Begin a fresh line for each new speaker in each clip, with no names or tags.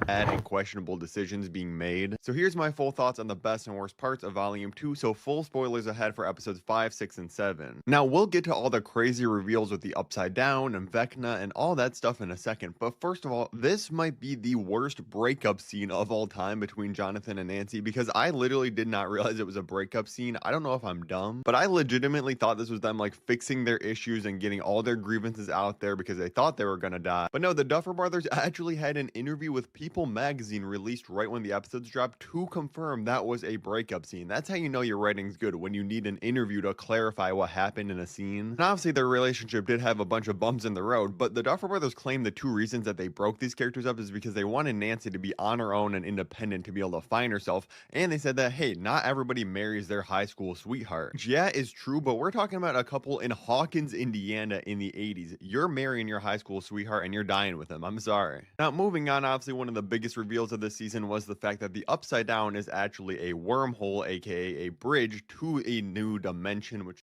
bad and questionable decisions being made. So here's my full thoughts on the best and worst parts of Volume 2, so full spoilers ahead for episodes 5, 6, and 7. Now, we'll get to all the crazy reveals with the Upside Down and Vecna and all that stuff in a second, but first of all, this might be the worst breakup scene of all time between Jonathan and Nancy, because I literally did not realize it was a breakup scene. I don't know if I'm dumb, but I legitimately thought this was them like fixing their issues and getting all their grievances out there because they thought they were gonna die. But no, the Duffer Brothers actually had an interview with People magazine released right when the episodes dropped to confirm that was a breakup scene. That's how you know your writing's good, when you need an interview to clarify what happened in a scene. And obviously their relationship did have a bunch of bumps in the road, but the Duffer Brothers claim the two reasons that they broke these characters up is because they wanted Nancy to be on her own and independent, to be able to find herself, and they said that, hey, not everybody marries their high school sweetheart. Which, yeah, is true, but we're talking about a couple in Hawkins, Indiana in the 80s. You're marrying your high school sweetheart and you're dying with him. I'm sorry. Now, moving on, obviously one of the biggest reveals of this season was the fact that the Upside Down is actually a wormhole, aka a bridge to a new dimension, which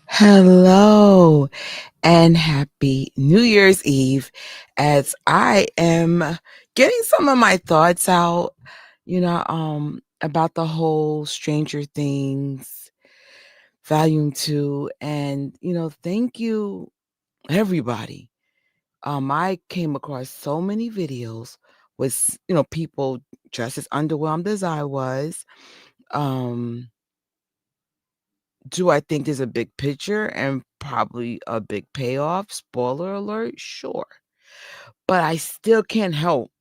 Hello and happy New Year's Eve as I am getting some of my thoughts out, about the whole Stranger Things Volume 2. And, thank you, everybody. I came across so many videos with, people just as underwhelmed as I was. Um, Do I think there's a big picture and probably a big payoff? Spoiler alert, sure. But I still can't help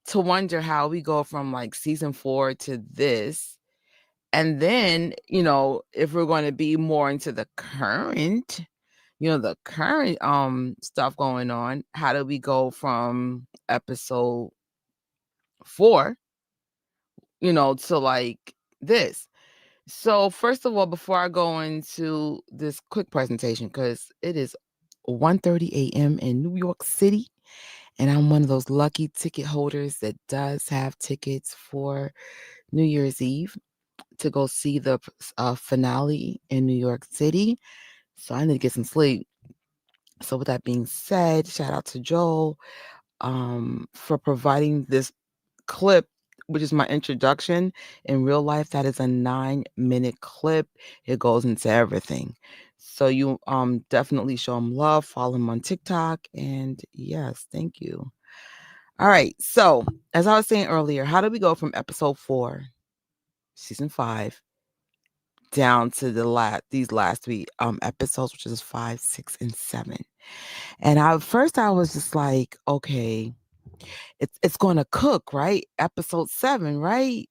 to wonder how we go from like season 4 to this. And then, if we're going to be more into the current, stuff going on, how do we go from episode 4, to like this? So first of all, before I go into this quick presentation, because it is 1:30 a.m. in New York City, and I'm one of those lucky ticket holders that does have tickets for New Year's Eve to go see the finale in New York City. So I need to get some sleep. So with that being said, shout out to Joel for providing this clip, which is my introduction. In real life, that is a 9-minute clip. It goes into everything. So you definitely show him love, follow him on TikTok, and yes, thank you. All right. So as I was saying earlier, how do we go from episode 4, season 5, down to these last 3 episodes, which is 5, 6, and 7? And first I was just like, okay, it's gonna cook, right? Episode 7, right?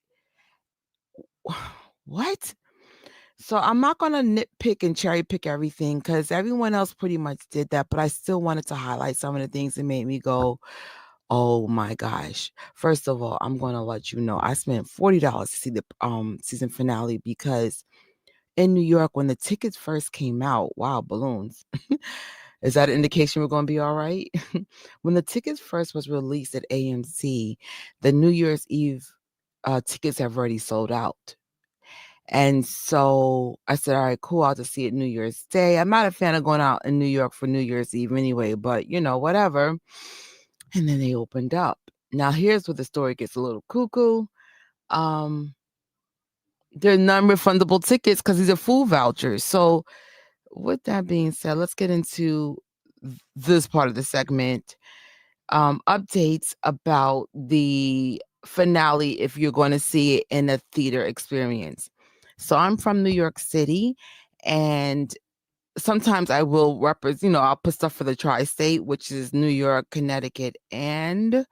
What? So I'm not gonna nitpick and cherry pick everything because everyone else pretty much did that, but I still wanted to highlight some of the things that made me go, oh my gosh. First of all, I'm gonna let you know I spent $40 to see the season finale because in New York when the tickets first came out, wow, balloons. Is that an indication we're gonna be all right? When the tickets first was released at AMC, the New Year's Eve tickets have already sold out. And so I said, all right, cool. I'll just see it New Year's Day. I'm not a fan of going out in New York for New Year's Eve anyway, but whatever. And then they opened up. Now here's where the story gets a little cuckoo. Um, there are non-refundable tickets because these are food vouchers. So with that being said, let's get into this part of the segment. Updates about the finale if you're going to see it in a theater experience. So I'm from New York City, and sometimes I will I'll put stuff for the tri-state, which is New York, Connecticut, and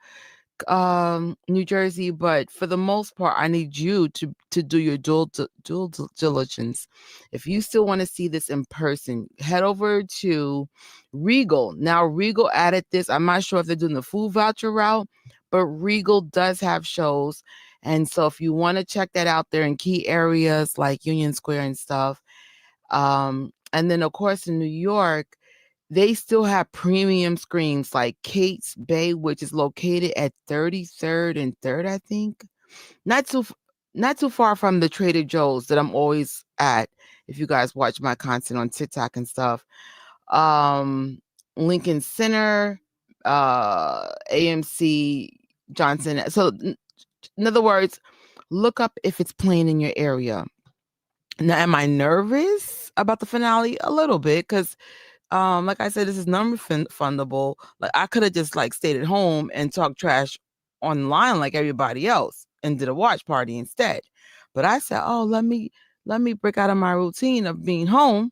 New Jersey. But for the most part, I need you to do your dual diligence. If you still want to see this in person, head over to Regal. Now Regal added this. I'm not sure if they're doing the food voucher route, but Regal does have shows. And so if you want to check that out there in key areas like Union Square and stuff, and then of course in New York, they still have premium screens like Kate's Bay, which is located at 33rd and 3rd, I think. Not too not too far from the Trader Joe's that I'm always at. If you guys watch my content on TikTok and stuff. Um Lincoln Center, AMC Johnson. So in other words, look up if it's playing in your area. Now, am I nervous about the finale? A little bit, because like I said, this is number fundable. Like I could have just like stayed at home and talked trash online like everybody else and did a watch party instead. But I said, oh, let me break out of my routine of being home,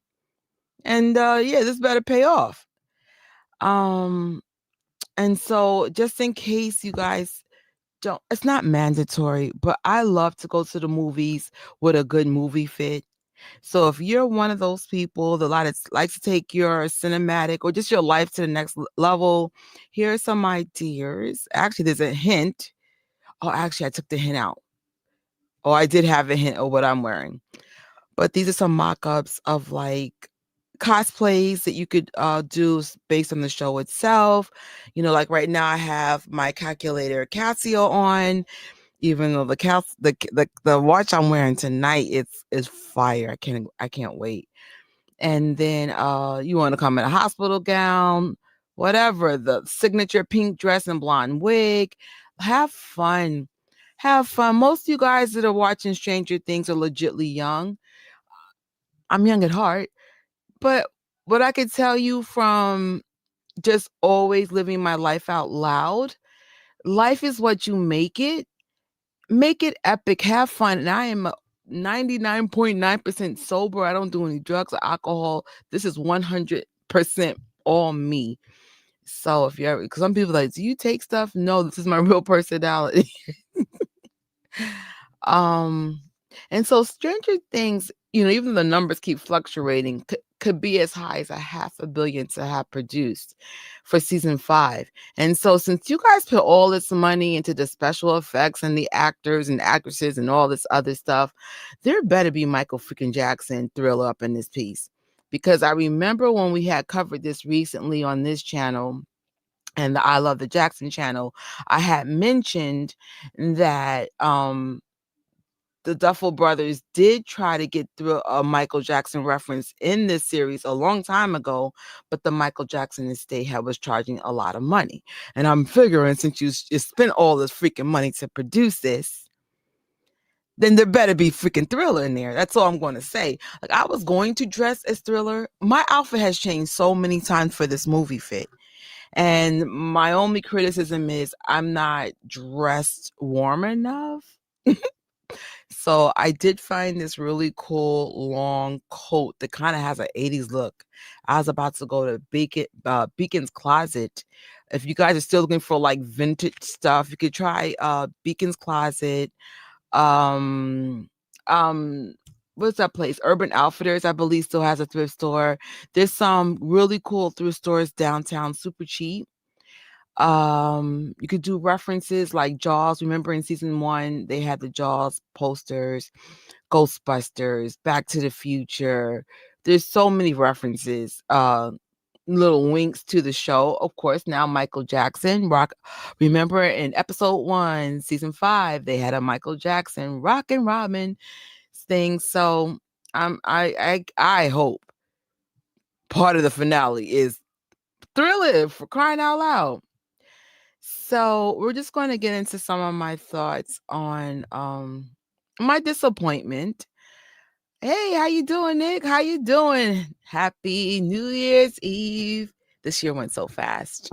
and yeah, this better pay off. Um, and so just in case you guys don't, it's not mandatory, but I love to go to the movies with a good movie fit. So if you're one of those people that likes to take your cinematic or just your life to the next level, here are some ideas. Actually, there's a hint. Oh, actually, I took the hint out. Oh, I did have a hint of what I'm wearing. But these are some mock-ups of like cosplays that you could do based on the show itself. Like right now I have my calculator Casio on, even though the watch I'm wearing tonight is fire. I can't wait. And then you want to come in a hospital gown, whatever, the signature pink dress and blonde wig. Have fun. Have fun. Most of you guys that are watching Stranger Things are legitly young. I'm young at heart, but what I could tell you from just always living my life out loud, life is what you make it. Make it epic. Have fun. And I am 99.9% sober. I don't do any drugs or alcohol. This is 100% all me. So if you're, because some people are like, do you take stuff? No, this is my real personality. um, and so Stranger Things, even the numbers keep fluctuating, could be as high as a $500 million to have produced for season 5. And so since you guys put all this money into the special effects and the actors and actresses and all this other stuff, there better be Michael freaking Jackson Thriller up in this piece. Because I remember when we had covered this recently on this channel and the I Love the Jackson channel, I had mentioned that the Duffel brothers did try to get through a Michael Jackson reference in this series a long time ago, but the Michael Jackson estate was charging a lot of money. And I'm figuring since you spent all this freaking money to produce this, then there better be freaking Thriller in there. That's all I'm going to say. Like I was going to dress as Thriller. My outfit has changed so many times for this movie fit. And my only criticism is I'm not dressed warm enough. So I did find this really cool long coat that kind of has an 80s look. I was about to go to Beacon's Closet. If you guys are still looking for like vintage stuff, you could try Beacon's Closet. Um what's that place? Urban Outfitters, I believe, still has a thrift store. There's some really cool thrift stores downtown, super cheap. You could do references like Jaws. Remember in season 1 they had the Jaws posters, Ghostbusters, Back to the Future. There's so many references, little winks to the show. Of course, now Michael Jackson rock. Remember in episode 1 season 5 they had a Michael Jackson Rockin' Robin thing. So I hope part of the finale is Thriller, for crying out loud. So we're just going to get into some of my thoughts on my disappointment. Hey, how you doing, Nick? How you doing? Happy New Year's Eve. This year went so fast.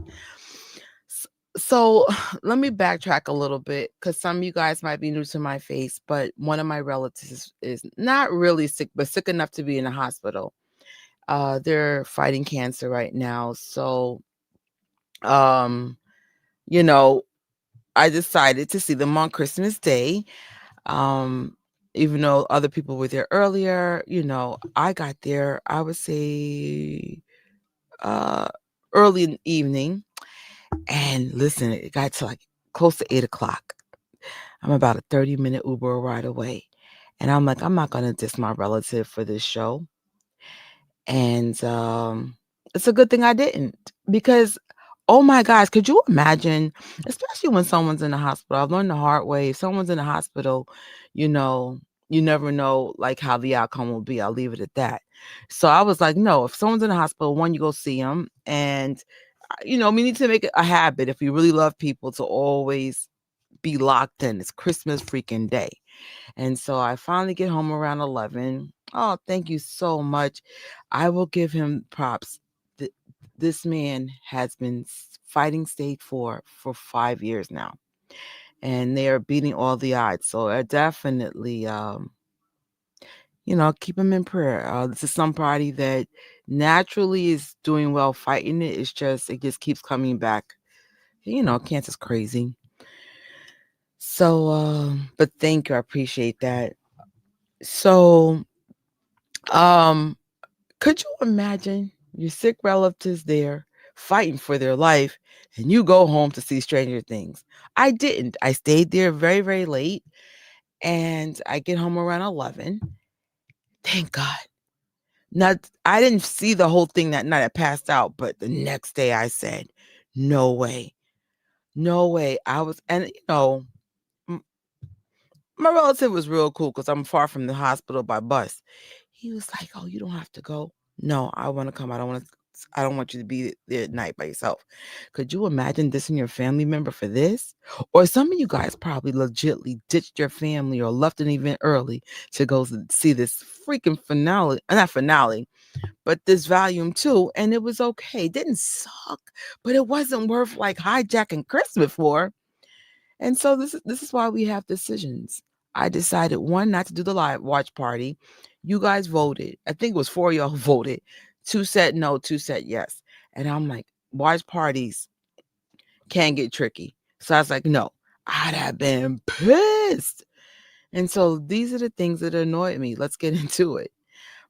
So let me backtrack a little bit because some of you guys might be new to my face, but one of my relatives is not really sick, but sick enough to be in the hospital. They're fighting cancer right now. So you know, I decided to see them on Christmas Day. Even though other people were there earlier, I got there, I would say, early in the evening. And listen, it got to like close to 8 o'clock. I'm about a 30-minute Uber ride away. And I'm like, I'm not going to diss my relative for this show. And it's a good thing I didn't, because oh my gosh, could you imagine, especially when someone's in the hospital? I've learned the hard way. If someone's in the hospital, you never know like how the outcome will be. I'll leave it at that. So I was like, no, if someone's in the hospital, one, you go see them. And we need to make it a habit if we really love people to always be locked in. It's Christmas freaking day. And so I finally get home around 11. Oh, thank you so much. I will give him props. This man has been fighting stage 4 for 5 years now. And they are beating all the odds. So I definitely keep him in prayer. This is somebody that naturally is doing well fighting it. It just keeps coming back. Cancer's crazy. So, but thank you. I appreciate that. So, could you imagine your sick relatives there fighting for their life and you go home to see Stranger Things? I didn't. I stayed there very, very late and I get home around 11. Thank God. Not, I didn't see the whole thing that night. I passed out, but the next day I said, no way. No way. My relative was real cool because I'm far from the hospital by bus. He was like, "Oh, you don't have to go." No, I want to come. I don't want you to be there at night by yourself. Could you imagine dissing your family member for this? Or some of you guys probably legitly ditched your family or left an event early to go see this freaking finale. Not finale, but this volume 2, and it was okay. It didn't suck, but it wasn't worth like hijacking Christmas for. And so this is why we have decisions. I decided, one, not to do the live watch party. You guys voted. I think it was 4 of y'all who voted. 2 said no, 2 said yes. And I'm like, watch parties can get tricky. So I was like, no, I'd have been pissed. And so these are the things that annoyed me. Let's get into it.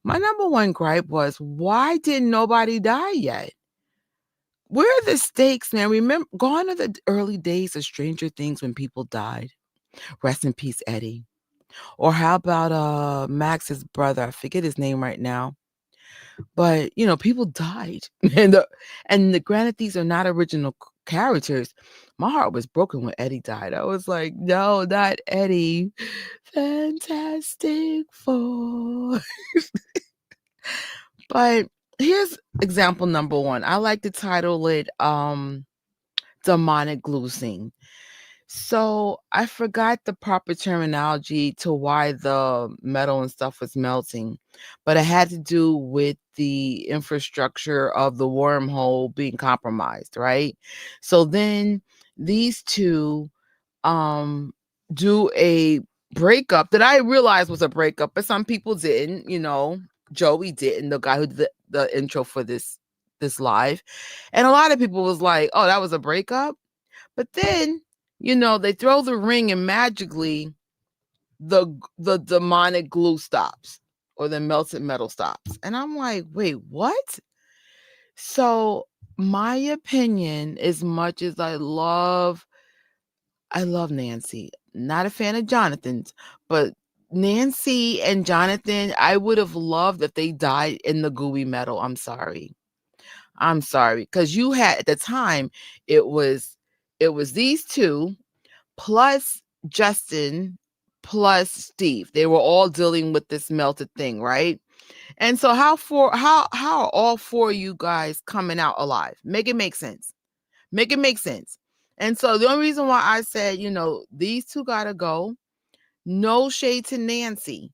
My number one gripe was, why didn't nobody die yet? Where are the stakes, man? Remember, gone are the early days of Stranger Things when people died. Rest in peace, Eddie. Or how about Max's brother? I forget his name right now. But people died. And granted, these are not original characters. My heart was broken when Eddie died. I was like, no, not Eddie. Fantastic Four. But here's example number 1. I like to title it demonic glue scene. So I forgot the proper terminology to why the metal and stuff was melting, but it had to do with the infrastructure of the wormhole being compromised, right? So then these two do a breakup that I realized was a breakup, but some people didn't. Joey didn't, the guy who did the intro for this live, and a lot of people was like, "Oh, that was a breakup." But then they throw the ring and magically the demonic glue stops or the melted metal stops. And I'm like, wait, what? So my opinion, as much as I love Nancy, not a fan of Jonathan's, but Nancy and Jonathan, I would have loved if they died in the gooey metal. I'm sorry. Because you had, at the time, it was these two plus Justin plus Steve. They were all dealing with this melted thing, right? And so how are all 4 of you guys coming out alive? Make it make sense. Make it make sense. And so the only reason why I said, these two gotta go. No shade to Nancy,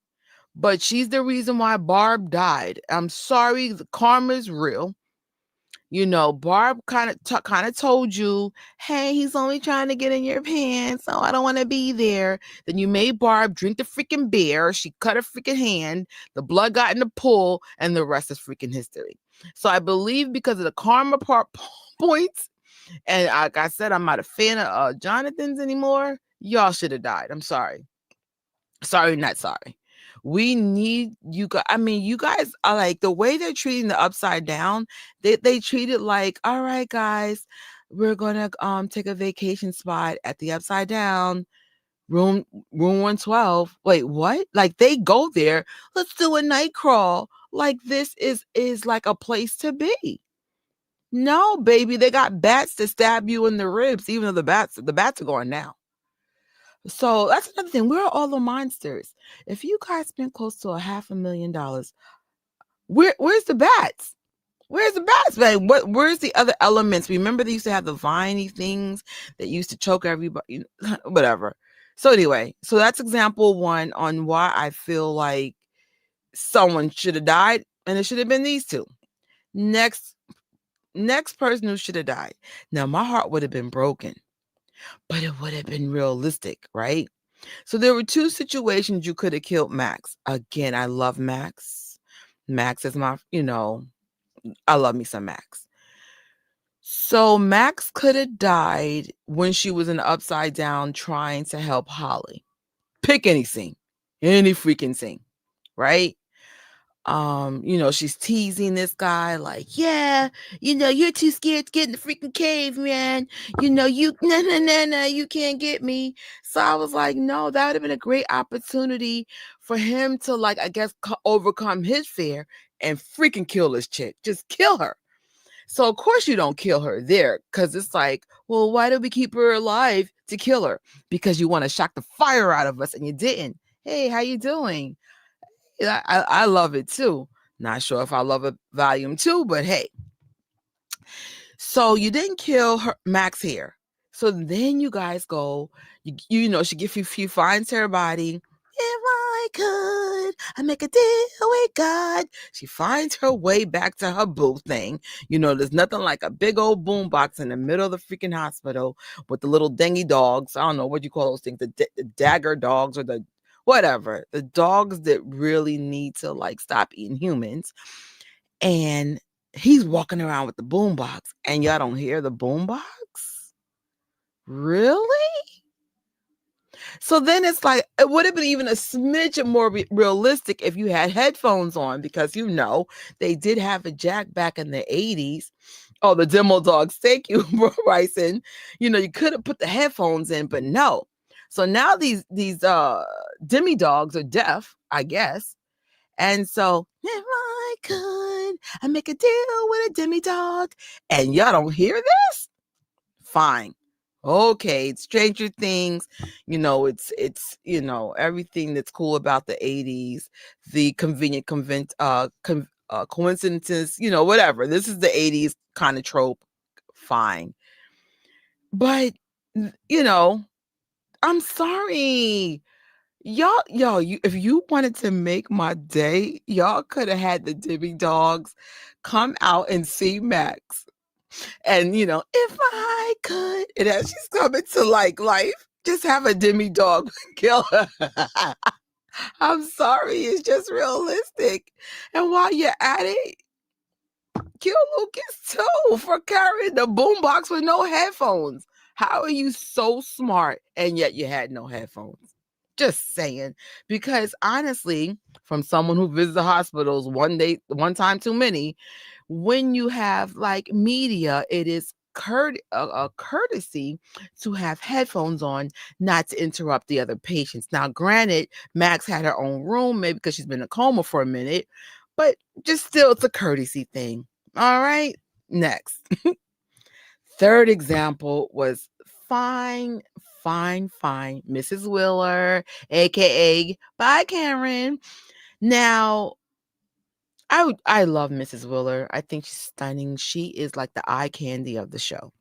but she's the reason why Barb died. I'm sorry, the karma's real. Barb kind of told you, hey, he's only trying to get in your pants, so I don't want to be there. Then you made Barb drink the freaking beer. She cut her freaking hand. The blood got in the pool, and the rest is freaking history. So I believe because of the karma part points, and like I said, I'm not a fan of Jonathan's anymore. Y'all should have died. I'm sorry. Sorry, not sorry. We need you guys. I mean, you guys are like, the way they're treating the Upside Down, they treat it like, all right, guys, we're gonna take a vacation spot at the Upside Down, room 112. Wait, what? Like, they go there, let's do a night crawl. Like, this is like a place to be. No, baby, they got bats to stab you in the ribs, even though the bats are going now. So that's another thing. Where are all the monsters? If you guys spent close to $500,000, where's the bats? Where's the bats, man? Where's the other elements? Remember they used to have the viney things that used to choke everybody, whatever. So anyway, so that's example one on why I feel like someone should have died, and it should have been these two. Next person who should have died. Now my heart would have been broken, but it would have been realistic, right? So there were two situations you could have killed Max. Again, I love Max. Max is my, I love me some Max. So Max could have died when she was in the upside down trying to help Holly. Pick any scene, any freaking scene, right? She's teasing this guy like, yeah, you're too scared to get in the freaking cave, man. No, you can't get me. So I was like, no, that would have been a great opportunity for him to, like, I guess, overcome his fear and freaking kill this chick. Just kill her. So of course you don't kill her there, because it's like, well, why did we keep her alive to kill her? Because you want to shock the fire out of us, and you didn't. Hey, how you doing? I love it too. Not sure if I love it volume 2, but hey. So you didn't kill her, Max here. So then you guys go, she finds her body. If I could, I make a deal with God. She finds her way back to her boo thing. There's nothing like a big old boom box in the middle of the freaking hospital with the little dingy dogs. I don't know what you call those things, the dagger dogs or the whatever. The dogs that really need to, like, stop eating humans. And he's walking around with the boombox, and y'all don't hear the boombox? Really? So then it's like, it would have been even a smidge more realistic if you had headphones on, because they did have a jack back in the 80s. Oh, the demo dogs. Thank you, Bryson. You could have put the headphones in, but no. So now these demi dogs are deaf, I guess. And so, if I could, I make a deal with a demi dog, and y'all don't hear this? Fine. Okay, it's Stranger Things, it's everything that's cool about the 80s, the convenient coincidences, whatever. This is the 80s kind of trope. Fine. But I'm sorry. Y'all, if you wanted to make my day, y'all could have had the Dibby dogs come out and see Max. And, if I could, and as she's coming to, like, life, just have a Demi dog kill her. I'm sorry, it's just realistic. And while you're at it, kill Lucas too for carrying the boombox with no headphones. How are you so smart and yet you had no headphones? Just saying. Because honestly, from someone who visits the hospitals one time too many, when you have, like, media, it is a courtesy to have headphones on, not to interrupt the other patients. Now, granted, Max had her own room, maybe because she's been in a coma for a minute, but just still, it's a courtesy thing. All right, next. Third example was fine, Mrs. Wheeler, aka Bye Karen. Now, I love Mrs. Wheeler. I think she's stunning. She is like the eye candy of the show.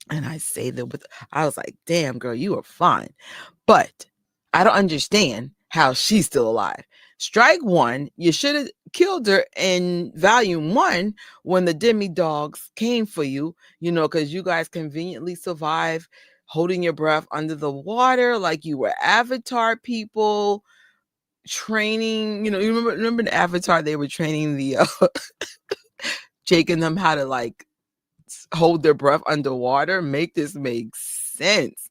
And I say that I was like, damn, girl, you are fine. But I don't understand how she's still alive. Strike one, you should have killed her in volume 1 when the demi dogs came for you, because you guys conveniently survived holding your breath under the water like you were Avatar people training. You remember the Avatar, they were training the Jake and them how to, like, hold their breath underwater. Make this make sense.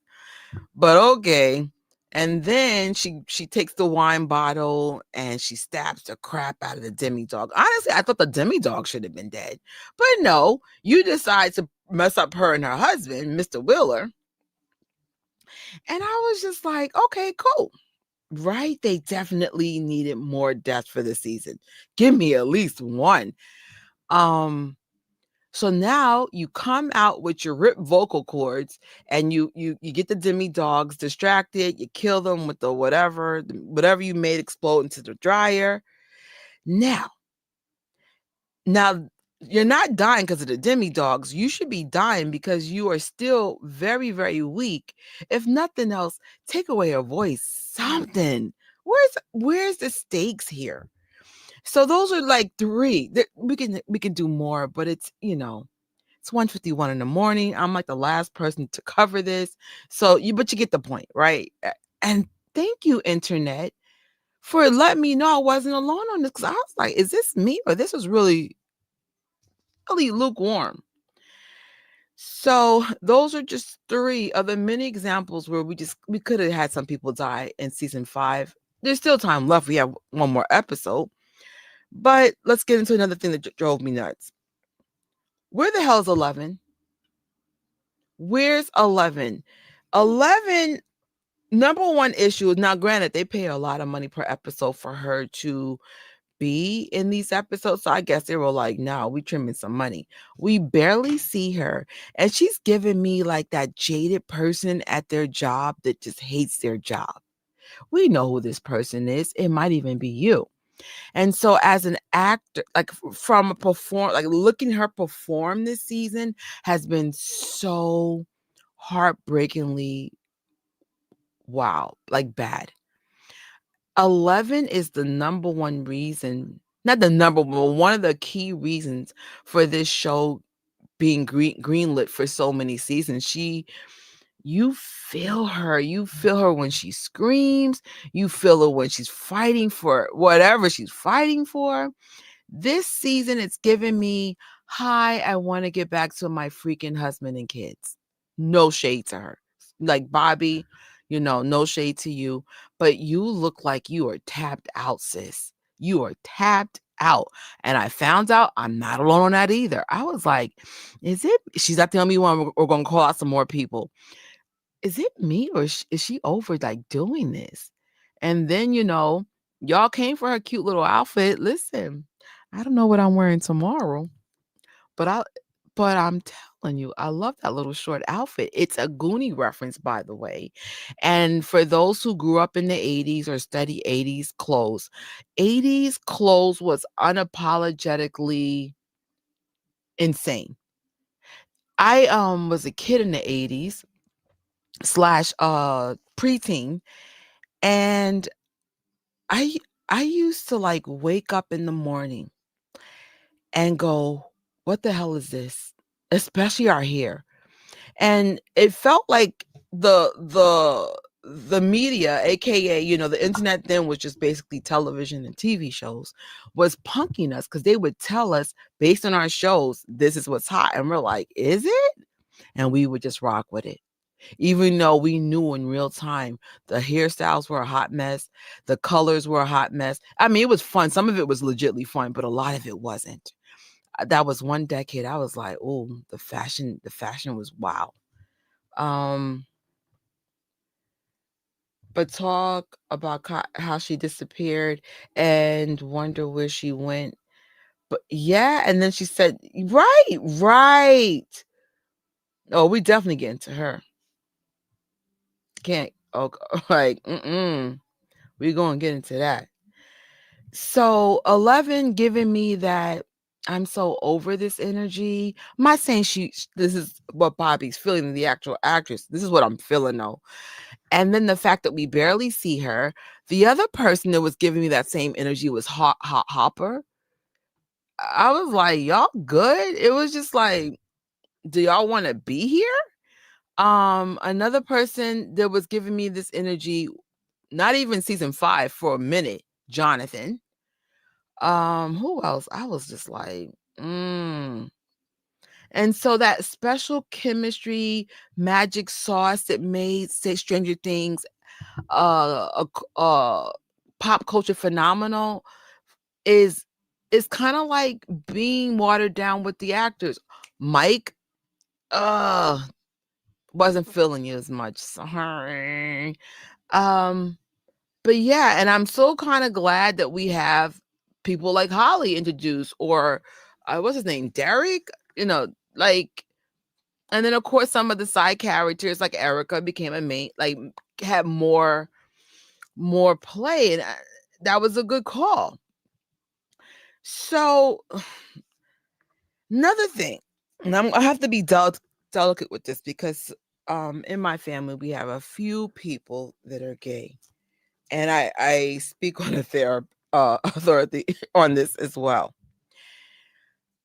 But okay. And then she takes the wine bottle and she stabs the crap out of the demi dog. Honestly, I thought the demi dog should have been dead. But no, you decide to mess up her and her husband, Mr. Wheeler. And I was just like, okay, cool. Right? They definitely needed more death for the season. Give me at least one. So now you come out with your ripped vocal cords and you get the demi dogs distracted, you kill them with the whatever you made explode into the dryer. Now You're not dying because of the demi-dogs. You should be dying because you are still very, very weak. If nothing else, take away her voice. Something. Where's the stakes here? So those are like 3. We can do more, but it's 1:51 in the morning. I'm like the last person to cover this. But you get the point, right? And thank you, internet, for letting me know I wasn't alone on this, because I was like, is this me or this is really, really lukewarm? So those are just 3 of the many examples where we could have had some people die in season 5. There's still time left. We have one more episode. But let's get into another thing that drove me nuts. Where the hell is 11? Where's 11? 11, number one issue is, now granted, they pay a lot of money per episode for her to be in these episodes. So I guess they were like, no, we trimming some money. We barely see her. And she's giving me like that jaded person at their job that just hates their job. We know who this person is. It might even be you. And so as an actor, like from a like looking her perform this season has been so heartbreakingly, wow, like bad. 11 is the number one reason, not the number one, but one of the key reasons for this show being greenlit for so many seasons. You feel her. You feel her when she screams. You feel her when she's fighting for whatever she's fighting for. This season, it's given me, hi, I want to get back to my freaking husband and kids. No shade to her. Like Bobby, no shade to you, but you look like you are tapped out, sis. You are tapped out. And I found out I'm not alone on that either. I was like, she's not the only one. We're going to call out some more people. Is it me or is she over like doing this? And then, y'all came for her cute little outfit. Listen, I don't know what I'm wearing tomorrow, but I'm telling you, I love that little short outfit. It's a Goonie reference, by the way. And for those who grew up in the 80s or study 80s clothes was unapologetically insane. I was a kid in the 80s slash preteen, and I used to like wake up in the morning and go, what the hell is this? Especially our hair. And it felt like the media, aka, the internet then was just basically television and TV shows, was punking us because they would tell us based on our shows, this is what's hot. And we're like, is it? And we would just rock with it. Even though we knew in real time the hairstyles were a hot mess, the colors were a hot mess. I mean, it was fun. Some of it was legitly fun, but a lot of it wasn't. That was one decade. I was like, oh, the fashion was wow. But talk about how she disappeared and wonder where she went. But yeah, and then she said, right. Oh, we definitely get into her. Can't, like, we're going to get into that. So 11 giving me that I'm so over this energy. I'm not saying this is what Bobby's feeling, the actual actress. This is what I'm feeling though. And then the fact that we barely see her. The other person that was giving me that same energy was Hopper. I was like, y'all good? It was just like, do y'all want to be here? Another person that was giving me this energy, not even season 5 for a minute, Jonathan. Who else? I was just like, And so that special chemistry, magic sauce that made, say, Stranger Things, pop culture phenomenal is kind of like being watered down with the actors. Mike, wasn't feeling you as much. Sorry. But yeah, and I'm so kind of glad that we have people like Holly introduced, or what's his name, Derek, like, and then of course some of the side characters like Erica became a main, like had more play, and that was a good call. So Another thing, and I have to be delicate with this because in my family we have a few people that are gay, and I speak on authority on this as well.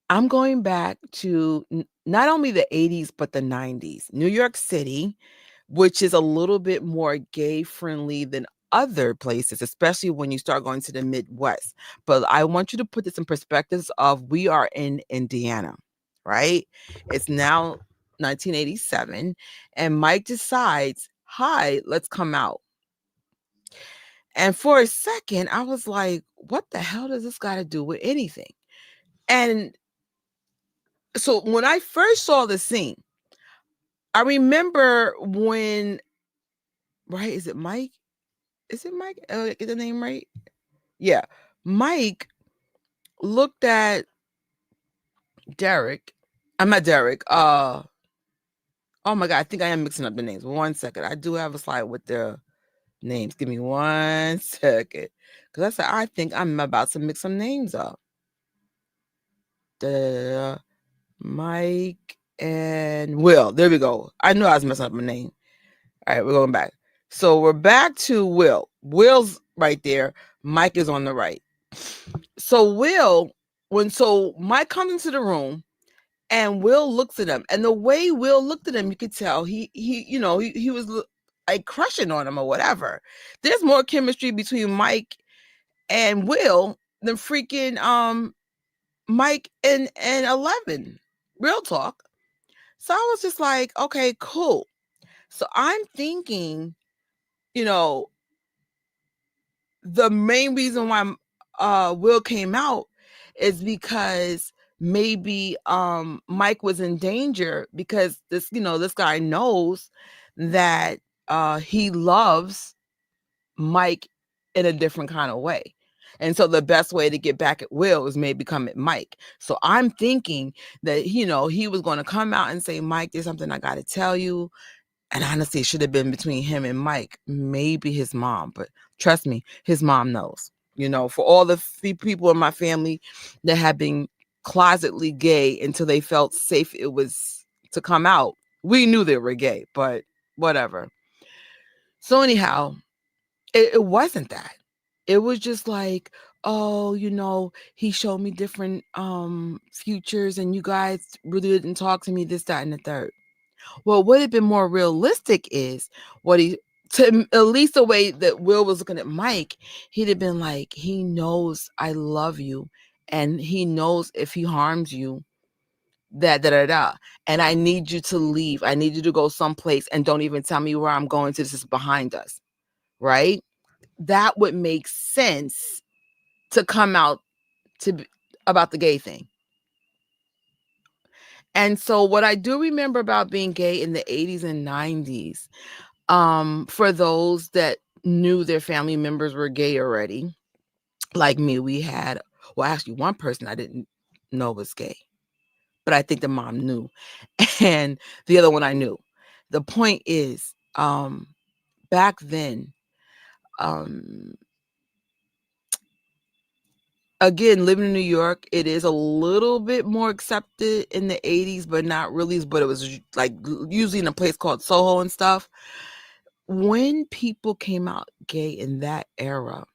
I'm going back to not only the 80s but the 90s. New York City, which is a little bit more gay friendly than other places, especially when you start going to the Midwest. But I want you to put this in perspectives of we are in Indiana, right? It's now 1987 and Mike decides, "Hi, let's come out." And for a second, I was like, "What the hell does this got to do with anything?" And so when I first saw the scene, I remember when, right? Is it Mike? Is it Mike? Get the name right? Yeah. Mike looked at Derek. I'm not Derek. Oh my God. I think I am mixing up the names. 1 second. I do have a slide with the names. Give me 1 second. Because I said, I think I'm about to mix some names up. The Mike and Will. There we go. I knew I was messing up my name. All right, we're going back. So we're back to Will. Will's right there. Mike is on the right. So Mike comes into the room and Will looks at him, and the way Will looked at him, you could tell he was like crushing on him or whatever. There's more chemistry between Mike and Will than freaking Mike and 11. Real talk. So I was just like, okay, cool. So I'm thinking, you know, the main reason why Will came out is because maybe Mike was in danger because this guy knows that he loves Mike in a different kind of way. And so the best way to get back at Will is maybe come at Mike. So I'm thinking that he was going to come out and say, "Mike, there's something I got to tell you." And honestly, it should have been between him and Mike, maybe his mom. But trust me, his mom knows. For all the people in my family that have been closetly gay until they felt safe it was to come out, we knew they were gay, but whatever. So anyhow, it wasn't that. It was just like, "Oh, he showed me different futures and you guys really didn't talk to me, this, that, and the third." Well, what had been more realistic is at least the way that Will was looking at Mike, he'd have been like, "He knows I love you, and he knows if he harms you, that da da da. And I need you to leave. I need you to go someplace and don't even tell me where I'm going to. This is behind us." Right? That would make sense to come out about the gay thing. And so what I do remember about being gay in the 80s and 90s, for those that knew their family members were gay already, like me, actually one person I didn't know was gay, but I think the mom knew. And the other one I knew. The point is, back then, again, living in New York, it is a little bit more accepted in the 80s, but not really. But it was like usually in a place called Soho and stuff. When people came out gay in that era,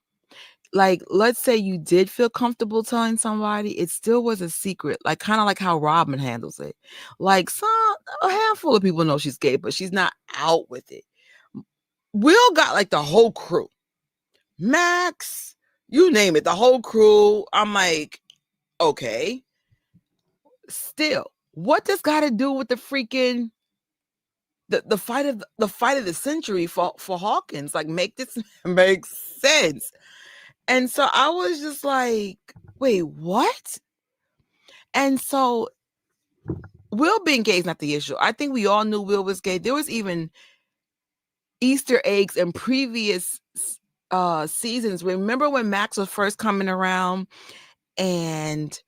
like, let's say you did feel comfortable telling somebody, it still was a secret, like kind of like how Robin handles it. Like a handful of people know she's gay, but she's not out with it. Will got like the whole crew. Max, you name it, the whole crew. I'm like, okay. Still, what this got to do with the freaking the fight of the century for Hawkins? Like, make this make sense. And so I was just like, wait, what? And so Will being gay is not the issue. I think we all knew Will was gay. There was even Easter eggs in previous seasons. Remember when Max was first coming around and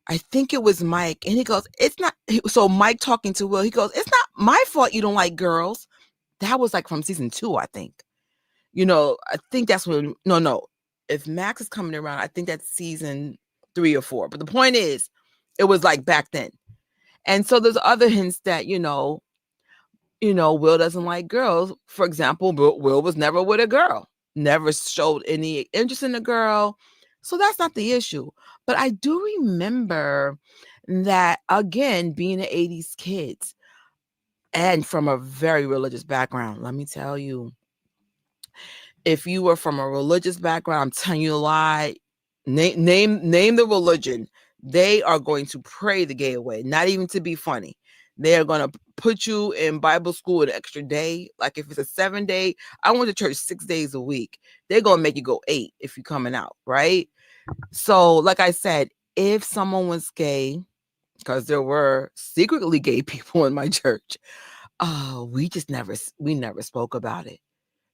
I think it was Mike, and he goes, "It's not." So Mike talking to Will, he goes, "It's not my fault you don't like girls." That was like from season 2, I think. I think that's when. No. If Max is coming around, I think that's season 3 or 4. But the point is, It was like back then. And so there's other hints that, Will doesn't like girls. For example, Will was never with a girl, never showed any interest in a girl. So that's not the issue. But I do remember that, again, being an 80s kids and from a very religious background, let me tell you, if you were from a religious background, I'm telling you a lie. Name the religion. They are going to pray the gay away, not even to be funny. They are going to put you in Bible school an extra day. Like if it's a 7-day, I went to church 6 days a week. They're going to make you go 8 if you're coming out, right? So, like I said, if someone was gay, because there were secretly gay people in my church, we never spoke about it,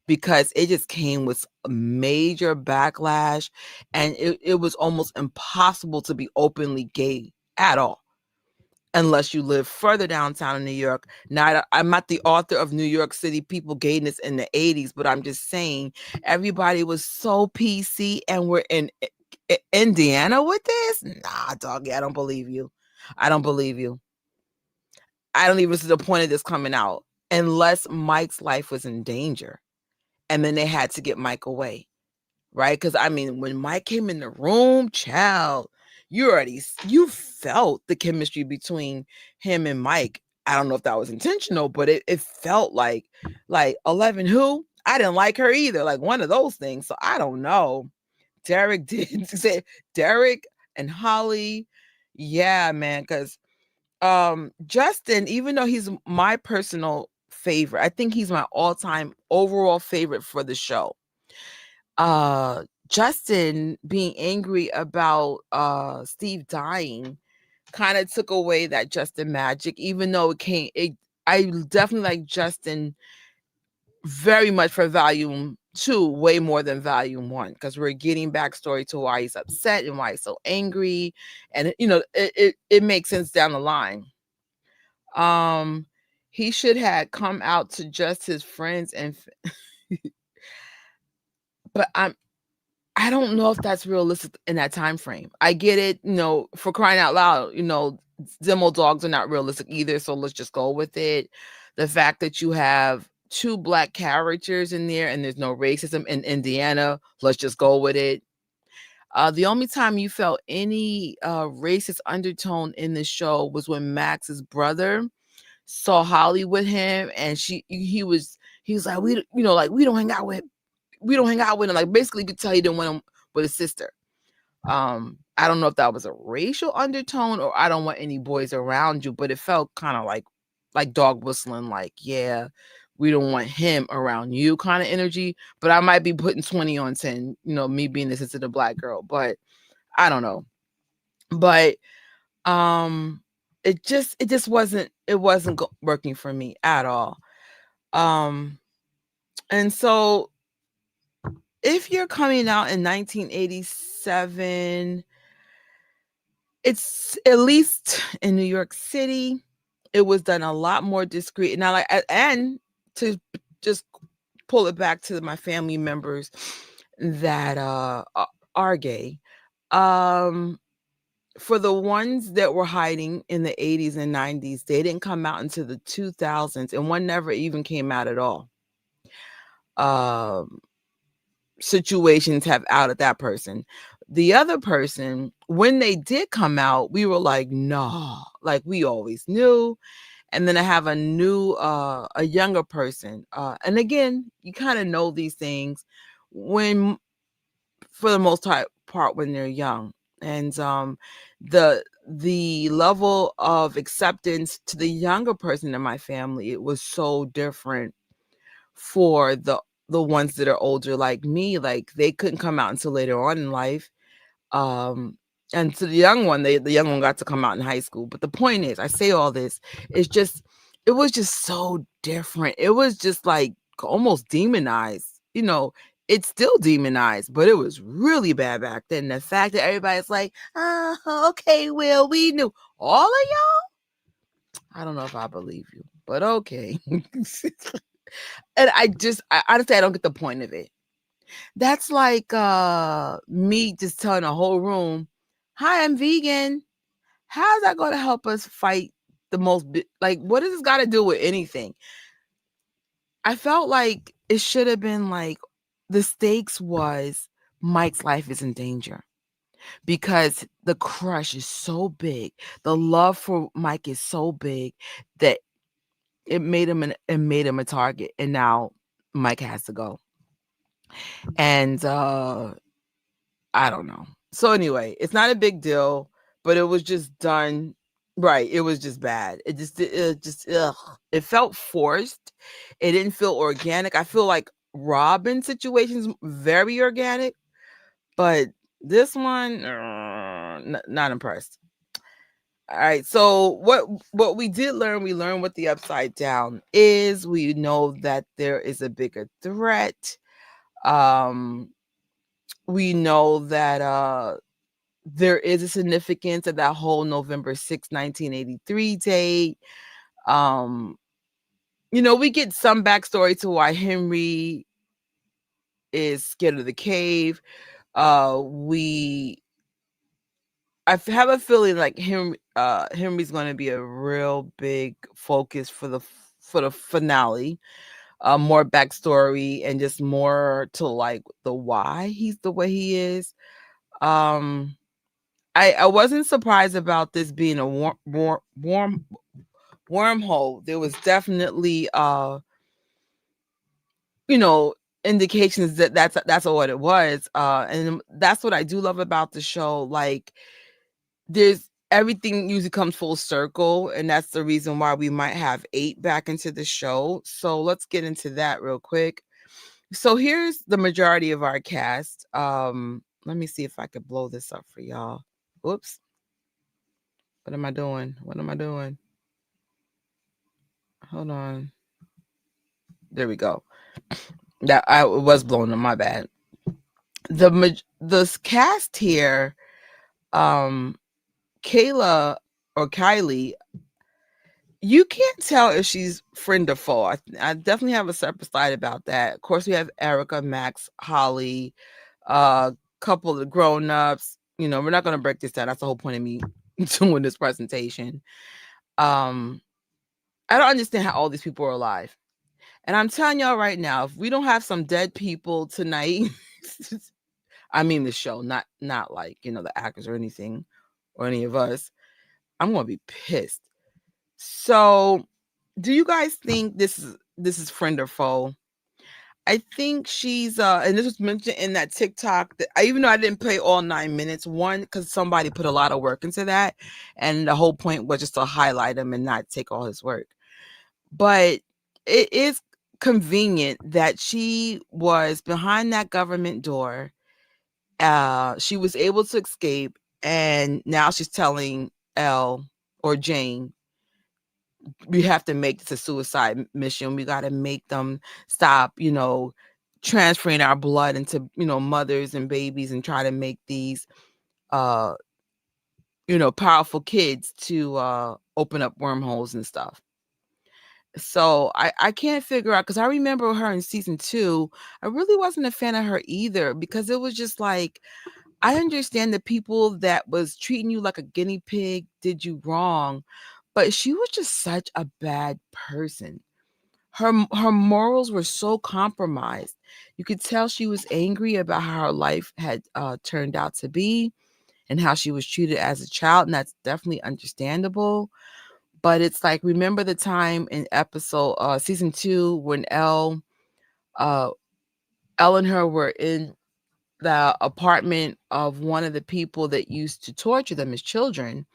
because it just came with a major backlash, and it was almost impossible to be openly gay at all unless you live further downtown in New York. Now, I'm not the author of New York City people gayness in the 80s, but I'm just saying everybody was so PC, and we're in Indiana with this? Nah, doggy, I don't believe you. I don't believe you. I don't even see the point of this coming out unless Mike's life was in danger. And then they had to get Mike away, right? Because I mean, when Mike came in the room, child, you felt the chemistry between him and Mike. I don't know if that was intentional, but it felt like 11 who? I didn't like her either, like one of those things. So I don't know. Derek did say Derek and Holly. Yeah, man, because Justin, even though he's my personal favorite, I think he's my all-time overall favorite for the show. Justin being angry about Steve dying kind of took away that Justin magic, even though I definitely like Justin very much for volume 2, way more than volume 1, because we're getting backstory to why he's upset and why he's so angry, and it makes sense down the line. He should have come out to just his friends and but I don't know if that's realistic in that time frame. I get it, for crying out loud, demo dogs are not realistic either, so let's just go with it. The fact that you have 2 black characters in there and there's no racism in Indiana, let's just go with it. The only time you felt any racist undertone in the show was when Max's brother saw Holly with him, and he was like, we don't hang out with him. Like, basically, you could tell he didn't want him with his sister. I don't know if that was a racial undertone or I don't want any boys around you, but it felt kind of like dog whistling, like, yeah, we don't want him around you kind of energy. But I might be putting 20 on 10, me being the sensitive black girl, but I don't know. But it just wasn't working for me at all. And so if you're coming out in 1987, it's at least in New York City, it was done a lot more discreet. Now, and to just pull it back to my family members that are gay, for the ones that were hiding in the 80s and 90s, they didn't come out until the 2000s, and one never even came out at all. Situations have outed that person. The other person, when they did come out, we were like, no, like we always knew. And then I have a younger person. And again, you kind of know these things for the most part when they're young. And the level of acceptance to the younger person in my family, it was so different for the ones that are older like me. Like, they couldn't come out until later on in life. And to the young one, the young one got to come out in high school. But the point is, I say all this, it was just so different. It was just like almost demonized. It's still demonized, but it was really bad back then. The fact that everybody's like, okay, well, we knew. All of y'all? I don't know if I believe you, but okay. And I honestly, I don't get the point of it. That's like me just telling a whole room, hi, I'm vegan. How's that going to help us fight the like, what does this got to do with anything? I felt like it should have been like the stakes was Mike's life is in danger because the crush is so big. The love for Mike is so big that it made him a target, and now Mike has to go. And I don't know. So anyway, it's not a big deal, but it was just done right. It was just bad. It just ugh. It felt forced. It didn't feel organic. I feel like Robin situations very organic, but this one not impressed. All right. So what we did learn, we learned what the upside down is. We know that there is a bigger threat. Um we know that there is a significance of that whole November 6th, 1983 date. Um, we get some backstory to why Henry is scared of the cave. We I have a feeling like Henry's going to be a real big focus for the finale. More backstory and just more to like the why he's the way he is. Um, I wasn't surprised about this being a warm wormhole. There was definitely you know indications that that's what it was. And that's what I do love about the show. Like there's everything usually comes full circle, and that's the reason why we might have 8 back into the show. So let's get into that real quick. So here's the majority of our cast. Let me see if I could blow this up for y'all. Whoops. What am I doing? What am I doing? Hold on. There we go. That I was blown up. My bad. The cast here, um, Kayla or Kylie, you can't tell if she's friend or foe. I definitely have a separate slide about that. Of course, we have Erica, Max, Holly, couple of the grown ups. We're not going to break this down. That's the whole point of me doing this presentation. Um, I don't understand how all these people are alive. And I'm telling y'all right now, if we don't have some dead people tonight, I mean the show, not like, the actors or anything or any of us, I'm gonna be pissed. So do you guys think this is friend or foe? I think she's and this was mentioned in that TikTok that even though I didn't play all 9 minutes, one, because somebody put a lot of work into that, and the whole point was just to highlight him and not take all his work. But it is convenient that she was behind that government door. She was able to escape, and now she's telling Elle or Jane, we have to make this a suicide mission. We got to make them stop, transferring our blood into, mothers and babies and try to make these, uh, powerful kids to open up wormholes and stuff. So I can't figure out, because I remember her in season 2. I really wasn't a fan of her either, because it was just like, I understand the people that was treating you like a guinea pig did you wrong, but she was just such a bad person. Her morals were so compromised. You could tell she was angry about how her life had turned out to be and how she was treated as a child, and that's definitely understandable. But it's like, remember the time in season 2 when uh, Elle and her were in the apartment of one of the people that used to torture them as children,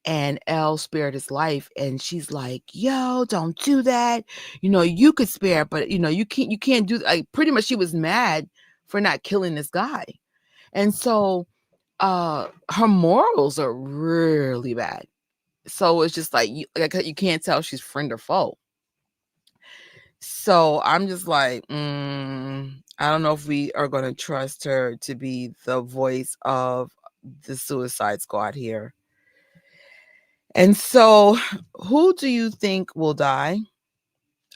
and Elle spared his life, and she's like, "Yo, don't do that. You could spare, but you can't do." Like, pretty much, she was mad for not killing this guy, and so her morals are really bad. So it's just like you can't tell she's friend or foe. So I'm just like, I don't know if we are going to trust her to be the voice of the Suicide Squad here. And so, who do you think will die?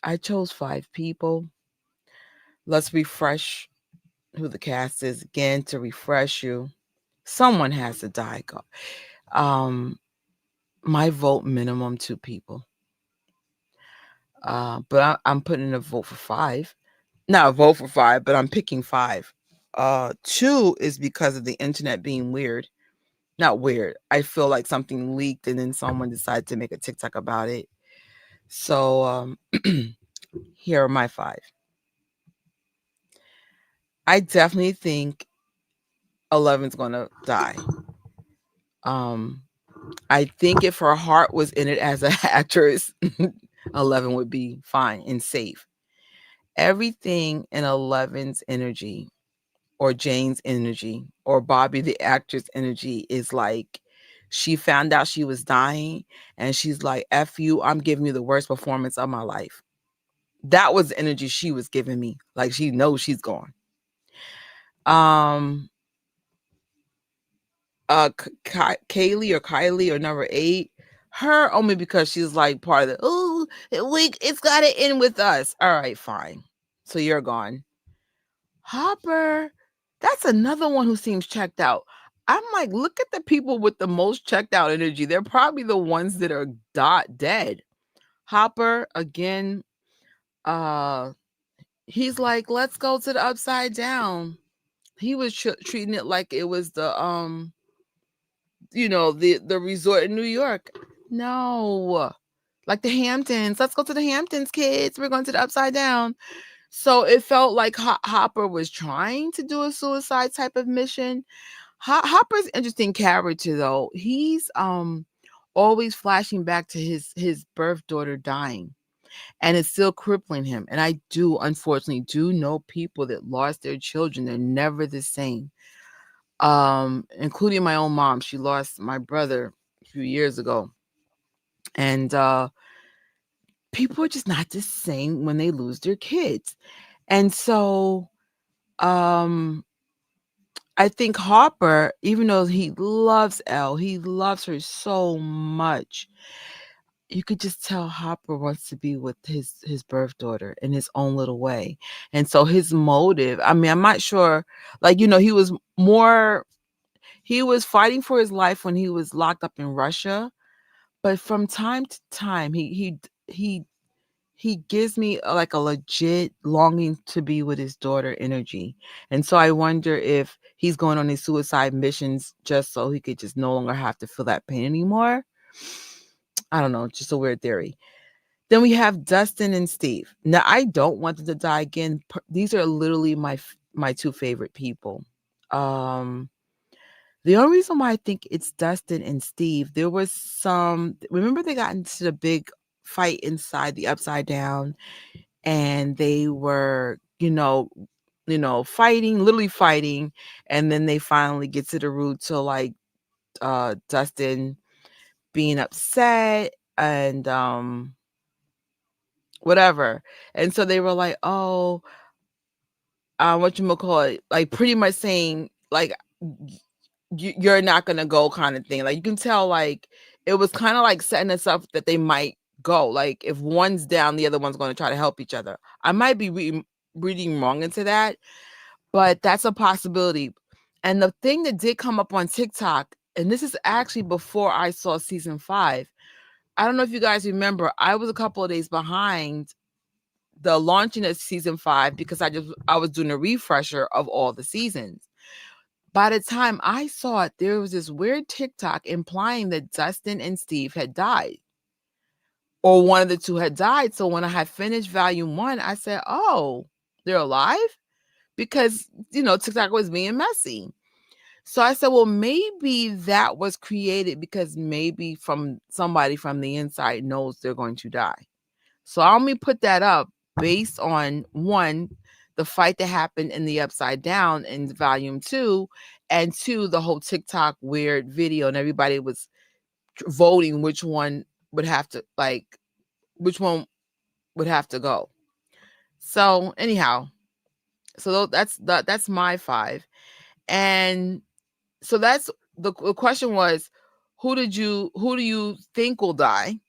I chose 5 people. Let's refresh who the cast is again to refresh you. Someone has to die. Um, My vote minimum 2 people. But I'm putting in a vote for 5. Not a vote for 5, but I'm picking 5. 2 is because of the internet being weird. Not weird. I feel like something leaked and then someone decided to make a TikTok about it. So here are my 5. I definitely think 11's gonna die. I think if her heart was in it as an actress, 11 would be fine and safe. Everything in 11's energy, or Jane's energy, or Bobby the actress energy is like she found out she was dying and she's like, F you, I'm giving you the worst performance of my life. That was the energy she was giving me. Like she knows she's gone. Um Kylie or number 8, her only because she's like part of the, oh, it's got to end with us. All right, fine. So you're gone. Hopper, that's another one who seems checked out. I'm like, look at the people with the most checked out energy. They're probably the ones that are dead. Hopper, again, uh, he's like, let's go to the upside down. He was treating it like it was the the resort in New York. No, like the Hamptons. Let's go to the Hamptons, kids. We're going to the upside down. So it felt like Hopper was trying to do a suicide type of mission. Hopper's interesting character though. He's always flashing back to his birth daughter dying, and it's still crippling him. And I do unfortunately know people that lost their children. They're never the same. Including my own mom. She lost my brother a few years ago. And people are just not the same when they lose their kids. And so I think Hopper, even though he loves Elle, he loves her so much. You could just tell Hopper wants to be with his birth daughter in his own little way. And so his motive, I mean, I'm not sure, like, he was fighting for his life when he was locked up in Russia, but from time to time he gives me like a legit longing to be with his daughter energy. And so I wonder if he's going on these suicide missions just so he could just no longer have to feel that pain anymore. I don't know, just a weird theory. Then we have Dustin and Steve. Now I don't want them to die again. These are literally my 2 favorite people. The only reason why I think it's Dustin and Steve, there was remember they got into the big fight inside the upside down, and they were, fighting, literally fighting, and then they finally get to the root to like Dustin being upset and whatever. And so they were like, oh, whatchamacallit, like pretty much saying like you're not gonna go kind of thing. Like you can tell like it was kind of like setting us up that they might go. Like if one's down, the other one's going to try to help each other. I might be reading wrong into that, but that's a possibility. And the thing that did come up on TikTok, and this is actually before I saw season 5. I don't know if you guys remember, I was a couple of days behind the launching of season 5 because I was doing a refresher of all the seasons. By the time I saw it, there was this weird TikTok implying that Dustin and Steve had died, or one of the two had died. So when I had finished volume 1, I said, oh, they're alive? Because, TikTok was being messy. So I said, well, maybe that was created because maybe somebody from the inside knows they're going to die. So I'll only put that up based on 1, the fight that happened in the upside down in volume 2, and 2, the whole TikTok weird video, and everybody was voting which one would have to go. So anyhow, so that's my 5. And so that's the question was, who do you think will die?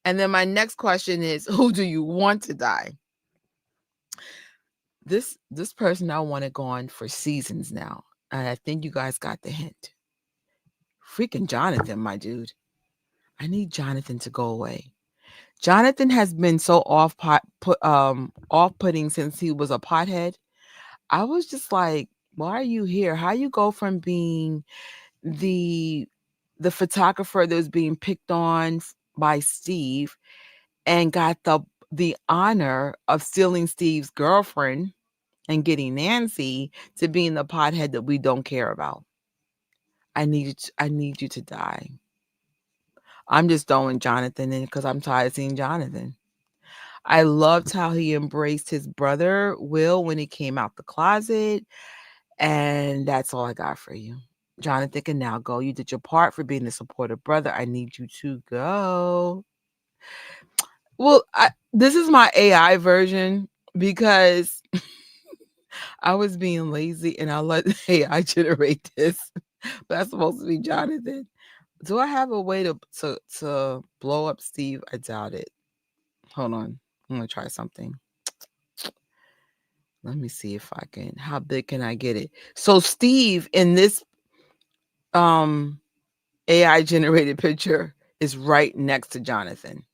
And then my next question is, who do you want to die? This person I want to go on for seasons now. And I think you guys got the hint. Freaking Jonathan, my dude. I need Jonathan to go away. Jonathan has been so off-putting since he was a pothead. I was just like, why are you here? How you go from being the the photographer that was being picked on by Steve and got the honor of stealing Steve's girlfriend and getting Nancy to being the pothead that we don't care about. I need you to die. I'm just throwing Jonathan in because I'm tired of seeing Jonathan. I loved how he embraced his brother Will when he came out the closet, and that's all I got for you. Jonathan can now go. You did your part for being a supportive brother. I need you to go. Well, this is my AI version because I was being lazy and I let AI generate this. But that's supposed to be Jonathan. Do I have a way to blow up Steve? I doubt it. Hold on. I'm gonna try something. Let me see if I can. How big can I get it? So Steve in this um AI generated picture is right next to Jonathan.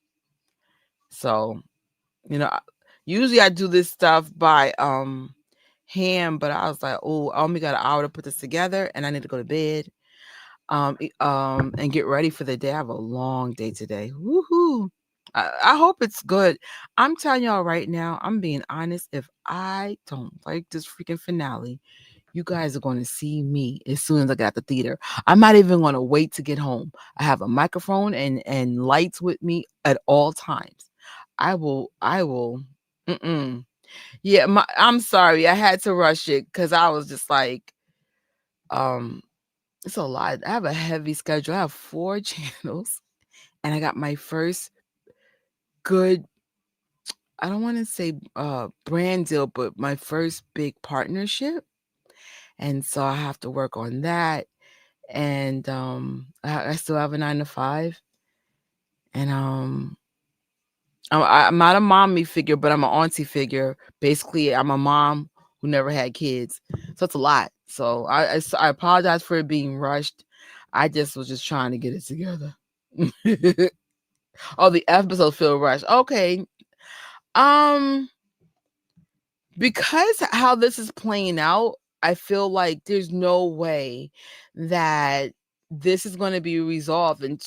So, you know, usually I do this stuff by hand, but I was like, oh, I only got an hour to put this together and I need to go to bed. And get ready for the day. I have a long day today. Woohoo. I hope it's good. I'm telling y'all right now, I'm being honest. If I don't like this freaking finale, you guys are going to see me as soon as I get out the theater. I'm not even going to wait to get home. I have a microphone and lights with me at all times. I will. Mm-mm. Yeah, I'm sorry. I had to rush it because I was just like, um, it's a lot. I have a heavy schedule. I have 4 channels, and I got my first good, I don't want to say brand deal, but my first big partnership. And so I have to work on that. And I still have a 9 to 5. And I'm not a mommy figure, but I'm an auntie figure. Basically, I'm a mom who never had kids. So it's a lot. So I apologize for it being rushed. I just was just trying to get it together. Oh, the episode feel rushed. Okay. Um, because how this is playing out, I feel like there's no way that this is going to be resolved in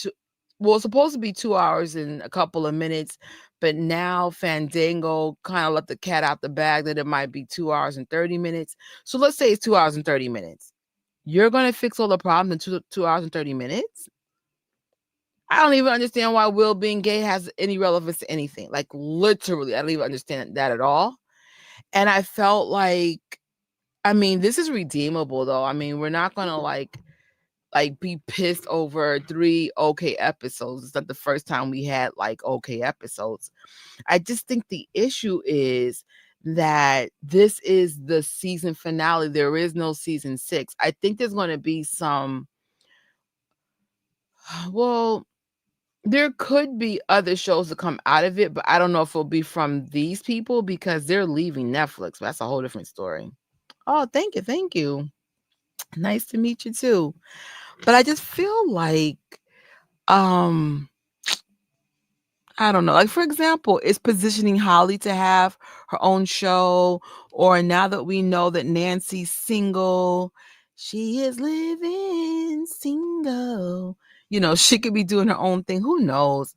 well, it's supposed to be 2 hours and a couple of minutes, but now Fandango kind of let the cat out the bag that it might be 2 hours and 30 minutes. So let's say it's 2 hours and 30 minutes. You're going to fix all the problems in 2 hours and 30 minutes? I don't even understand why Will being gay has any relevance to anything. Like literally, I don't even understand that at all. And I felt like, I mean, this is redeemable though. I mean, we're not gonna like be pissed over 3 okay episodes. It's not the first time we had like okay episodes. I just think the issue is that this is the season finale. There is no season 6. I think there's gonna be some, well, there could be other shows that come out of it, but I don't know if it'll be from these people because they're leaving Netflix. That's a whole different story. Oh, thank you. Thank you. Nice to meet you too. But I just feel like, um, I don't know. Like, for example, is positioning Holly to have her own show, or now that we know that Nancy's single, she is living single. You know, she could be doing her own thing. Who knows?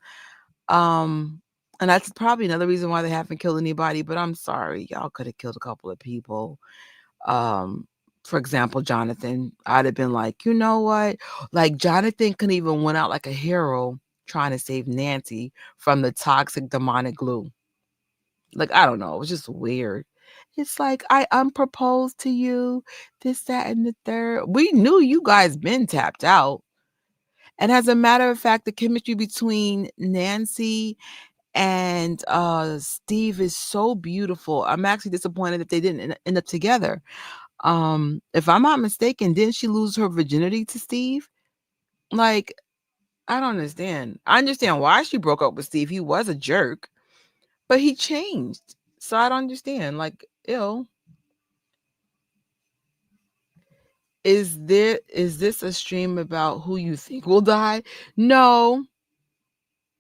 Um, and that's probably another reason why they haven't killed anybody, but I'm sorry. Y'all could have killed a couple of people. Um, for example, Jonathan, I'd have been like, you know what? Like Jonathan could even went out like a hero trying to save Nancy from the toxic demonic glue. Like, I don't know. It was just weird. It's like, I unproposed to you, this, that, and the third. We knew you guys been tapped out. And as a matter of fact, the chemistry between Nancy and Steve is so beautiful. I'm actually disappointed that they didn't end up together. If I'm not mistaken, didn't she lose her virginity to Steve? Like, I don't understand. I understand why she broke up with Steve. He was a jerk, but he changed. So I don't understand. Like, ew. Is this a stream about who you think will die? No.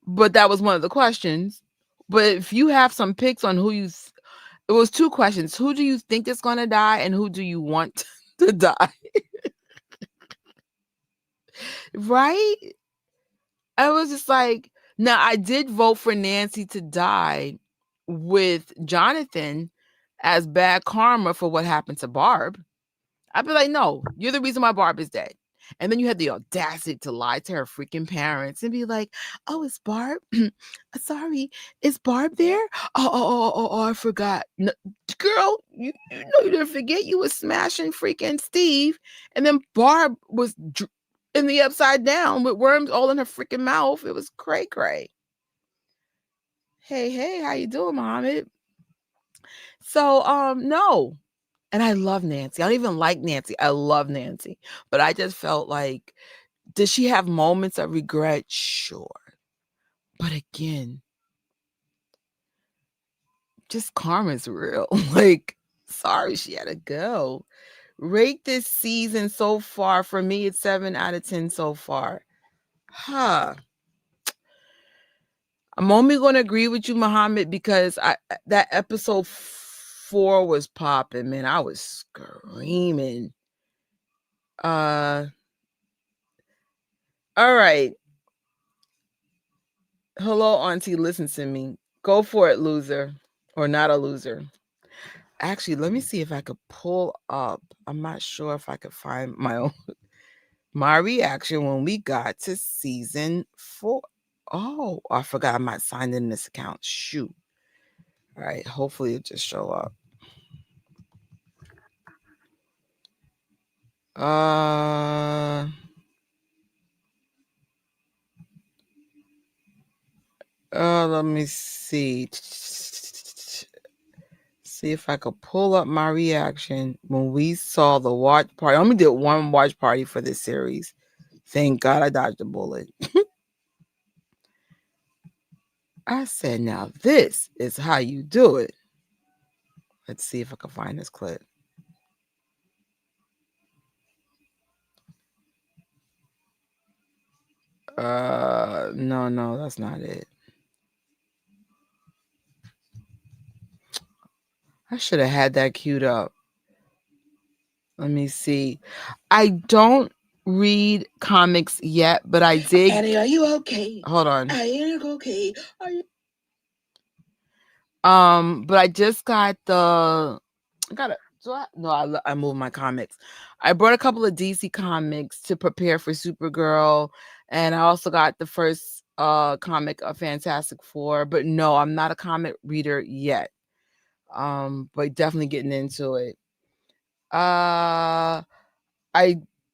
But that was one of the questions. But if you have some picks on who it was 2 questions. Who do you think is gonna die and who do you want to die? Right? I was just like, now I did vote for Nancy to die with Jonathan as bad karma for what happened to Barb. I'd be like, no, you're the reason why Barb is dead. And then you had the audacity to lie to her freaking parents and be like, oh, it's Barb. Sorry, is Barb there? Oh, I forgot. No, girl, you know you didn't forget you was smashing freaking Steve. And then Barb was in the upside down with worms all in her freaking mouth. It was cray cray. Hey, how you doing, Mohammed? So, no. And I love Nancy. I don't even like Nancy. I love Nancy. But I just felt like, does she have moments of regret? Sure. But again, just karma's real. Like, sorry, she had to go. Rate this season so far. For me, it's 7 out of 10 so far. Huh. I'm only going to agree with you, Muhammad, because that episode 4 was popping, man. I was screaming. All right. Hello, auntie, listen to me. Go for it, loser. Or not a loser. Actually, let me see if I could pull up. I'm not sure if I could find my reaction when we got to season 4. Oh, I forgot I'm not signed in this account. Shoot. All right, hopefully it just show up. Let me see. See if I could pull up my reaction when we saw the watch party. I only did one watch party for this series. Thank God I dodged a bullet. I said, now this is how you do it. Let's see if I can find this clip. No, that's not it. I should have had that queued up. Let me see. I don't read comics yet, but I did.
Annie, are you okay?
Hold on.
I ain't okay. Are you?
But I just got I moved my comics. I brought a couple of DC comics to prepare for Supergirl, and I also got the first comic of Fantastic Four. But no, I'm not a comic reader yet. But definitely getting into it. I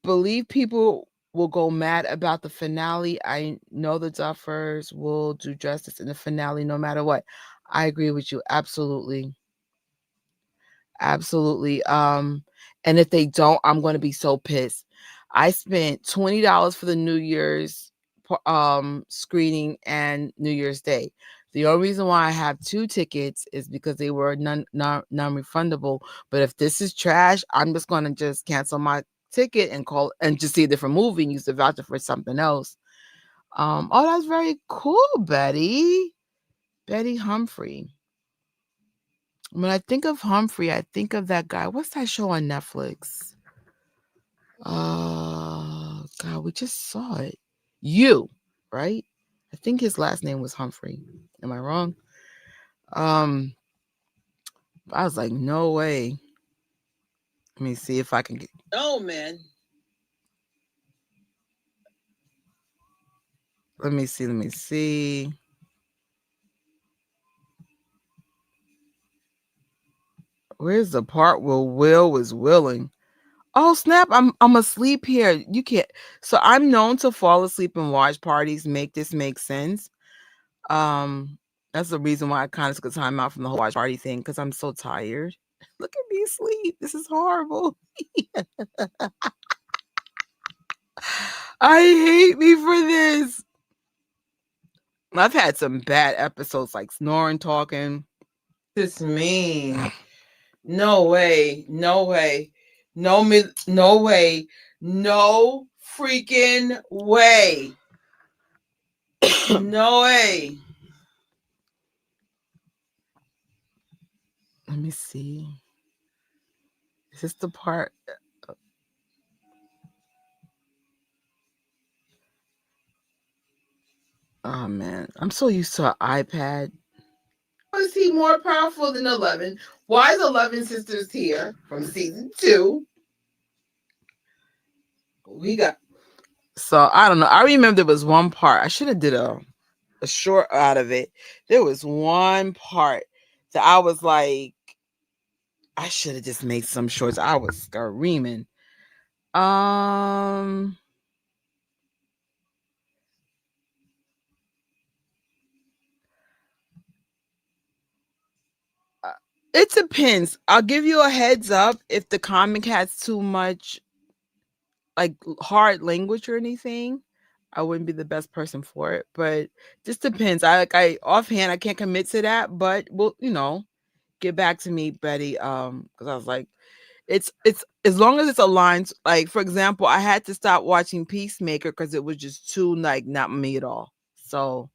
believe people will go mad about the finale. I know the Duffers will do justice in the finale no matter what. I agree with you. Absolutely. And if they don't, I'm going to be so pissed. I spent $20 for the New Year's screening and New Year's Day. The only reason why I have 2 tickets is because they were non-refundable. But if this is trash, I'm just going to just cancel my ticket and call and just see a different movie and use the voucher for something else. Oh, that's very cool, Betty Humphrey. When I think of Humphrey, I think of that guy. What's that show on Netflix? God, we just saw it. You, right? I think his last name was Humphrey. Am I wrong? I was like, no way. Let me see if I can get.
Oh, man.
Let me see. Where's the part where Will was willing? Oh snap! I'm asleep here. You can't. So I'm known to fall asleep in watch parties. Make this make sense? That's the reason why I kind of took a time out from the whole watch party thing because I'm so tired. Look at me sleep. This is horrible. I hate me for this. I've had some bad episodes like snoring, talking. This mean. No way. No way. No way. No freaking way.
No way.
Let me see. Is this the part? Oh man, I'm so used to an iPad.
How is he more powerful than 11? Why is 11 Sisters here from season 2? We got.
So I don't know. I remember there was one part. I should have did a short out of it. There was one part that I was like, I should have just made some shorts. I was screaming. Um, it depends. I'll give you a heads up if the comic has too much like hard language or anything. I wouldn't be the best person for it, but just depends. I offhand I can't commit to that, but well, get back to me, Betty. Because I was like, it's as long as it's aligned. Like for example, I had to stop watching Peacemaker because it was just too like not me at all. So,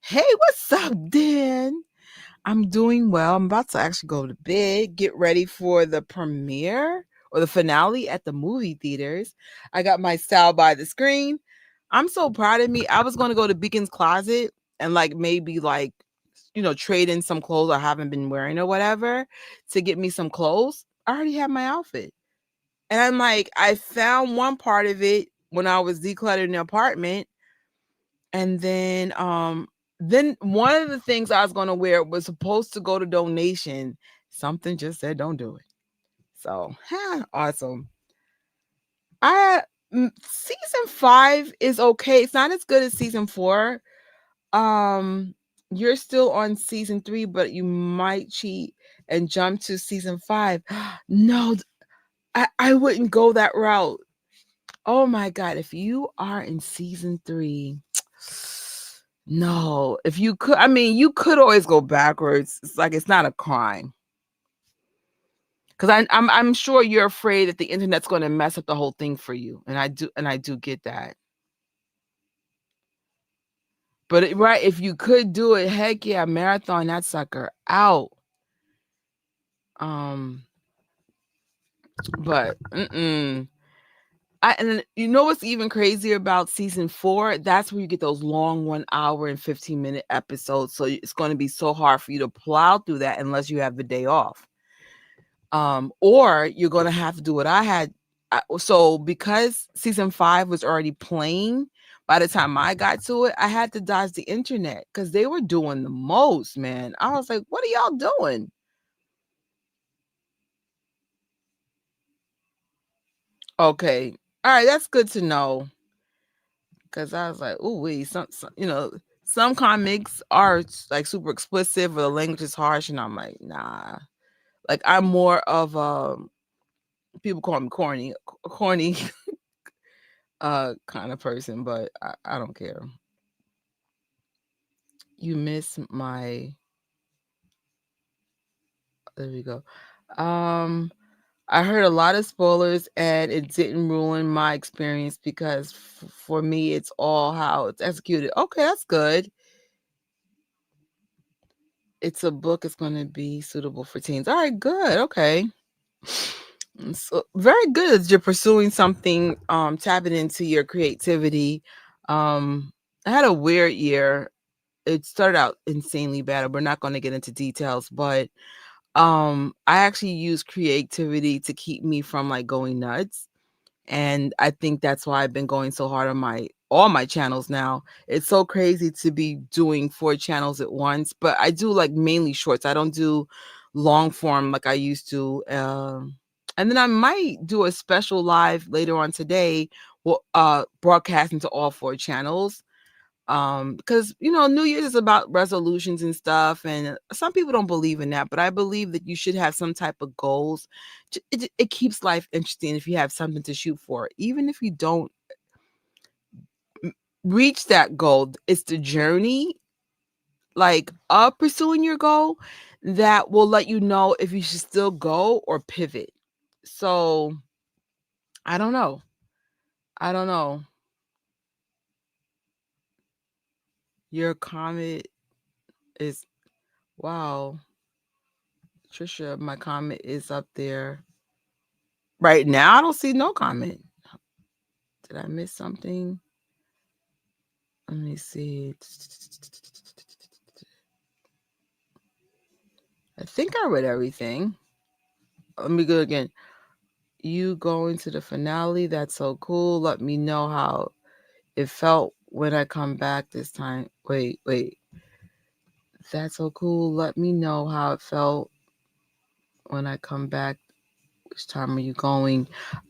hey, what's up, Dan? I'm doing well. I'm about to actually go to bed, get ready for the premiere or the finale at the movie theaters. I got my style by the screen. I'm so proud of me. I was going to go to Beacon's Closet and like maybe like trade in some clothes I haven't been wearing or whatever to get me some clothes. I already have my outfit. And I'm like, I found one part of it when I was decluttering the apartment. And then one of the things I was gonna wear was supposed to go to donation. Something just said don't do it. So awesome. I Season 5 is okay. It's not as good as season 4. Um you're still on season 3, but you might cheat and jump to season 5. No, I wouldn't go that route. Oh my god, if you are in season 3, no, if you could, I mean, you could always go backwards. It's like it's not a crime. Because I'm sure you're afraid that the internet's going to mess up the whole thing for you, and I do get that. But right, if you could do it, heck yeah, marathon that sucker out. Um, but and you know what's even crazier about season 4? That's where you get those long 1 hour and 15-minute episodes. So it's going to be so hard for you to plow through that unless you have the day off. Or you're going to have to do what I had. So because season 5 was already playing, by the time I got to it, I had to dodge the internet because they were doing the most, man. I was like, what are y'all doing? Okay. All right. That's good to know. Because I was like, oh, wait, some comics are like super explicit or the language is harsh. And I'm like, nah. Like I'm more of people call me corny kind of person, but I don't care. You miss my there we go. Um I heard a lot of spoilers and it didn't ruin my experience because for me it's all how it's executed. Okay, that's good. It's a book, it's going to be suitable for teens. All right, good. Okay. So very good as you're pursuing something, tapping into your creativity. I had a weird year. It started out insanely bad. We're not going to get into details, but I actually use creativity to keep me from like going nuts. And I think that's why I've been going so hard on my all my channels now. It's so crazy to be doing 4 channels at once, but I do like mainly shorts. I don't do long form like I used to. And then I might do a special live later on today, well, broadcasting to all 4 channels. Because New Year's is about resolutions and stuff, and some people don't believe in that, but I believe that you should have some type of goals. It keeps life interesting if you have something to shoot for, even if you don't reach that goal. It's the journey, like of pursuing your goal, that will let you know if you should still go or pivot. So I don't know. I don't know. Your comment is wow. Trisha, my comment is up there. Right now, I don't see no comment. Did I miss something? Let me see. I think I read everything. Let me go again. You going to the finale? That's so cool. Let me know how it felt when I come back this time. Wait. That's so cool. Let me know how it felt when I come back. Which time are you going?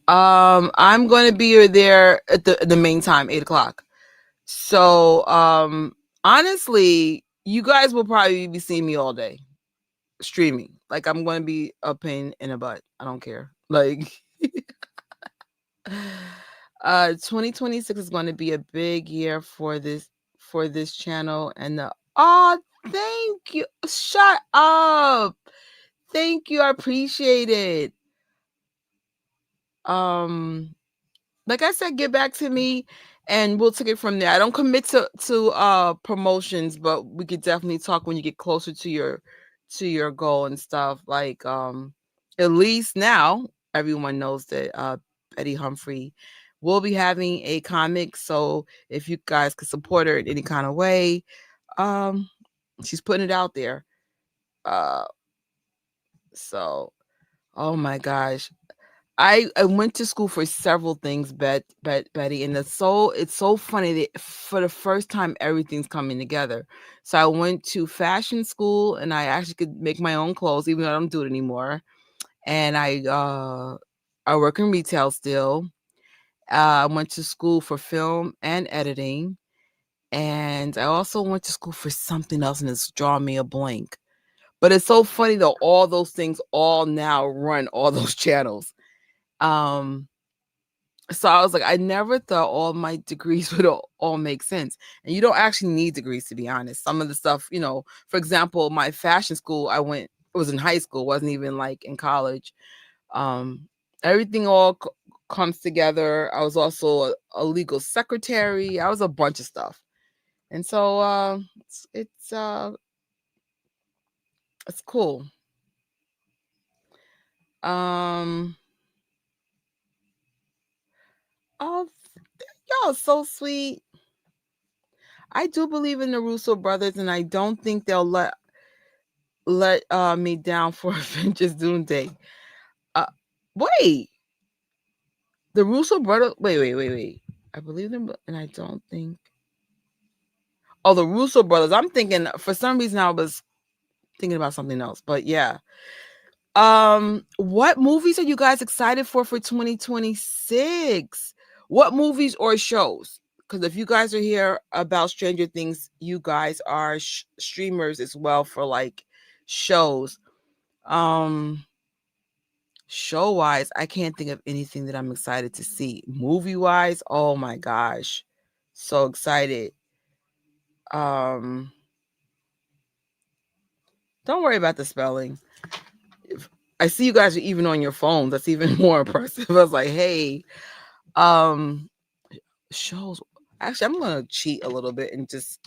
I'm going to be there at the main time, 8 o'clock. So, honestly, you guys will probably be seeing me all day streaming. Like, I'm going to be a pain in the butt. I don't care. Like, 2026 is going to be a big year for this channel and the thank you. Shut up. Thank you. I appreciate it. Like I said, get back to me and we'll take it from there. I don't commit to promotions, but we could definitely talk when you get closer to your goal and stuff. Like at least now everyone knows that Betty Humphrey will be having a comic. So if you guys could support her in any kind of way, she's putting it out there. So oh my gosh. I went to school for several things, Betty, and it's so funny that for the first time everything's coming together. So I went to fashion school, and I actually could make my own clothes, even though I don't do it anymore. And I work in retail still. I went to school for film and editing, and I also went to school for something else, and it's drawing me a blank. But it's so funny though, all those things all now run all those channels. Um So I was like, I never thought all my degrees would all make sense. And you don't actually need degrees, to be honest. Some of the stuff, for example, my fashion school, it was in high school, wasn't even like in college. Um, Everything all comes together. I was also a legal secretary. I was a bunch of stuff. And so it's cool. Um, oh, y'all are so sweet. I do believe in the Russo brothers, and I don't think they'll let me down for Avengers Doomsday. Uh, wait, the Russo brothers. Wait. I believe them, and I don't think. Oh, the Russo brothers. I'm thinking for some reason I was thinking about something else, but yeah. What movies are you guys excited for 2026? What movies or shows? Because if you guys are here about Stranger Things, you guys are streamers as well for like shows. Um, Show wise, I can't think of anything that I'm excited to see. Movie wise, oh my gosh, so excited. Um, don't worry about the spelling. I see you guys are even on your phone. That's even more impressive. I was like, hey, um, shows. Actually, I'm gonna cheat a little bit and just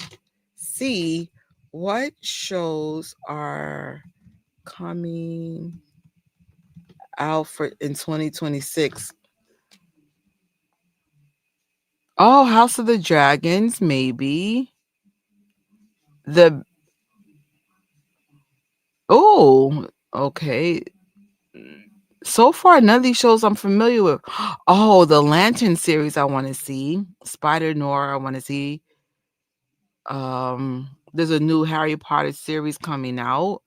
see what shows are coming out for in 2026. Oh, House of the Dragons, maybe. Okay. So far, none of these shows I'm familiar with. Oh, the Lantern series I want to see. Spider Noir I want to see. There's a new Harry Potter series coming out.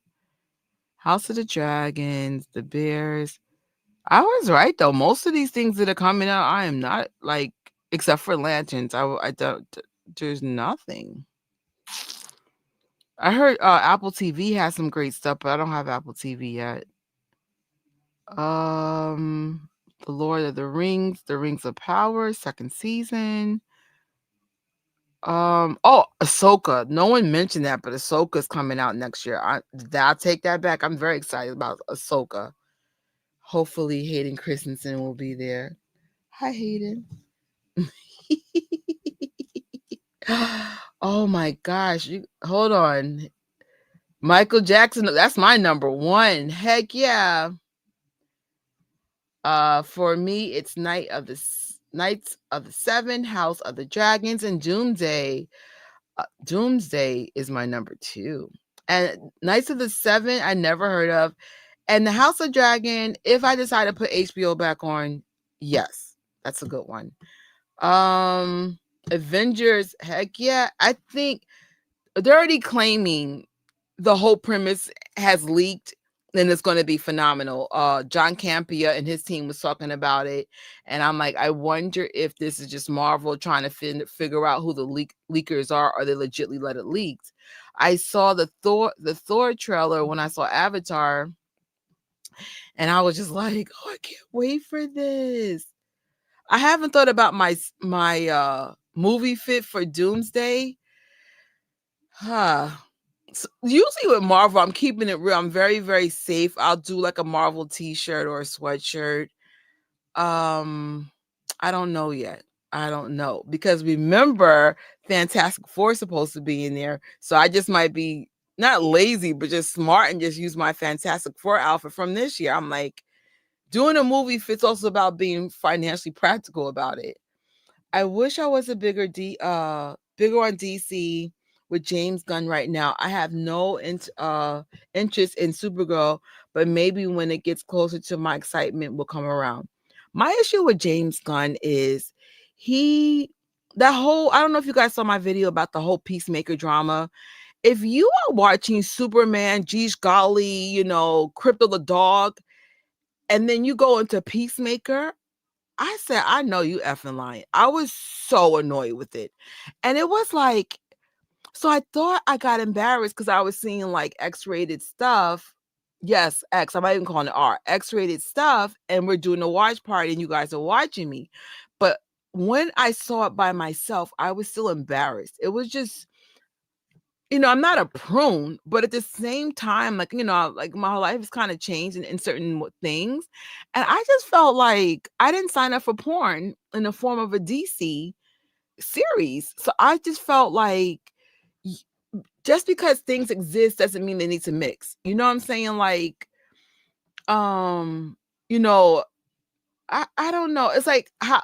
House of the Dragons, The Bears. I was right though. Most of these things that are coming out, I am not like, except for Lanterns. I don't. There's nothing. I heard Apple TV has some great stuff, but I don't have Apple TV yet. The Lord of the Rings, The Rings of Power, second season. Ahsoka. No one mentioned that, but Ahsoka's coming out next year. I'll take that back. I'm very excited about Ahsoka. Hopefully Hayden Christensen will be there. Hi, Hayden. Oh my gosh. Hold on. Michael Jackson, that's my number one. Heck yeah. For me, it's Knights of the Seven, House of the Dragons, and Doomsday. Doomsday is my number two. And Knights of the Seven, I never heard of. And the House of Dragon, if I decide to put HBO back on, yes, that's a good one. Avengers, heck yeah. I think they're already claiming the whole premise has leaked and it's going to be phenomenal. John Campea and his team was talking about it, and I'm like, I wonder if this is just Marvel trying to figure out who the leakers are, or they legitimately let it leak. I saw the Thor trailer when I saw Avatar, and I was just like, oh, I can't wait for this. I haven't thought about my movie fit for Doomsday. So usually with Marvel, I'm keeping it real. I'm very, very safe. I'll do like a Marvel t-shirt or a sweatshirt. I don't know yet. I don't know, because remember, Fantastic Four is supposed to be in there. So I just might be not lazy, but just smart and just use my Fantastic Four outfit from this year. I'm like, doing a movie fit's also about being financially practical about it. I wish I was a bigger on DC with James Gunn right now. I have no interest in Supergirl, but maybe when it gets closer to my excitement will come around. My issue with James Gunn is I don't know if you guys saw my video about the whole Peacemaker drama. If you are watching Superman, geez golly, Crypto the dog, and then you go into Peacemaker, I said, I know you effing lying. I was so annoyed with it. And it was like, so I thought I got embarrassed because I was seeing like X-rated stuff. Yes, X. I'm not even calling it R. X-rated stuff. And we're doing a watch party and you guys are watching me. But when I saw it by myself, I was still embarrassed. It was just, I'm not a prune, but at the same time, like, like my whole life has kind of changed in certain things. And I just felt like I didn't sign up for porn in the form of a DC series. So I just felt like just because things exist doesn't mean they need to mix. You know what I'm saying? Like, you know, I don't know. It's like I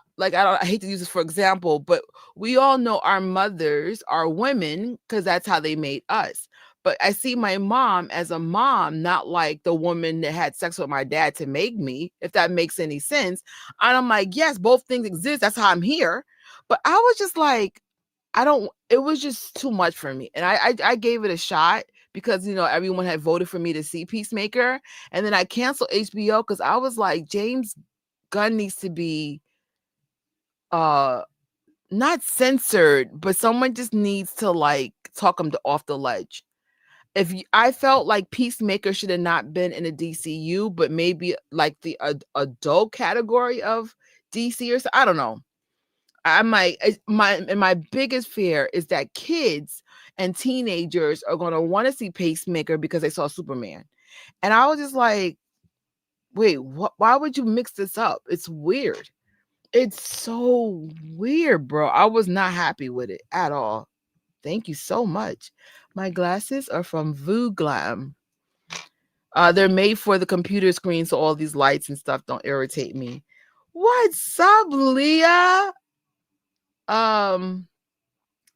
hate to use this for example, but we all know our mothers are women because that's how they made us. But I see my mom as a mom, not like the woman that had sex with my dad to make me, if that makes any sense. And I'm like, yes, both things exist. That's how I'm here. But I was just like, it was just too much for me. And I gave it a shot because, everyone had voted for me to see Peacemaker. And then I canceled HBO because I was like, James Gunn needs to be not censored, but someone just needs to like talk him off the ledge. I felt like Peacemaker should have not been in the DCU, but maybe like the adult category of DC or so. I don't know. My biggest fear is that kids and teenagers are going to want to see Pacemaker because they saw Superman. And I was just like, wait, why would you mix this up? It's weird. It's so weird, bro. I was not happy with it at all. Thank you so much. My glasses are from Vooglam. They're made for the computer screen, so all these lights and stuff don't irritate me. What's up, Leah?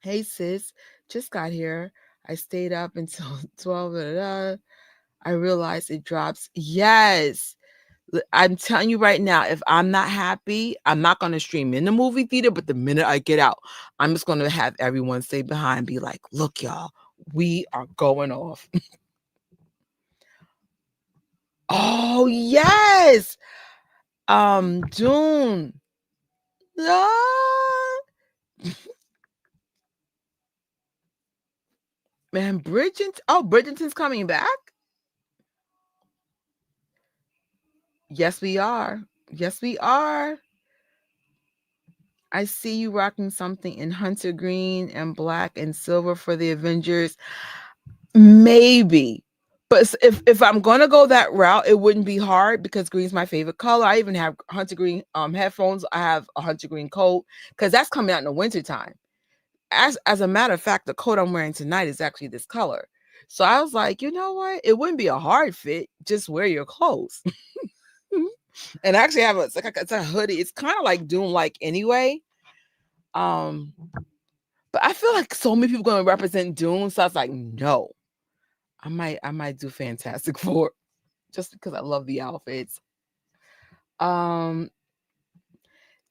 Hey sis, just got here. I stayed up until 12. I realized it drops. Yes. I'm telling you right now, if I'm not happy, I'm not going to stream in the movie theater. But the minute I get out, I'm just going to have everyone stay behind and be like, look, y'all, we are going off. Oh, yes. June. Ah. Man, Bridgerton's coming back? Yes, we are. Yes, we are. I see you rocking something in hunter green and black and silver for the Avengers. Maybe. But if I'm going to go that route, it wouldn't be hard because green's my favorite color. I even have hunter green headphones. I have a hunter green coat because that's coming out in the wintertime. as a matter of fact, the coat I'm wearing tonight is actually this color. So I was like, you know what? It wouldn't be a hard fit. Just wear your clothes. And I actually have it's a hoodie. It's kind of like Doom like anyway. But I feel like so many people going to represent Doom. So I was like, no, I might do Fantastic Four just because I love the outfits.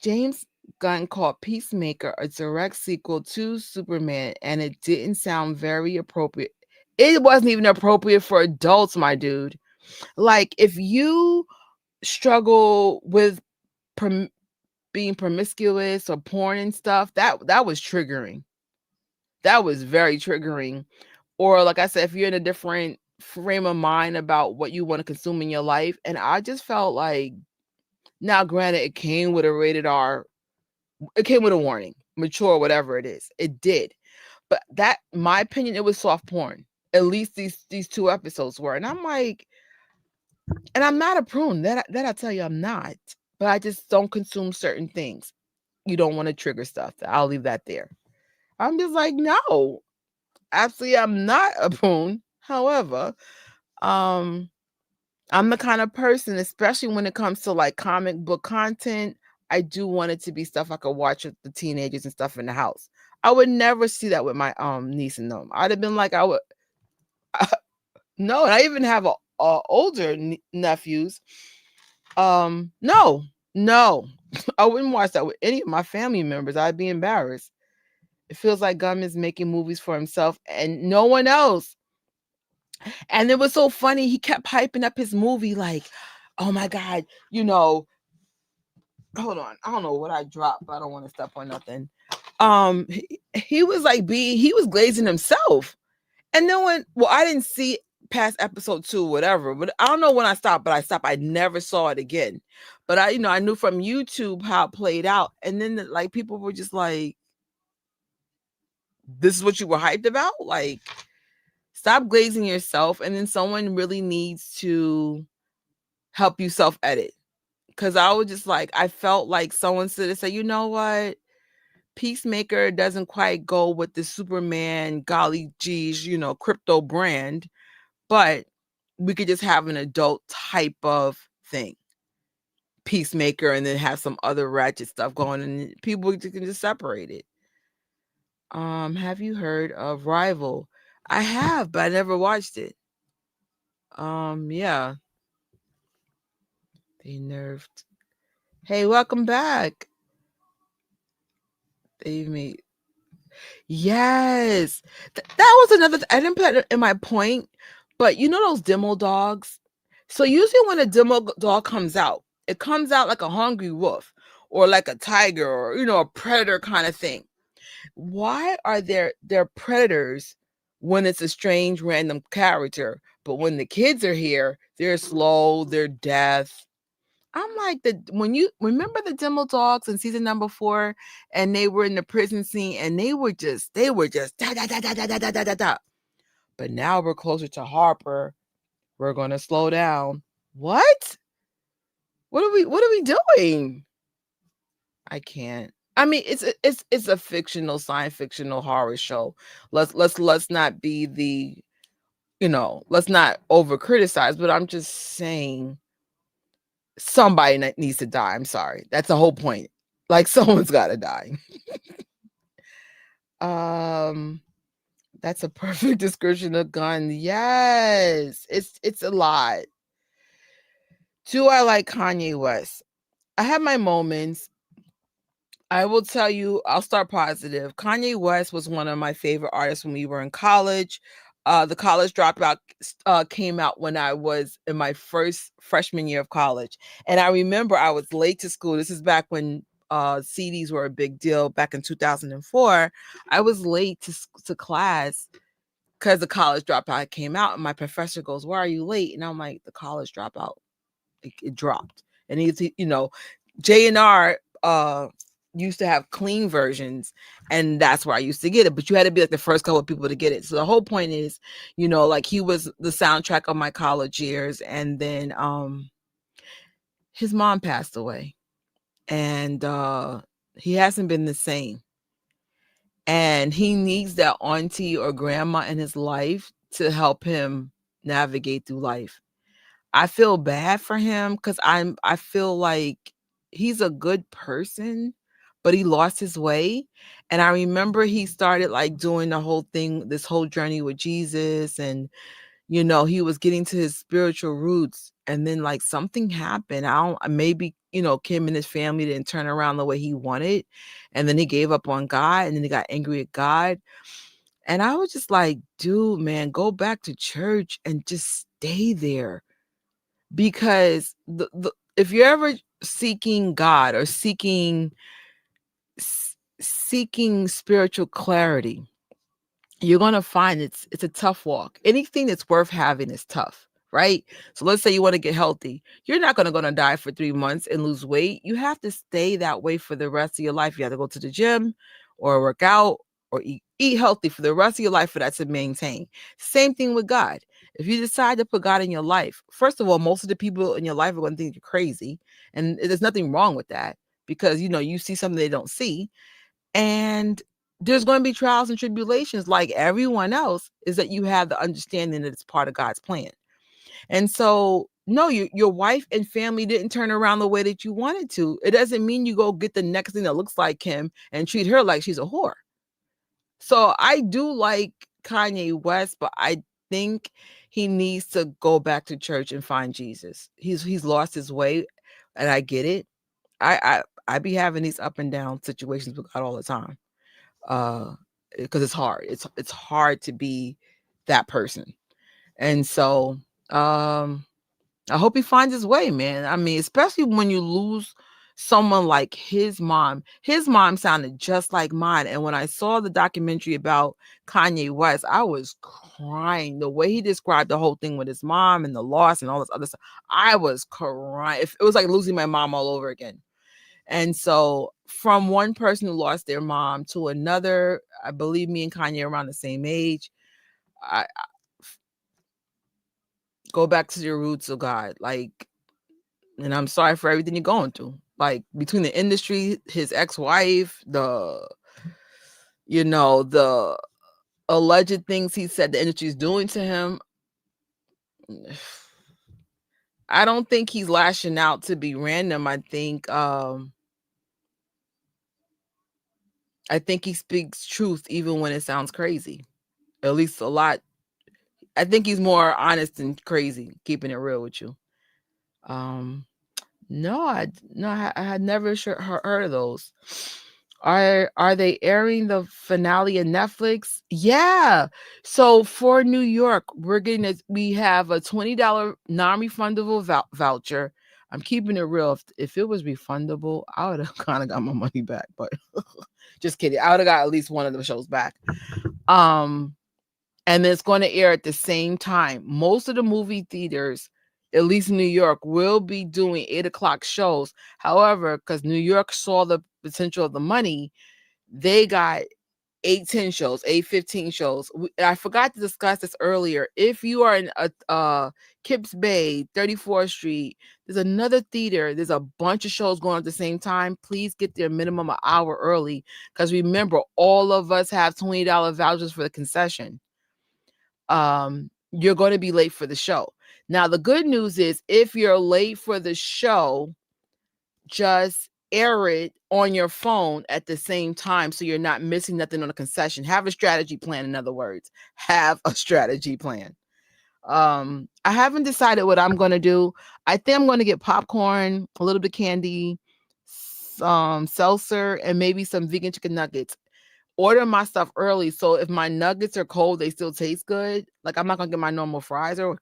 James Gunn called Peacemaker a direct sequel to Superman, and it didn't sound very appropriate. It wasn't even appropriate for adults, my dude. Like, if you struggle with being promiscuous or porn and stuff, that was triggering. That was very triggering. Or like I said, if you're in a different frame of mind about what you want to consume in your life, and I just felt like, now granted, it came with a rated R. It came with a warning, mature, whatever it is. It did. But that, my opinion, it was soft porn. At least these 2 episodes were. And I'm like, and I'm not a prune. That I tell you, I'm not. But I just don't consume certain things. You don't want to trigger stuff. I'll leave that there. I'm just like, no. Absolutely, I'm not a prune. However, I'm the kind of person, especially when it comes to like comic book content, I do want it to be stuff I could watch with the teenagers and stuff in the house. I would never see that with my niece and them. I'd have been like, no. And I even have older nephews. No, I wouldn't watch that with any of my family members. I'd be embarrassed. It feels like Gunn is making movies for himself and no one else. And it was so funny. He kept hyping up his movie like, oh my God, hold on. I don't know what I dropped, but I don't want to step on nothing. He was like he was glazing himself. And no one, I didn't see past episode 2, whatever, but I don't know when I stopped, but I stopped. I never saw it again. But I knew from YouTube how it played out. And then like people were just like, this is what you were hyped about? Like, stop glazing yourself. And then someone really needs to help you self-edit. Because I was just like, I felt like someone should say, you know what? Peacemaker doesn't quite go with the Superman, golly geez, crypto brand. But we could just have an adult type of thing. Peacemaker, and then have some other ratchet stuff going, and people can just separate it. Have you heard of Rival? I have, but I never watched it. Yeah. They nerfed. Hey, welcome back. They made. Yes. That was another I didn't put it in my point, but those demo dogs? So usually when a demo dog comes out, it comes out like a hungry wolf or like a tiger or a predator kind of thing. Why are there predators when it's a strange random character, but when the kids are here, they're slow, they're deaf? I'm like, when you remember the demo dogs in season number 4, and they were in the prison scene, and they were just da da da da da da da da da. But now we're closer to Harper. We're gonna slow down. What? What are we doing? I can't. I mean, it's a fictional, science fictional horror show. Let's not be the, let's not over criticize. But I'm just saying, somebody needs to die. I'm sorry. That's the whole point. Like, someone's got to die. That's a perfect description of Gunn. Yes, it's a lot. Do I like Kanye West? I have my moments. I will tell you, I'll start positive. Kanye West was one of my favorite artists when we were in college. The College Dropout came out when I was in my first freshman year of college. And I remember I was late to school. This is back when CDs were a big deal back in 2004. I was late to class because the College Dropout came out. And my professor goes, "Why are you late?" And I'm like, "The College Dropout, it dropped." And he's, J&R used to have clean versions, and that's where I used to get it. But you had to be like the first couple of people to get it. So the whole point is, like, he was the soundtrack of my college years. And then his mom passed away, and he hasn't been the same. and he needs that auntie or grandma in his life to help him navigate through life. I feel bad for him because I feel like he's a good person, but he lost his way. And I remember he started like doing the whole thing, this whole journey with Jesus, and he was getting to his spiritual roots, and then like something happened. I don't maybe, Kim and his family didn't turn around the way he wanted, and then he gave up on God, and then he got angry at God. And I was just like, dude, man, go back to church and just stay there. Because if you're ever seeking God or seeking spiritual clarity, you're going to find it's a tough walk. Anything that's worth having is tough, right? So let's say you want to get healthy. You're not going to go on a diet for 3 months and lose weight. You have to stay that way for the rest of your life. You have to go to the gym or work out or eat healthy for the rest of your life for that to maintain. Same thing with God. If you decide to put God in your life, first of all, most of the people in your life are going to think you're crazy. And there's nothing wrong with that because, you see something they don't see. And there's going to be trials and tribulations like everyone else, is that you have the understanding that it's part of God's plan. And so, no, your wife and family didn't turn around the way that you wanted to. It doesn't mean you go get the next thing that looks like him and treat her like she's a whore. So I do like Kanye West, but I think he needs to go back to church and find Jesus. He's lost his way, and I get it. I be having these up and down situations with God all the time. Because it's hard. It's hard to be that person. And so I hope he finds his way, man. I mean, especially when you lose someone like his mom. His mom sounded just like mine. And when I saw the documentary about Kanye West, I was crying. The way he described the whole thing with his mom and the loss and all this other stuff, I was crying. It was like losing my mom all over again. And so from one person who lost their mom to another, I believe me and Kanye are around the same age. I go back to your roots of God. Like, and I'm sorry for everything you're going through. Like between the industry, his ex-wife, the alleged things he said the industry is doing to him. I don't think he's lashing out to be random. I think he speaks truth even when it sounds crazy. At least a lot. I think he's more honest and crazy, keeping it real with you. No, I had never heard of those. Are they airing the finale of Netflix? Yeah. So for New York, we have a $20 non-refundable voucher. I'm keeping it real. If it was refundable, I would have kind of got my money back, but just kidding. I would have got at least one of the shows back. And it's going to air at the same time. Most of the movie theaters, at least in New York, will be doing 8:00 shows. However, because New York saw the potential of the money, they got 8:10 shows, 8:15 shows. I forgot to discuss this earlier. If you are in Kips Bay, 34th Street, there's another theater. There's a bunch of shows going on at the same time. Please get there minimum an hour early. Because remember, all of us have $20 vouchers for the concession. You're going to be late for the show. Now, the good news is if you're late for the show, just air it on your phone at the same time so you're not missing nothing on the concession. Have a strategy plan, in other words. Have a strategy plan. I haven't decided what I'm going to do. I think I'm going to get popcorn, a little bit of candy, some seltzer, and maybe some vegan chicken nuggets. Order my stuff early, so if my nuggets are cold, they still taste good. Like, I'm not gonna get my normal fries or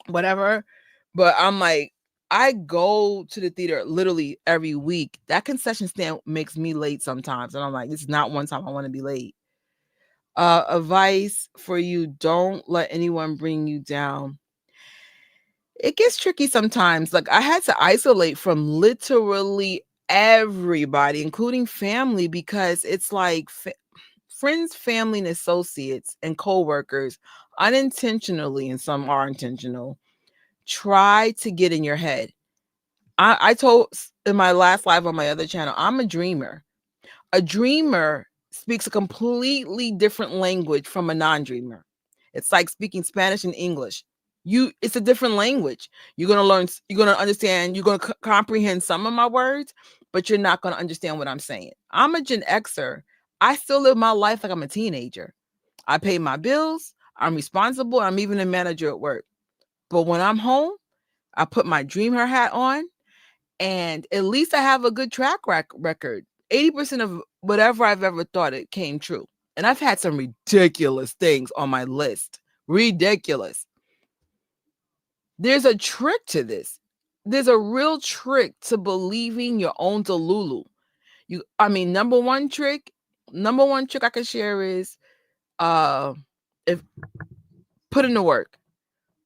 whatever, but I'm like, I go to the theater literally every week. That concession stand makes me late sometimes, and I'm like, this is not one time I want to be late. Advice for you: don't let anyone bring you down. It gets tricky sometimes. Like, I had to isolate from literally everybody, including family, because it's like friends, family, and associates and co-workers unintentionally, and some are intentional, try to get in your head. I told in my last live on my other channel, I'm a dreamer. A dreamer speaks a completely different language from a non-dreamer. It's like speaking Spanish and English. It's a different language. You're going to learn, you're going to understand, you're going to comprehend some of my words, but you're not going to understand what I'm saying. I'm a Gen Xer. I still live my life like I'm a teenager. I pay my bills. I'm responsible. I'm even a manager at work. But when I'm home, I put my dreamer hat on, and at least I have a good track record. 80% of whatever I've ever thought it came true. And I've had some ridiculous things on my list. Ridiculous. There's a trick to this. There's a real trick to believing your own Delulu. Number one trick I can share is if put in the work,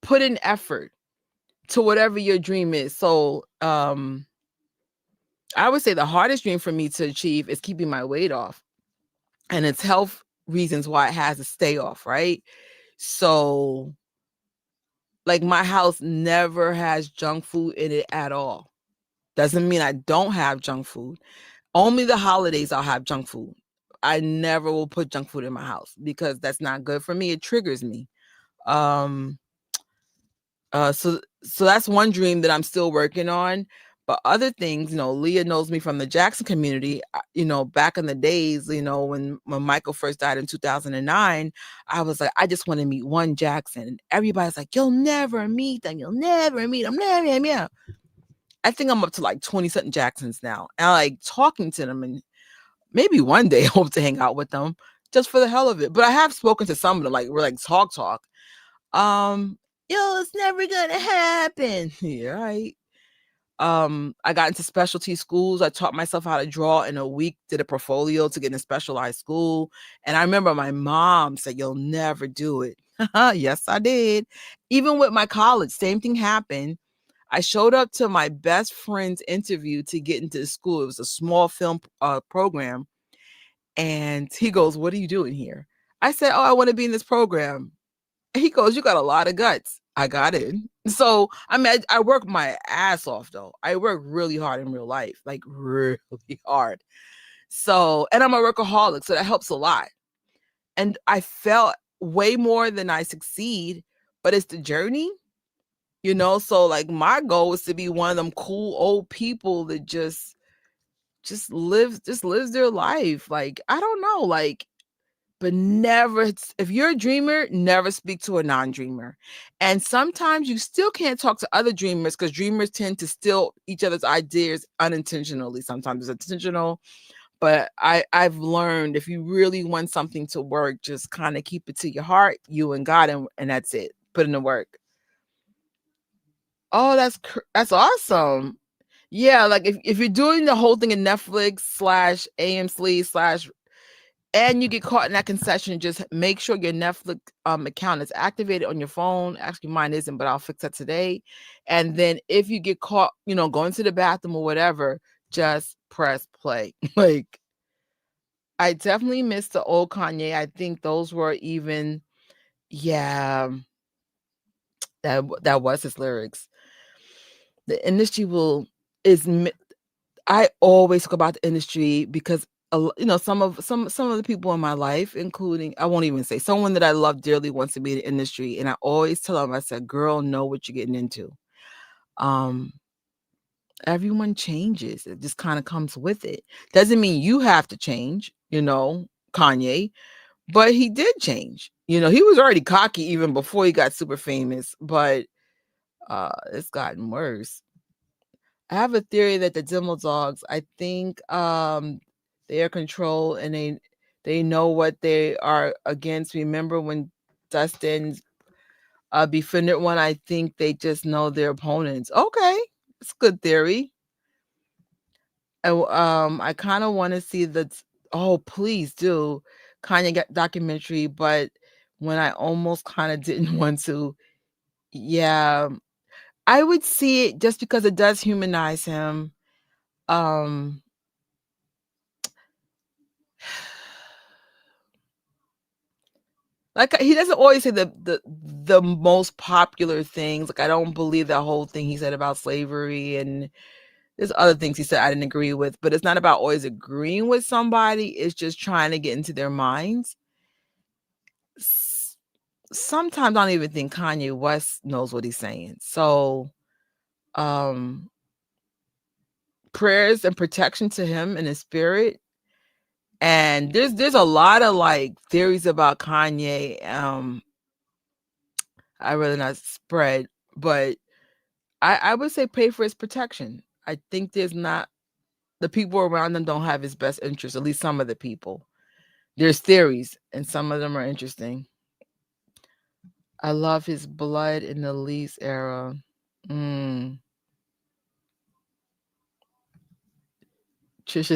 put in effort to whatever your dream is. So I would say the hardest dream for me to achieve is keeping my weight off. And it's health reasons why it has to stay off, right? So like my house never has junk food in it at all. Doesn't mean I don't have junk food. Only the holidays I'll have junk food. I never will put junk food in my house because that's not good for me. It triggers me. So that's one dream that I'm still working on. But other things, Leah knows me from the Jackson community. Back in the days, when Michael first died in 2009, I was like, I just want to meet one Jackson. And everybody's like, you'll never meet them. You'll never meet them. Yeah. I think I'm up to like 20 something Jacksons now. And I like talking to them, and maybe one day I hope to hang out with them just for the hell of it. But I have spoken to some of them, like we're like talk. It's never gonna happen. Yeah, right. I got into specialty schools. I taught myself how to draw in a week, did a portfolio to get in a specialized school. And I remember my mom said, you'll never do it. Yes, I did. Even with my college, same thing happened. I showed up to my best friend's interview to get into the school. It was a small film program. And he goes, what are you doing here? I said, I want to be in this program. He goes, you got a lot of guts. I got it. So, I work my ass off though. I work really hard in real life, like really hard. So, and I'm a workaholic, so that helps a lot. And I felt way more than I succeed, but it's the journey, So like my goal is to be one of them cool old people that just lives their life. Like, I don't know, like, but never, if you're a dreamer, never speak to a non-dreamer. And sometimes you still can't talk to other dreamers because dreamers tend to steal each other's ideas unintentionally. Sometimes it's intentional, but I've learned if you really want something to work, just kind of keep it to your heart, you and God, and that's it. Put in the work. Oh, that's awesome. Yeah, like if you're doing the whole thing in Netflix /AMSlee/ and you get caught in that concession, just make sure your Netflix account is activated on your phone. Actually, mine isn't, but I'll fix that today. And then if you get caught, going to the bathroom or whatever, just press play. Like, I definitely miss the old Kanye. I think those were even, yeah, that was his lyrics. The industry I always talk about the industry because some of the people in my life, including, I won't even say, someone that I love dearly wants to be in the industry, and I always tell them, I said, girl, know what you're getting into. Everyone changes. It just kind of comes with it. Doesn't mean you have to change, Kanye, but he did change. He was already cocky even before he got super famous, but it's gotten worse. I have a theory that the Dimmel dogs, I think they are controlled and they know what they are against. Remember when Dustin befriended one? I think they just know their opponents. Okay, it's a good theory. I kind of want to see please do Kanye documentary, but when I almost kind of didn't want to, yeah, I would see it just because it does humanize him. Like, he doesn't always say the most popular things. Like, I don't believe that whole thing he said about slavery and There's other things he said I didn't agree with, but it's not about always agreeing with somebody. It's just trying to get into their minds. Sometimes I don't even think Kanye West knows what he's saying. So, prayers and protection to him and his spirit. And there's a lot of like theories about Kanye. I rather not spread, but I would say pray for his protection. I think there's not the people around him don't have his best interest, at least some of the people. There's theories, and some of them are interesting. I love his blood in the Leafs era. Trisha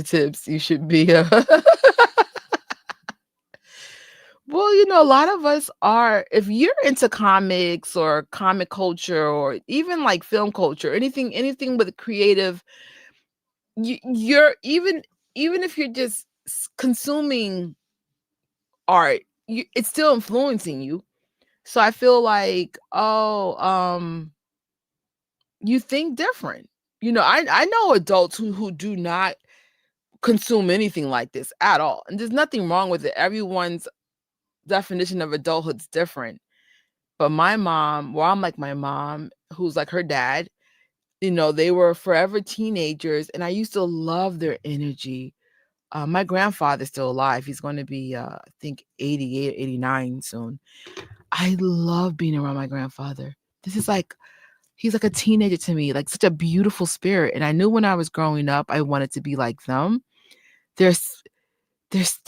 Tips, you should be a Well, a lot of us are. If you're into comics or comic culture or even like film culture, anything with creative, you're even if you're just consuming art, it's still influencing you. So I feel like, you think different. I know adults who do not consume anything like this at all, and there's nothing wrong with it. Everyone's definition of adulthood's different. But my mom, well, I'm like my mom, who's like her dad, they were forever teenagers, and I used to love their energy. My grandfather's still alive. He's going to be, I think, 88, 89 soon. I love being around my grandfather. He's like a teenager to me, like such a beautiful spirit. And I knew when I was growing up, I wanted to be like them. Their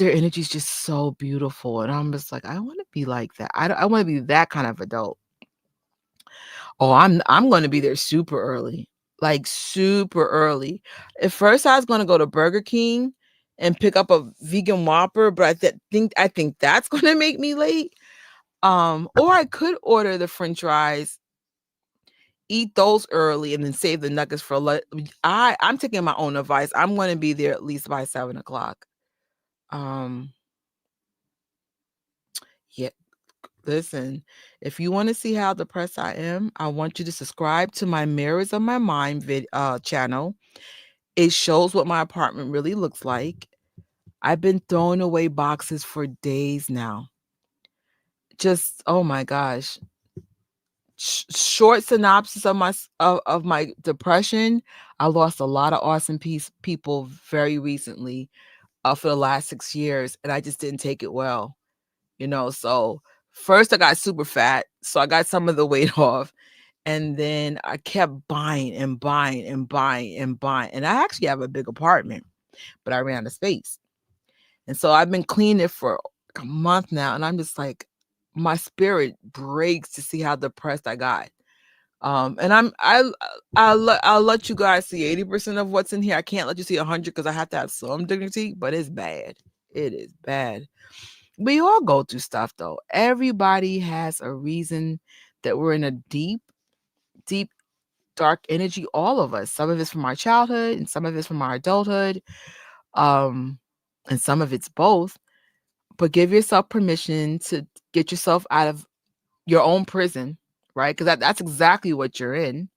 energy is just so beautiful. And I'm just like, I want to be like that. I want to be that kind of adult. Oh, I'm going to be there super early, like super early. At first, I was going to go to Burger King and pick up a vegan Whopper, but I think that's going to make me late. Or I could order the French fries, eat those early, and then save the nuggets for lunch. I'm taking my own advice. I'm going to be there at least by 7:00. Yeah. Listen, if you want to see how depressed I am, I want you to subscribe to my Mirrors of My Mind channel. It shows what my apartment really looks like. I've been throwing away boxes for days now. Just, oh my gosh. Short synopsis of my depression. I lost a lot of awesome people very recently, for the last 6 years, and I just didn't take it well. So first I got super fat, so I got some of the weight off, and then I kept buying and buying and buying and buying. And I actually have a big apartment, but I ran out of space. And so I've been cleaning it for a month now, and I'm just like, my spirit breaks to see how depressed I got. And I'll let you guys see 80% of what's in here. I can't let you see 100 because I have to have some dignity, but it's bad. It is bad. We all go through stuff though. Everybody has a reason that we're in a deep, deep, dark energy. All of us. Some of it's from our childhood, and some of it's from our adulthood. And some of it's both. But give yourself permission to get yourself out of your own prison, right? Because that's exactly what you're in.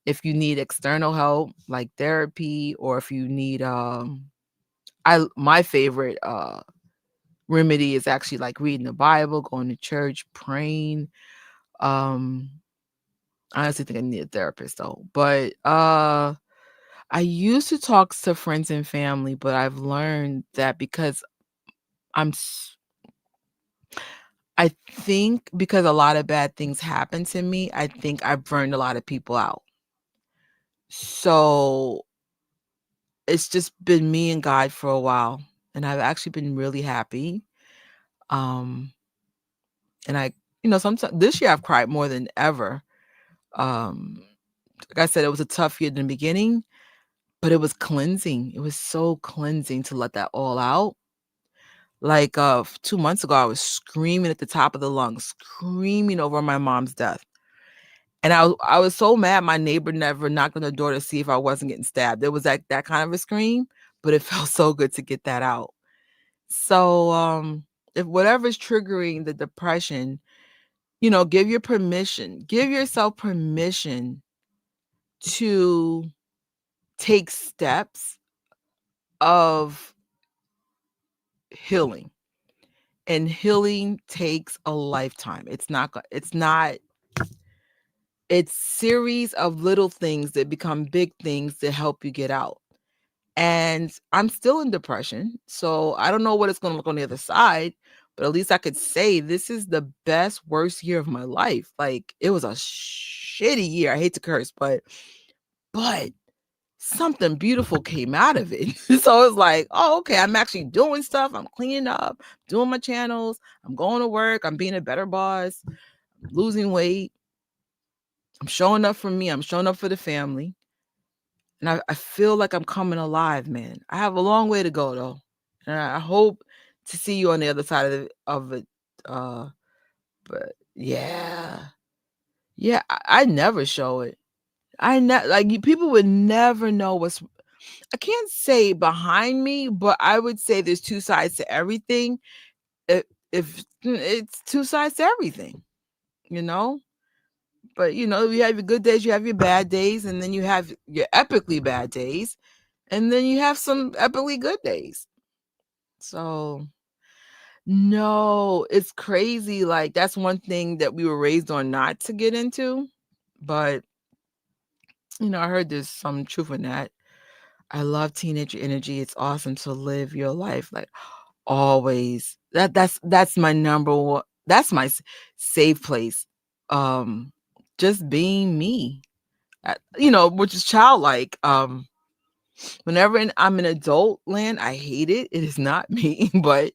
If you need external help like therapy, or if you need my favorite remedy is actually like reading the Bible, going to church, praying. I honestly think I need a therapist though. But I used to talk to friends and family, but I've learned that because I think because a lot of bad things happen to me, I think I've burned a lot of people out. So it's just been me and God for a while, and I've actually been really happy. And I, sometimes this year I've cried more than ever. Like I said, it was a tough year in the beginning, but it was cleansing. It was so cleansing to let that all out. Like 2 months ago, I was screaming at the top of the lungs, screaming over my mom's death. And I was so mad my neighbor never knocked on the door to see if I wasn't getting stabbed. There was that kind of a scream, but it felt so good to get that out. So if whatever's triggering the depression, give yourself permission to take steps of healing. And healing takes a lifetime. It's series of little things that become big things that help you get out. And I'm still in depression, so I don't know what it's going to look on the other side, but at least I could say this is the best, worst year of my life. Like, it was a shitty year. I hate to curse, but something beautiful came out of it. So it's like, oh, okay, I'm actually doing stuff. I'm cleaning up, doing my channels. I'm going to work. I'm being a better boss, losing weight. I'm showing up for me. I'm showing up for the family. And I feel like I'm coming alive, man. I have a long way to go, though. And I hope to see you on the other side of it. But yeah. Yeah, I never show it. People would never know I can't say behind me, but I would say there's two sides to everything. If it's two sides to everything, you know? But, you have your good days, you have your bad days, and then you have your epically bad days, and then you have some epically good days. So, no, it's crazy. Like, that's one thing that we were raised on not to get into. But, I heard there's some truth in that. I love teenage energy. It's awesome to live your life like always. That's my number one. That's my safe place. Just being me. Which is childlike. Whenever I'm in adult land, I hate it. It is not me. But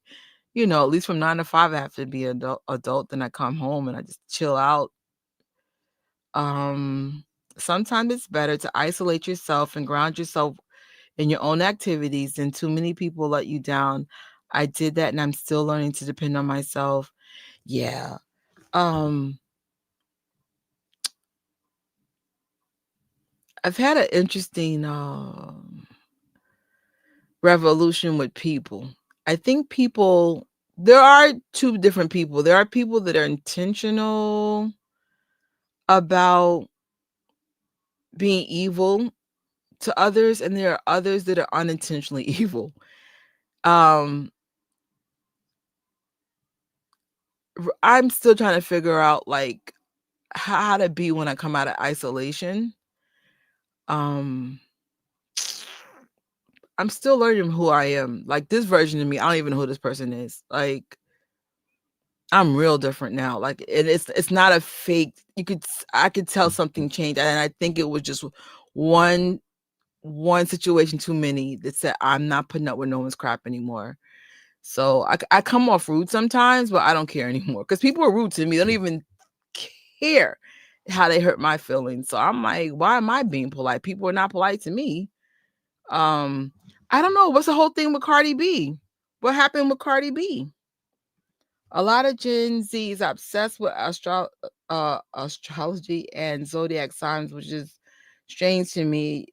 at least from 9 to 5, I have to be adult. Then I come home and I just chill out. Sometimes it's better to isolate yourself and ground yourself in your own activities, and too many people let you down. I did that, and I'm still learning to depend on myself. Yeah. I've had an interesting revolution with people. I think there are two different people. There are people that are intentional about being evil to others, and there are others that are unintentionally evil. I'm still trying to figure out like how to be when I come out of isolation. I'm still learning who I am. Like, this version of me, I don't even know who this person is. Like, I'm real different now. Like, it's not a fake. I could tell something changed, and I think it was just one situation too many that said I'm not putting up with no one's crap anymore. So I come off rude sometimes, but I don't care anymore because people are rude to me. They don't even care how they hurt my feelings. So I'm like, why am I being polite? People are not polite to me. I don't know. What's the whole thing with Cardi B? What happened with Cardi B? A lot of Gen Z is obsessed with astrology and zodiac signs, which is strange to me.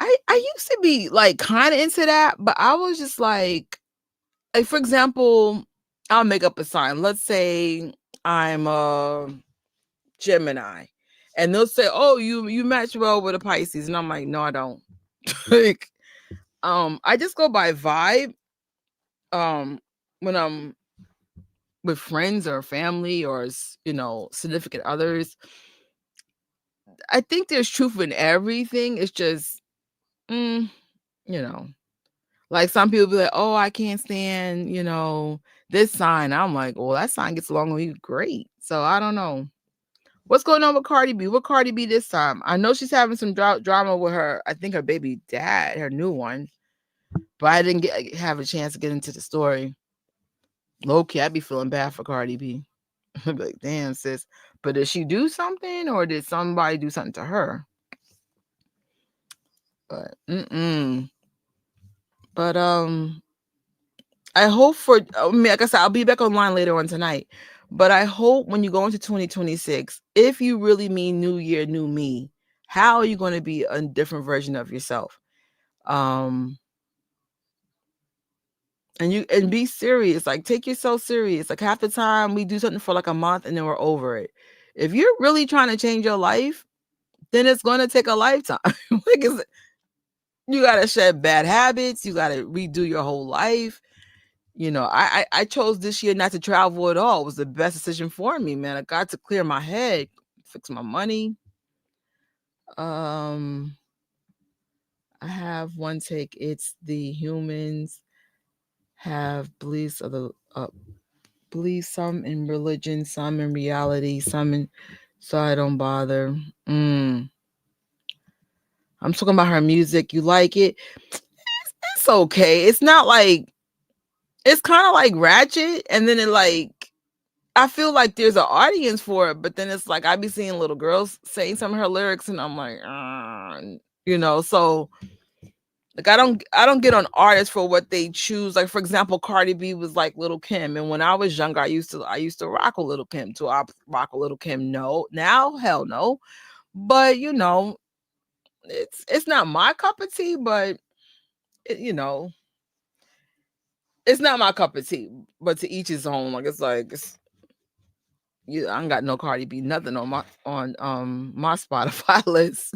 I used to be like kind of into that, but I was just like, for example, I'll make up a sign. Let's say I'm a Gemini, and they'll say, "Oh, you match well with a Pisces," and I'm like, "No, I don't." Like, I just go by vibe. When I'm with friends or family or significant others, I think there's truth in everything. It's just, you know, like some people be like, "Oh, I can't stand this sign." I'm like, "Well, that sign gets along with you great." So I don't know. What's going on with Cardi B? What Cardi B this time? I know she's having some drama with her, I think her baby dad, her new one. But I didn't have a chance to get into the story. Low-key, I'd be feeling bad for Cardi B. I'd be like, damn, sis. But did she do something or did somebody do something to her? But, But, I hope like I said, I'll be back online later on tonight. But I hope when you go into 2026, if you really mean new year, new me, how are you going to be a different version of yourself? And be serious. Like, take yourself serious. Like, half the time we do something for like a month and then we're over it. If you're really trying to change your life, then it's going to take a lifetime. Like, you got to shed bad habits. You got to redo your whole life. You know, I chose this year not to travel at all. It was the best decision for me, man. I got to clear my head, fix my money. I have one take. It's the humans have beliefs of the believe some in religion, some in reality, some in, so I don't bother. I'm talking about her music. You like it? It's okay. It's not like, it's kind of like ratchet, and then it like, I feel like there's an audience for it, but then it's like I be seeing little girls saying some of her lyrics, and I'm like, you know, so like I don't get on artists for what they choose. Like, for example, Cardi B was like Little Kim, and when I was younger, I used to rock with Little Kim. Do I rock with Little Kim? No. Now, hell no. But you know, it's not my cup of tea, but you know, it's not my cup of tea. But to each his own. Like, I ain't got no Cardi B nothing on my Spotify list.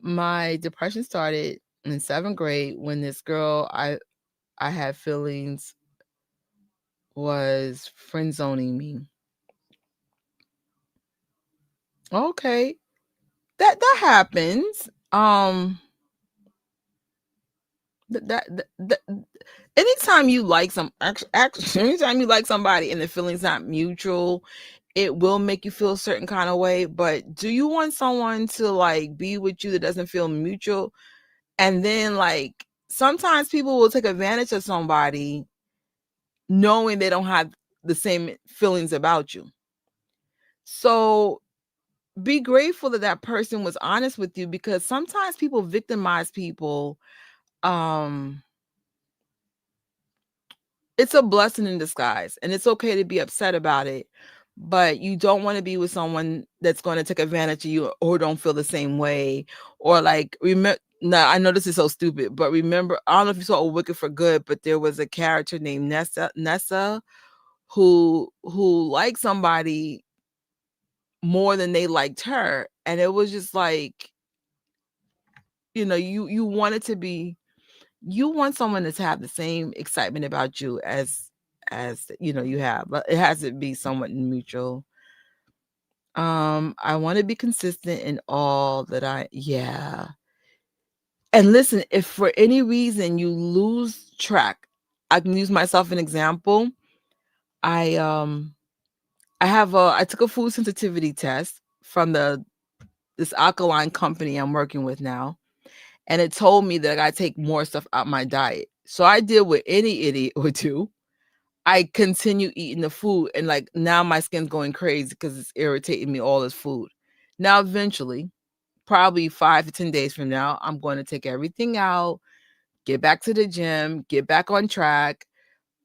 My depression started in 7th grade when this girl I had feelings was friend zoning me. Okay. That happens. That anytime you like anytime you like somebody and the feeling's not mutual, it will make you feel a certain kind of way. But do you want someone to like be with you that doesn't feel mutual? And then like sometimes people will take advantage of somebody knowing they don't have the same feelings about you. So be grateful that that person was honest with you, because sometimes people victimize people. It's a blessing in disguise, and it's okay to be upset about it, but you don't want to be with someone that's going to take advantage of you or don't feel the same way. Or like, remember, now I know this is so stupid, but remember, I don't know if you saw Wicked for Good, but there was a character named Nessa who liked somebody more than they liked her, and it was just like, you know, you want someone to have the same excitement about you as you know you have, but it has to be somewhat mutual. I want to be consistent in all that yeah. And listen, if for any reason you lose track, I can use myself an example. I took a food sensitivity test from this alkaline company I'm working with now, and it told me that I gotta take more stuff out my diet. So I did what any idiot would do. I continue eating the food, and like now my skin's going crazy because it's irritating me, all this food. Now eventually, probably 5 to 10 days from now, I'm going to take everything out, get back to the gym, get back on track.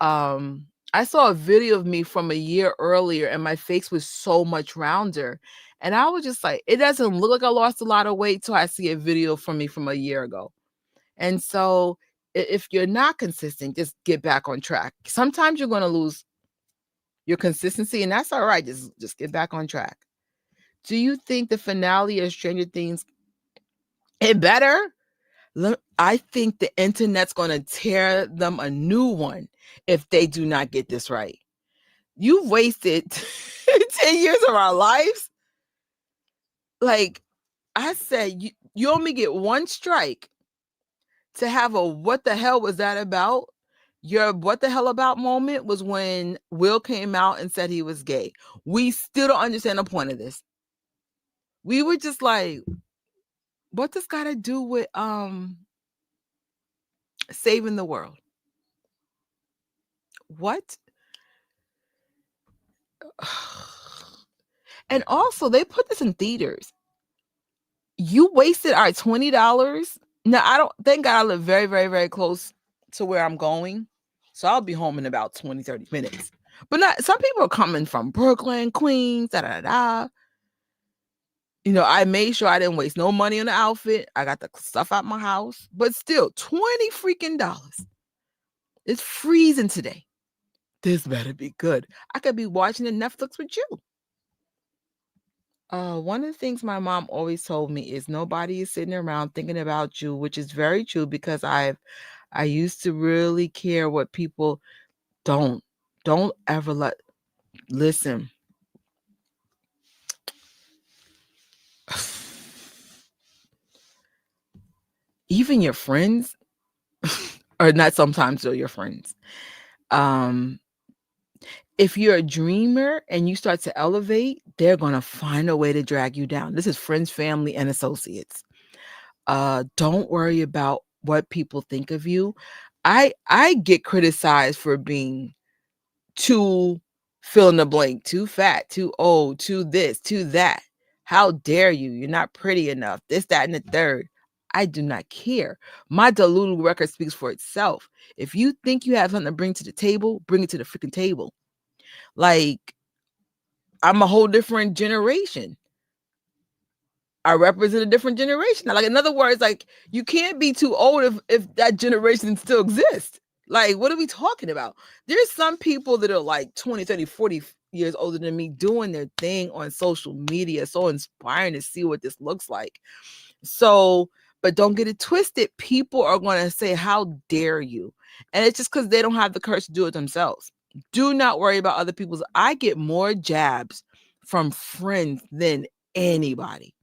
I saw a video of me from a year earlier and my face was so much rounder. And I was just like, it doesn't look like I lost a lot of weight till I see a video from me from a year ago. And so if you're not consistent, just get back on track. Sometimes you're going to lose your consistency, and that's all right. Just get back on track. Do you think the finale of Stranger Things it better? I think the internet's going to tear them a new one if they do not get this right. You've wasted 10 years of our lives. Like I said, you only get one strike to have a what the hell was that about? Your what the hell about moment was when Will came out and said he was gay. We still don't understand the point of this. We were just like, what this got to do with saving the world? What? And also, they put this in theaters. You wasted our $20. Now, I don't, thank God I live very, very, very close to where I'm going. So I'll be home in about 20, 30 minutes. But not, some people are coming from Brooklyn, Queens, da da da. You know, I made sure I didn't waste no money on the outfit. I got the stuff out my house. But still, $20 freaking dollars. It's freezing today. This better be good. I could be watching it Netflix with you. One of the things my mom always told me is nobody is sitting around thinking about you, which is very true because I used to really care what people don't ever listen. Even your friends or not sometimes they're your friends. If you're a dreamer and you start to elevate, they're going to find a way to drag you down. This is friends, family, and associates. Don't worry about what people think of you. I get criticized for being too fill in the blank, too fat, too old, too this, too that. How dare you? You're not pretty enough. This, that, and the third. I do not care. My Delulu record speaks for itself. If you think you have something to bring to the table, bring it to the freaking table. Like, I'm a whole different generation. I represent a different generation. Like, in other words, like, you can't be too old if that generation still exists. Like, what are we talking about? There's some people that are like 20, 30, 40 years older than me doing their thing on social media. So inspiring to see what this looks like. So, but don't get it twisted. People are going to say, how dare you? And it's just because they don't have the courage to do it themselves. Do not worry about other people's. I get more jabs from friends than anybody.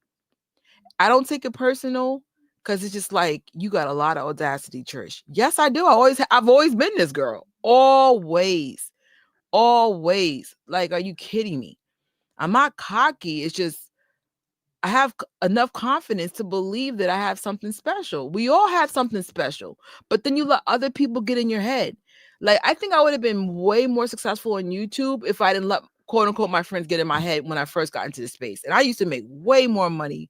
I don't take it personal because it's just like, you got a lot of audacity, Trish. Yes, I do. I've always been this girl. Always. Like, are you kidding me? I'm not cocky. It's just, I have enough confidence to believe that I have something special. We all have something special, but then you let other people get in your head. Like, I think I would have been way more successful on YouTube if I didn't let, quote unquote, my friends get in my head when I first got into the space. And I used to make way more money.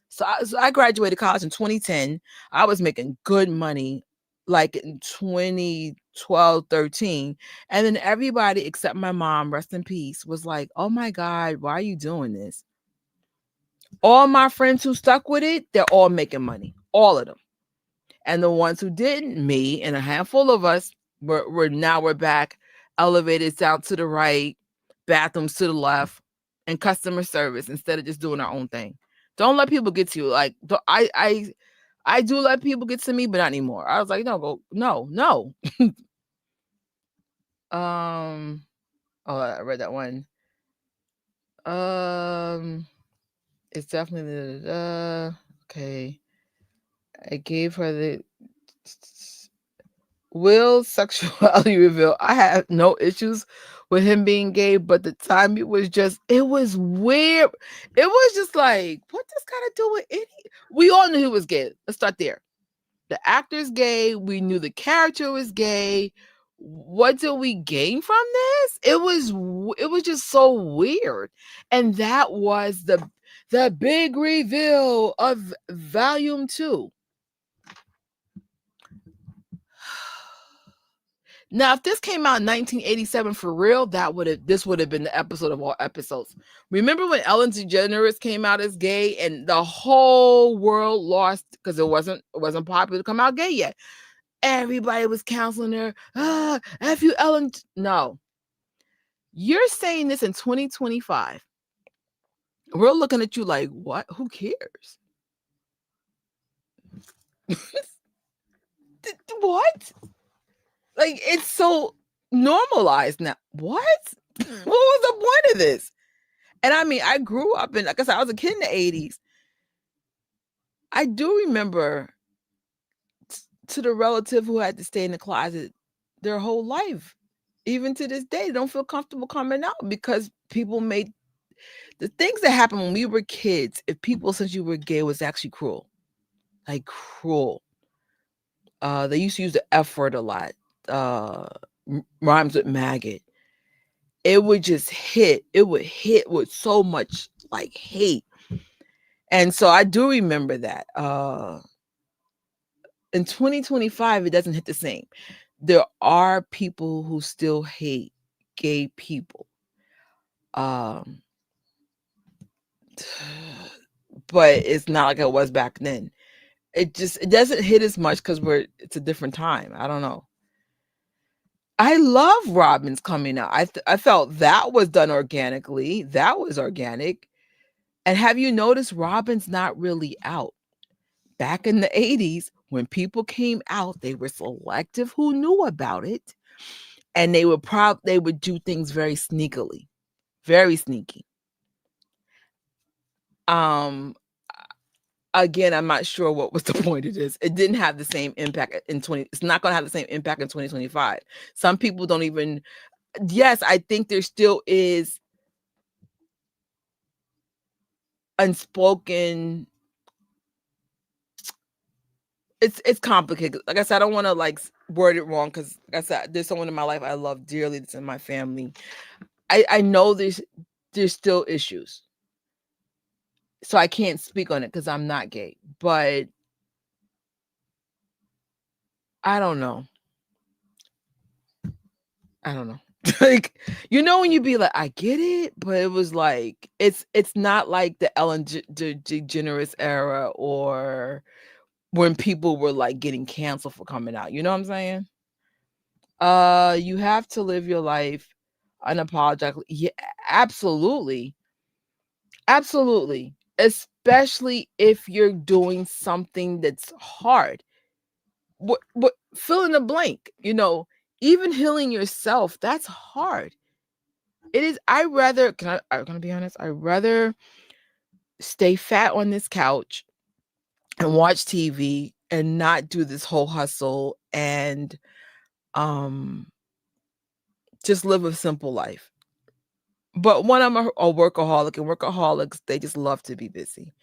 So I graduated college in 2010. I was making good money like in 2012, 13. And then everybody except my mom, rest in peace, was like, oh my God, why are you doing this? All my friends who stuck with it, they're all making money. All of them. And the ones who didn't, me and a handful of us, we're back, elevators down to the right, bathrooms to the left, and customer service instead of just doing our own thing. Don't let people get to you. Like, I do let people get to me, but not anymore. I was like, no. I read that one. It's definitely okay. I gave her the Will's sexuality reveal. I have no issues with him being gay, but the time it was weird. It was just like, what this got to do with any? We all knew he was gay. Let's start there. The actor's gay. We knew the character was gay. What did we gain from this? It was just so weird. And that was the big reveal of volume 2. Now, if this came out in 1987 for real, this would have been the episode of all episodes. Remember when Ellen DeGeneres came out as gay and the whole world lost because it wasn't popular to come out gay yet. Everybody was counseling her. F you, Ellen. No. You're saying this in 2025. We're looking at you like, what? Who cares? What? Like, it's so normalized now. What? What was the point of this? And I mean, I grew up in, like I said, I was a kid in the 80s. I do remember to the relative who had to stay in the closet their whole life. Even to this day, they don't feel comfortable coming out because people made the things that happened when we were kids. If people said you were gay, was actually cruel. Like, cruel. They used to use the F word a lot. Rhymes with maggot. It would just hit. It would hit with so much like hate. And so I do remember that. In 2025, it doesn't hit the same. There are people who still hate gay people. But it's not like it was back then. It doesn't hit as much because it's a different time. I don't know. I love Robin's coming out. I felt that was done organically. That was organic. And have you noticed Robin's not really out? Back in the 80s, when people came out, they were selective who knew about it. And they would do things very sneakily. Very sneaky. Again, I'm not sure what was the point of this. It didn't have the same impact it's not going to have the same impact in 2025. Some people don't even, yes, I think there still is unspoken. It's complicated. Like I said, I don't want to like word it wrong, because like I said, there's someone in my life I love dearly that's in my family. I know there's still issues. So I can't speak on it because I'm not gay. But I don't know. Like, when you be like, I get it, but it was like, it's not like the Ellen DeGeneres era, or when people were like getting canceled for coming out. You know what I'm saying? You have to live your life unapologetically. Yeah, absolutely. Absolutely. Especially if you're doing something that's hard. What fill in the blank, even healing yourself, that's hard. It is. I'm gonna be honest, I'd rather stay fat on this couch and watch TV and not do this whole hustle and just live a simple life. But one, I'm a workaholic, and workaholics, they just love to be busy.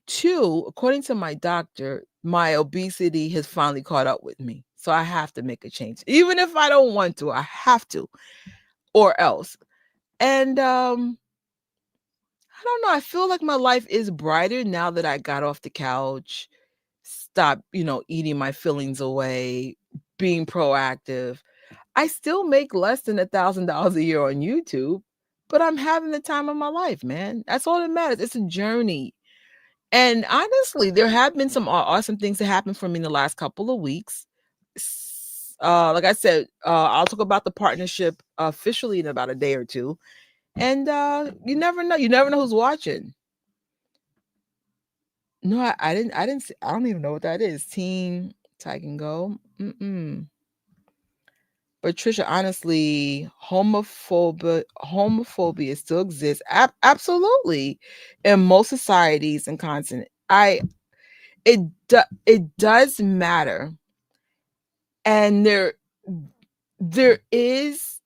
Two, according to my doctor, my obesity has finally caught up with me. So I have to make a change. Even if I don't want to, I have to, or else. And I don't know. I feel like my life is brighter now that I got off the couch, stopped, eating my feelings away, being proactive. I still make less than $1,000 a year on YouTube, but I'm having the time of my life, man. That's all that matters. It's a journey. And honestly, there have been some awesome things that happened for me in the last couple of weeks. Like I said, I'll talk about the partnership officially in about a day or two. And you never know. You never know who's watching. No, I didn't see, I don't even know what that is. Team Tag and Go. But Trisha, honestly, homophobia still exists. Absolutely, in most societies and continents. It does matter, and there is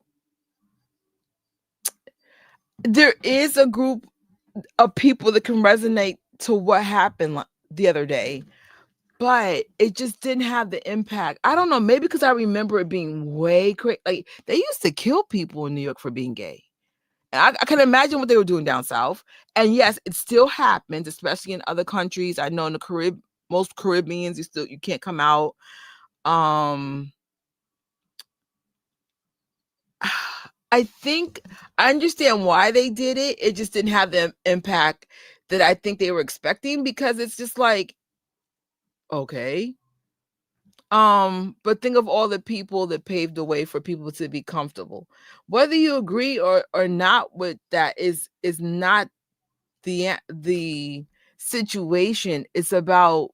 a group of people that can resonate to what happened the other day, but it just didn't have the impact. I don't know, maybe because I remember it being way crazy. Like, they used to kill people in New York for being gay. And I can imagine what they were doing down south. And yes, it still happens, especially in other countries. I know in the most Caribbeans, you can't come out. I think I understand why they did it. It just didn't have the impact that I think they were expecting, because it's just like, okay. But think of all the people that paved the way for people to be comfortable. Whether you agree or not with that is not the situation. It's about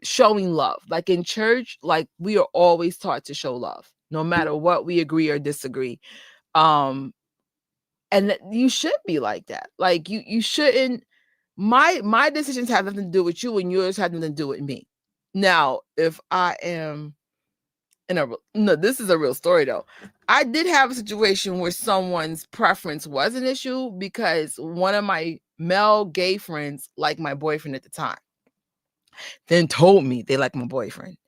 showing love. Like in church, like, we are always taught to show love, no matter what we agree or disagree. And you should be like that. Like, you shouldn't. My decisions have nothing to do with you, and yours have nothing to do with me. Now, if I am no, this is a real story though. I did have a situation where someone's preference was an issue, because one of my male gay friends liked my boyfriend at the time, then told me they liked my boyfriend.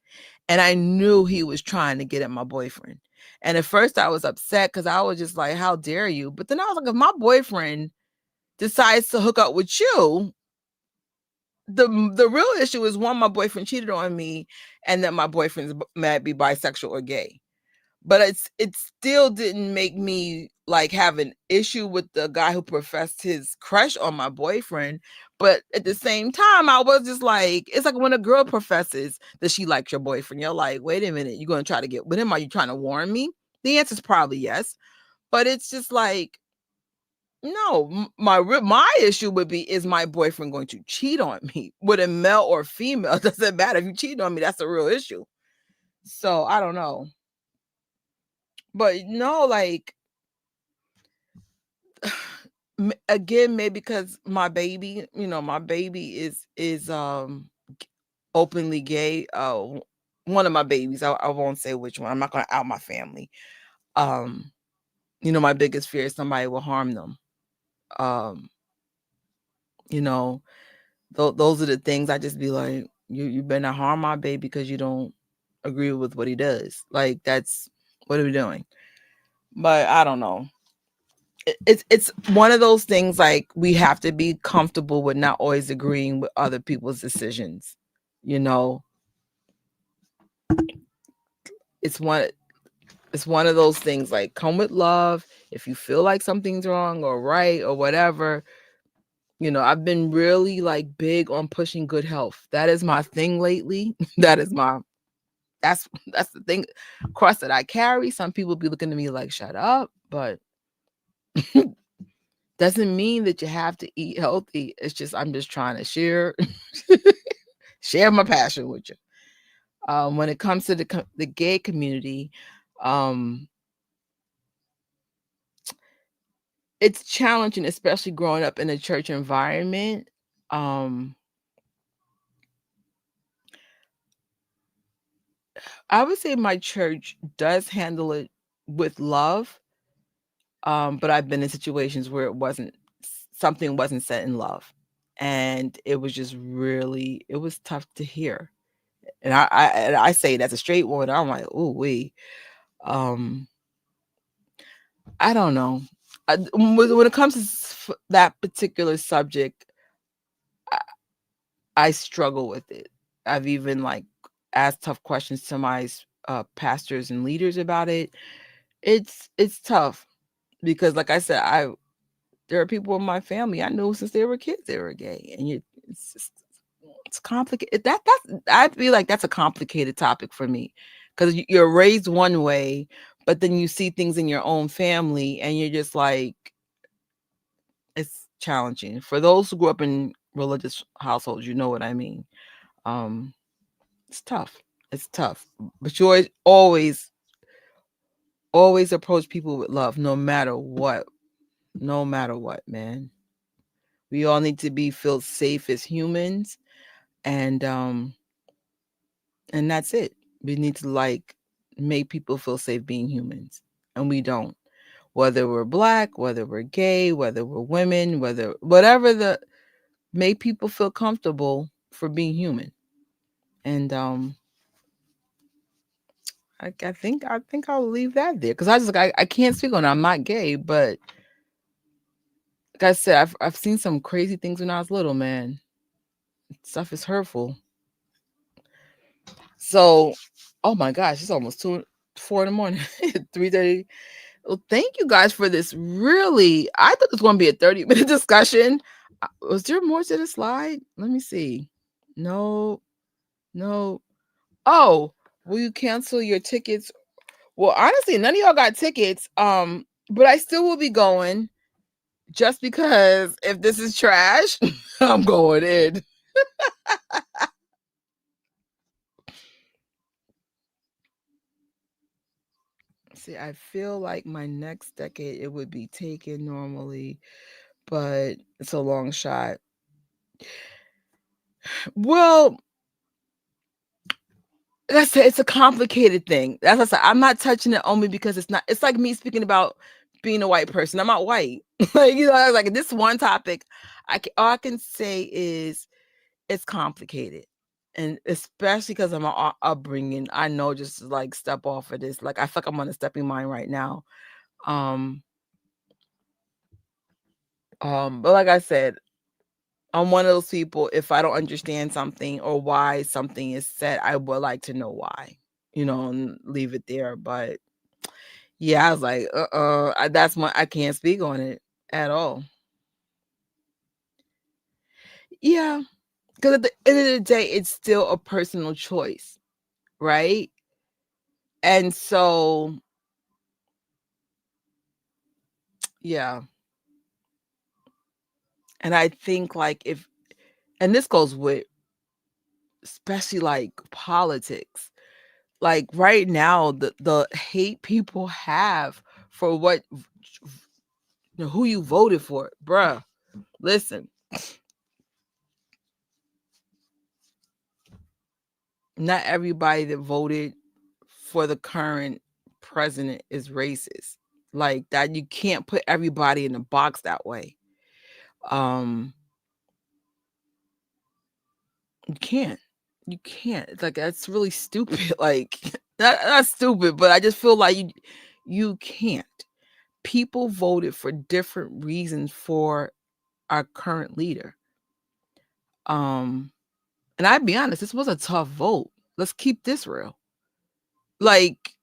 And I knew he was trying to get at my boyfriend. And at first I was upset, because I was just like, how dare you? But then I was like, if my boyfriend decides to hook up with you, the real issue is, one, my boyfriend cheated on me, and that my boyfriend's might be bisexual or gay. But it still didn't make me like have an issue with the guy who professed his crush on my boyfriend. But at the same time, I was just like, it's like when a girl professes that she likes your boyfriend, you're like, wait a minute, you're going to try to get with him? Are you trying to warn me? The answer is probably yes. But it's just like, No, my issue would be, is my boyfriend going to cheat on me? With a male or female, it doesn't matter. If you cheat on me, that's a real issue. So I don't know. But no, like, again, maybe because my baby, my baby is openly gay. One of my babies, I won't say which one. I'm not gonna out my family. My biggest fear is somebody will harm them. You know, those are the things I just be like, you better not harm my baby because you don't agree with what he does. Like, that's, what are we doing? But I don't know. It's one of those things, like, we have to be comfortable with not always agreeing with other people's decisions. It's one of those things, like, come with love. If you feel like something's wrong or right or whatever, I've been really, like, big on pushing good health. That is my thing lately. That's the thing, cross that I carry. Some people be looking at me like, shut up, but doesn't mean that you have to eat healthy. It's just, I'm just trying to share my passion with you. When it comes to the gay community, it's challenging, especially growing up in a church environment. I would say my church does handle it with love, but I've been in situations where something wasn't said in love, and it was just really, it was tough to hear. And I say it as a straight woman. I'm like, ooh wee. I don't know. When it comes to that particular subject, I struggle with it. I've even, like, asked tough questions to my pastors and leaders about it. It's tough because, like I said, there are people in my family I knew since they were kids they were gay, and it's complicated. I feel like that's a complicated topic for me, because you're raised one way, but then you see things in your own family, and you're just like, it's challenging. For those who grew up in religious households, you know what I mean. It's tough. It's tough, but you always approach people with love, no matter what. No matter what, man. We all need to feel safe as humans, and that's it. We need to, like, make people feel safe being humans, and we don't. Whether we're Black, whether we're gay, whether we're women, whatever, make people feel comfortable for being human. And I think I'll leave that there, because I can't speak on it. I'm not gay, but like I said, I've seen some crazy things when I was little, man. Stuff is hurtful. So, oh my gosh, it's almost 4 in the morning, 3:30. Well, thank you guys for this. Really, I thought this was going to be a 30-minute discussion. Was there more to the slide? Let me see. No. Oh, will you cancel your tickets? Well, honestly, none of y'all got tickets. But I still will be going, just because if this is trash, I'm going in. See, I feel like my next decade, it would be taken normally, but it's a long shot. Well, it's a complicated thing. That's what I said. I'm not touching it only because it's like me speaking about being a white person. I'm not white. Like, like, this one topic, all I can say is it's complicated. And especially because of my upbringing, I know, just to, like, step off of this. Like, I feel like I'm on a stepping mine right now. But like I said, I'm one of those people, if I don't understand something or why something is said, I would like to know why, and leave it there. But yeah, I was like, that's why I can't speak on it at all. Yeah, because at the end of the day, it's still a personal choice, right? And so, yeah, And I think like and this goes with especially like politics. Like right now, the hate people have for who you voted for, bruh. Listen, not everybody that voted for the current president is racist. Like that, you can't put everybody in a box that way. You can't. You can't. It's like that's really stupid. Like not stupid, but I just feel like you can't. People voted for different reasons for our current leader. And I'd be honest, this was a tough vote. Let's keep this real. Like,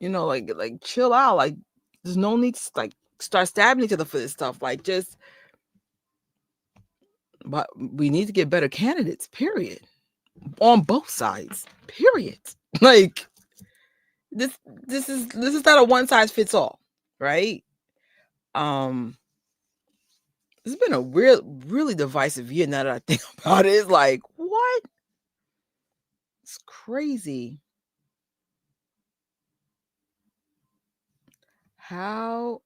like chill out. Like, there's no need to like start stabbing each other for this stuff. Like, but we need to get better candidates, period. On both sides, period. Like, this is not a one size fits all, right? It's been a really divisive year now that I think about it. It's like, what? It's crazy. How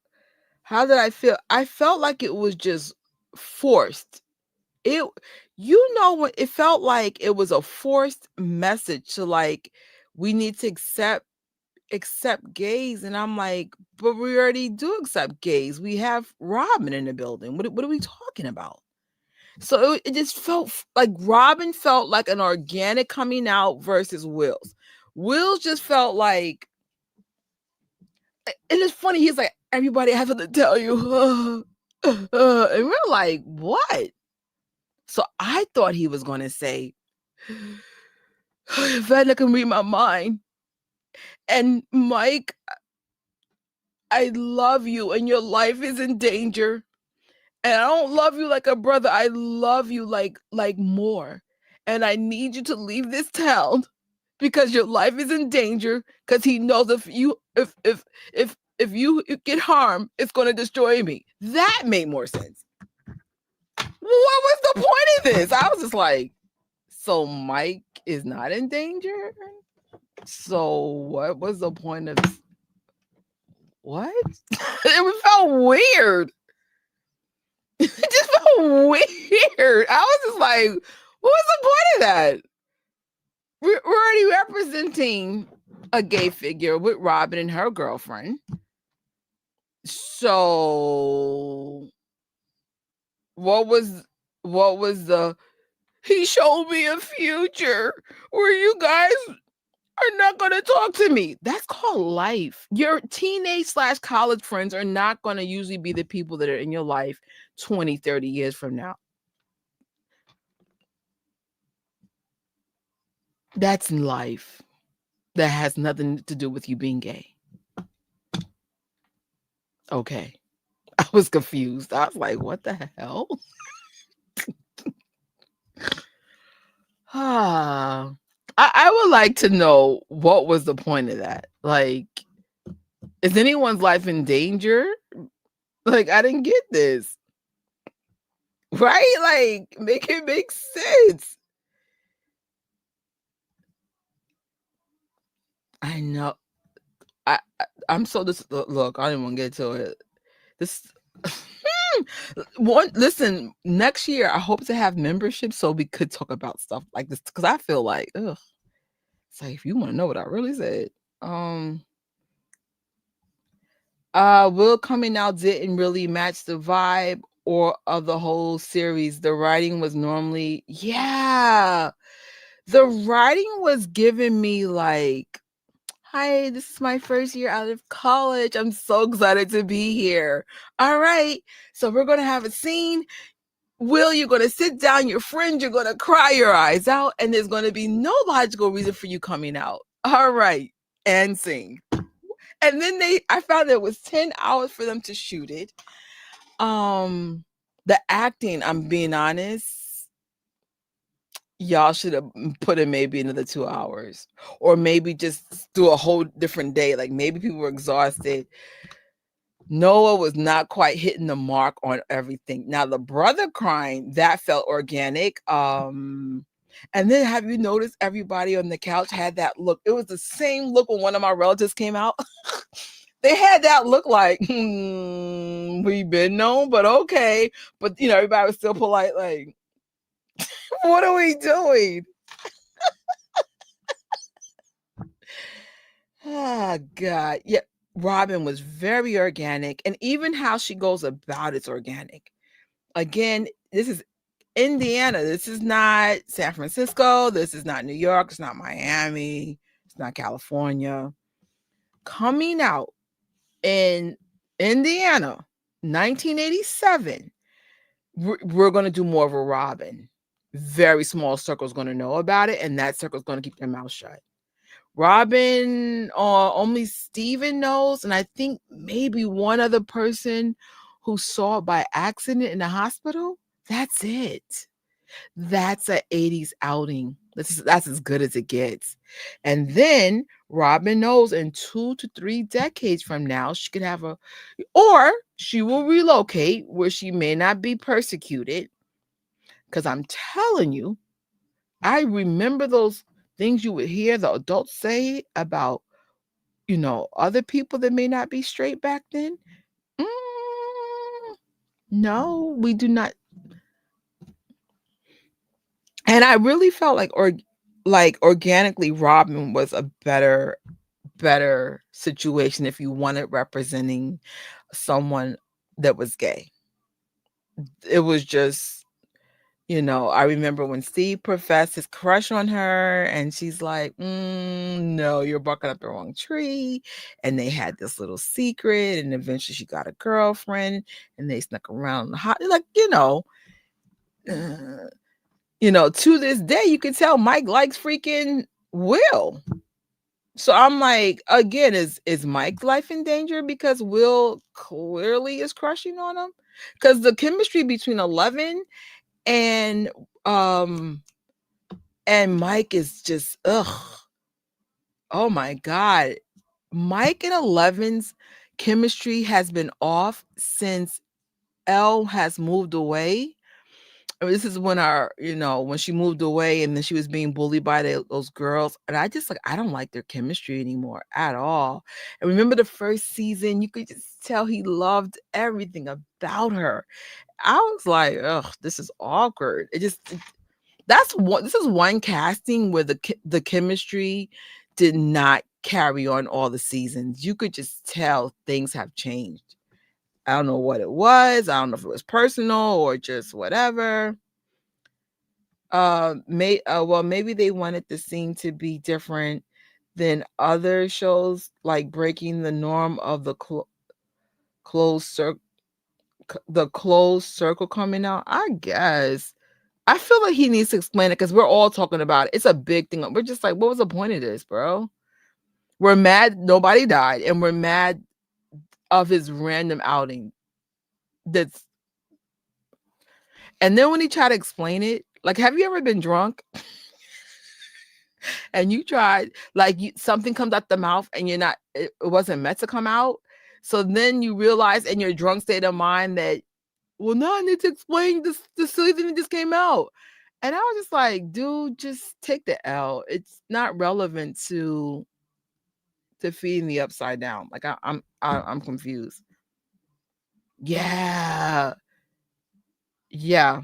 did I feel? I felt like it was just forced. When it felt like it was a forced message to like, we need to accept gays. And I'm like, but we already do accept gays. We have Robin in the building. What are we talking about? So it just felt like Robin felt like an organic coming out versus Will's. Will's just felt like, and it's funny, he's like, everybody has something to tell you. And we're like, what? So I thought he was going to say, Vanna can read my mind. And Mike, I love you and your life is in danger. And I don't love you like a brother. I love you like more. And I need you to leave this town because your life is in danger. Because he knows if you get harmed, it's going to destroy me. That made more sense. What was the point of this? I was just like, so Mike is not in danger? So what was the point of what? It felt weird. It just felt weird. I was just like, what was the point of that? We're already representing a gay figure with Robin and her girlfriend. So what was the he showed me a future where you guys are not going to talk to me. That's called life. Your teenage/college friends are not going to usually be the people that are in your life 20, 30 years from now. That's life. That has nothing to do with you being gay. Okay. I was confused. I was like, what the hell? I would like to know what was the point of that. Like, is anyone's life in danger? Like, I didn't get this. Right? Like, make it make sense. I know. I'm so look, I didn't want to get to it. This listen, next year I hope to have membership so we could talk about stuff like this, because I feel like it's like, if you want to know what I really said. Will coming out didn't really match the vibe or of the whole series. The writing was normally, the writing was giving me like, hi, this is my first year out of college. I'm so excited to be here. All right, so we're going to have a scene. Will, you're going to sit down, your friend, you're going to cry your eyes out, and there's going to be no logical reason for you coming out. All right, and sing. And then I found it was 10 hours for them to shoot it. The acting, I'm being honest, y'all should have put in maybe another 2 hours, or maybe just do a whole different day. Like, maybe people were exhausted. Noah was not quite hitting the mark on everything. Now the brother crying, that felt organic. And then have you noticed everybody on the couch had that look? It was the same look when one of my relatives came out. They had that look like, we've been known, but okay. But everybody was still polite, like, what are we doing? Oh God. Yeah. Robin was very organic, and even how she goes about it's organic. Again, this is Indiana. This is not San Francisco. This is not New York. It's not Miami. It's not California. Coming out in Indiana, 1987, we're going to do more of a Robin. Very small circle's going to know about it, and that circle's going to keep their mouth shut. Robin, only Steven knows, and I think maybe one other person who saw it by accident in the hospital. That's it. That's a 80s outing. That's as good as it gets. And then Robin knows in 2 to 3 decades from now, she could have or she will relocate where she may not be persecuted. Because I'm telling you, I remember those things you would hear the adults say about, other people that may not be straight back then. No, we do not. And I really felt like organically Robin was a better situation if you wanted representing someone that was gay. It was just, I remember when Steve professed his crush on her, and she's like, no, you're barking up the wrong tree. And they had this little secret, and eventually she got a girlfriend, and they snuck around the hot, like, to this day, you can tell Mike likes freaking Will. So I'm like, again, is Mike's life in danger because Will clearly is crushing on him? Because the chemistry between 11 and Mike is just oh my God. Mike and 11's chemistry has been off since Elle has moved away. I mean, this is when when she moved away and then she was being bullied by those girls. And I don't like their chemistry anymore at all. And remember the first season, you could just tell he loved everything about her. I was like, ugh, this is awkward. This is one casting where the chemistry did not carry on all the seasons. You could just tell things have changed. I don't know what it was. I don't know if it was personal or just whatever. Maybe they wanted the scene to be different than other shows, like breaking the norm of the closed circle coming out. I guess. I feel like he needs to explain it because we're all talking about it. It's a big thing. We're just like, what was the point of this, bro? We're mad nobody died, and we're mad of his random outing. And then when he tried to explain it, like, have you ever been drunk? And you tried, like, something comes out the mouth and it wasn't meant to come out. So then you realize in your drunk state of mind that, well, now I need to explain the silly thing that just came out. And I was just like, dude, just take the L. It's not relevant to feeding the upside down. Like I'm confused. Yeah. Yeah.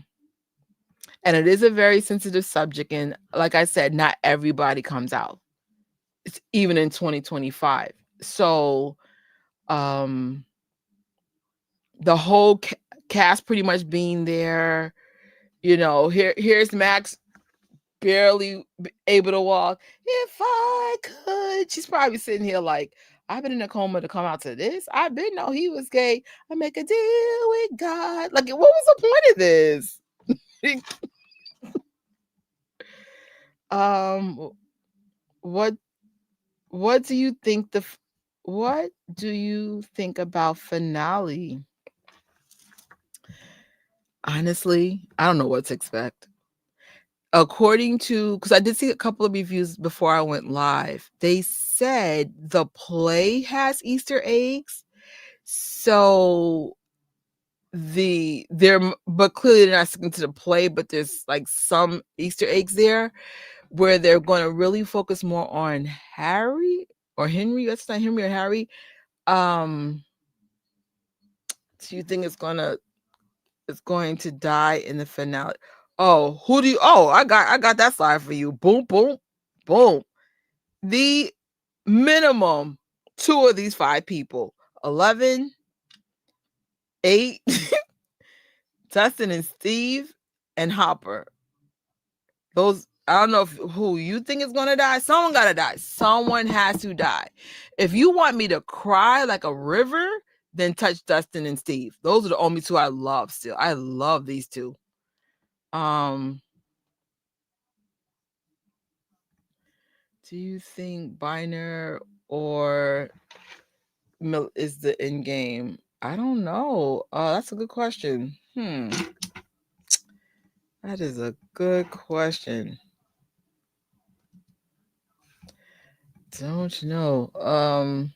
And it is a very sensitive subject. And like I said, not everybody comes out. It's even in 2025. So the whole cast pretty much being there, here's Max barely able to walk. If I could, she's probably sitting here like, I've been in a coma to come out to this. I didn't know he was gay. I make a deal with God. Like, what was the point of this? What do you think what do you think about finale? Honestly, I don't know what to expect. According to, because I did see a couple of reviews before I went live, they said the play has Easter eggs. So but clearly they're not sticking to the play, but there's like some Easter eggs there where they're going to really focus more on Harry or Henry. That's not Henry or Harry. Do you think it's going to die in the finale? Oh, I got that slide for you. Boom, boom, boom. The minimum 2 of these 5 people, 11, 8, Dustin and Steve, and Hopper. Those, I don't know who you think is going to die. Someone got to die. Someone has to die. If you want me to cry like a river, then touch Dustin and Steve. Those are the only 2 I love still. I love these 2. Do you think Biner or is the end game? I don't know. That's a good question. That is a good question. Don't know. Oh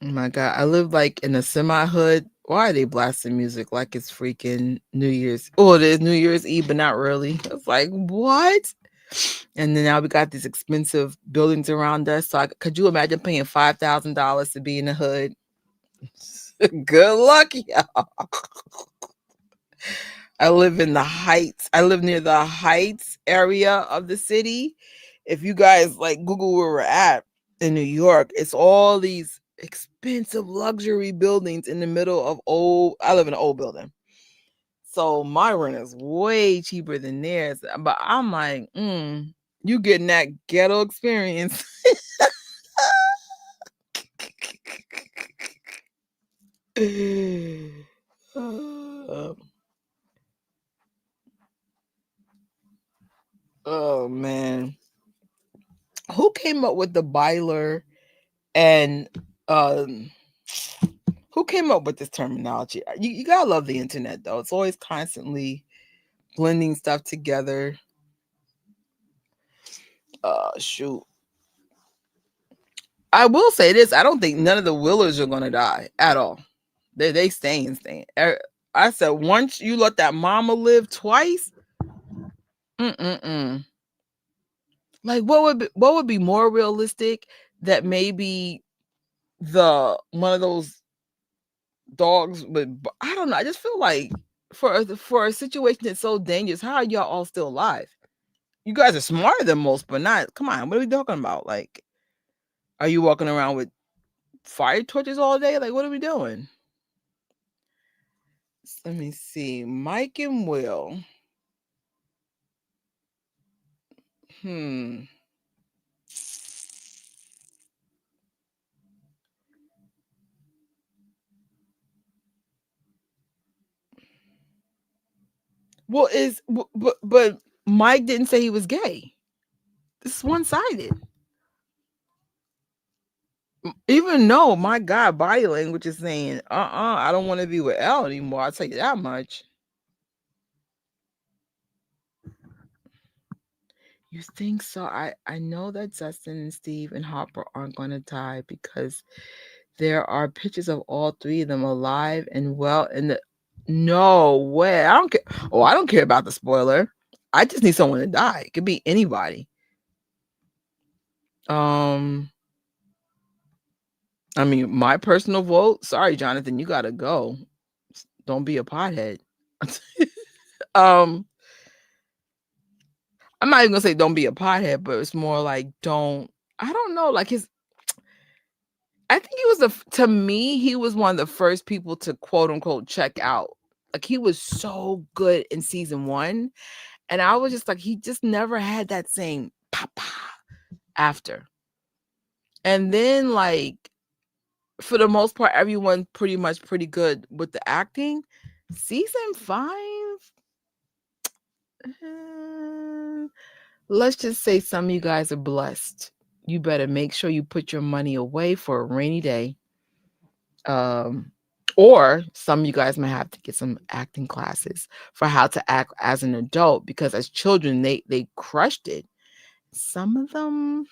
my God, I live like in a semi-hood. Why are they blasting music like it's freaking New Year's? Oh, it is New Year's Eve, but not really. It's like, what? And then now we got these expensive buildings around us. So could you imagine paying $5,000 to be in the hood? Good luck, y'all. I live in the Heights. I live near the Heights area of the city. If you guys like Google where we're at in New York, it's all these expensive luxury buildings in the middle of I live in an old building. So my rent is way cheaper than theirs. But I'm like, you getting that ghetto experience. Oh man. Who came up with the Byler and who came up with this terminology? You gotta love the internet though. It's always constantly blending stuff together. Shoot. I will say this. I don't think none of the Willers are gonna die at all. They staying. I said once you let that mama live twice. Like what would be more realistic that maybe one of those dogs, but I don't know. I just feel like for a situation that's so dangerous, how are y'all all still alive? You guys are smarter than most, but not. Come on, what are we talking about? Like, are you walking around with fire torches all day? Like, what are we doing? Let me see. Mike and Will. Well, but Mike didn't say he was gay. It's one-sided. Even though, my God, body language is saying, I don't want to be with Elle anymore. I'll tell you that much. You think so? I know that Dustin and Steve and Hopper aren't going to die because there are pictures of all 3 of them alive and well in the... No way. I don't care. Oh, I don't care about the spoiler. I just need someone to die. It could be anybody. I mean, my personal vote. Sorry, Jonathan, you gotta go. Don't be a pothead. I'm not even gonna say don't be a pothead, but it's more like don't. I don't know. Like I think he was to me, he was one of the first people to quote unquote check out. Like he was so good in season 1, and I was just like, he just never had that same papa after. And then like for the most part, everyone pretty good with the acting. Season 5, let's just say some of you guys are blessed. You better make sure you put your money away for a rainy day. Or some of you guys might have to get some acting classes for how to act as an adult, because as children, they crushed it. Some of them,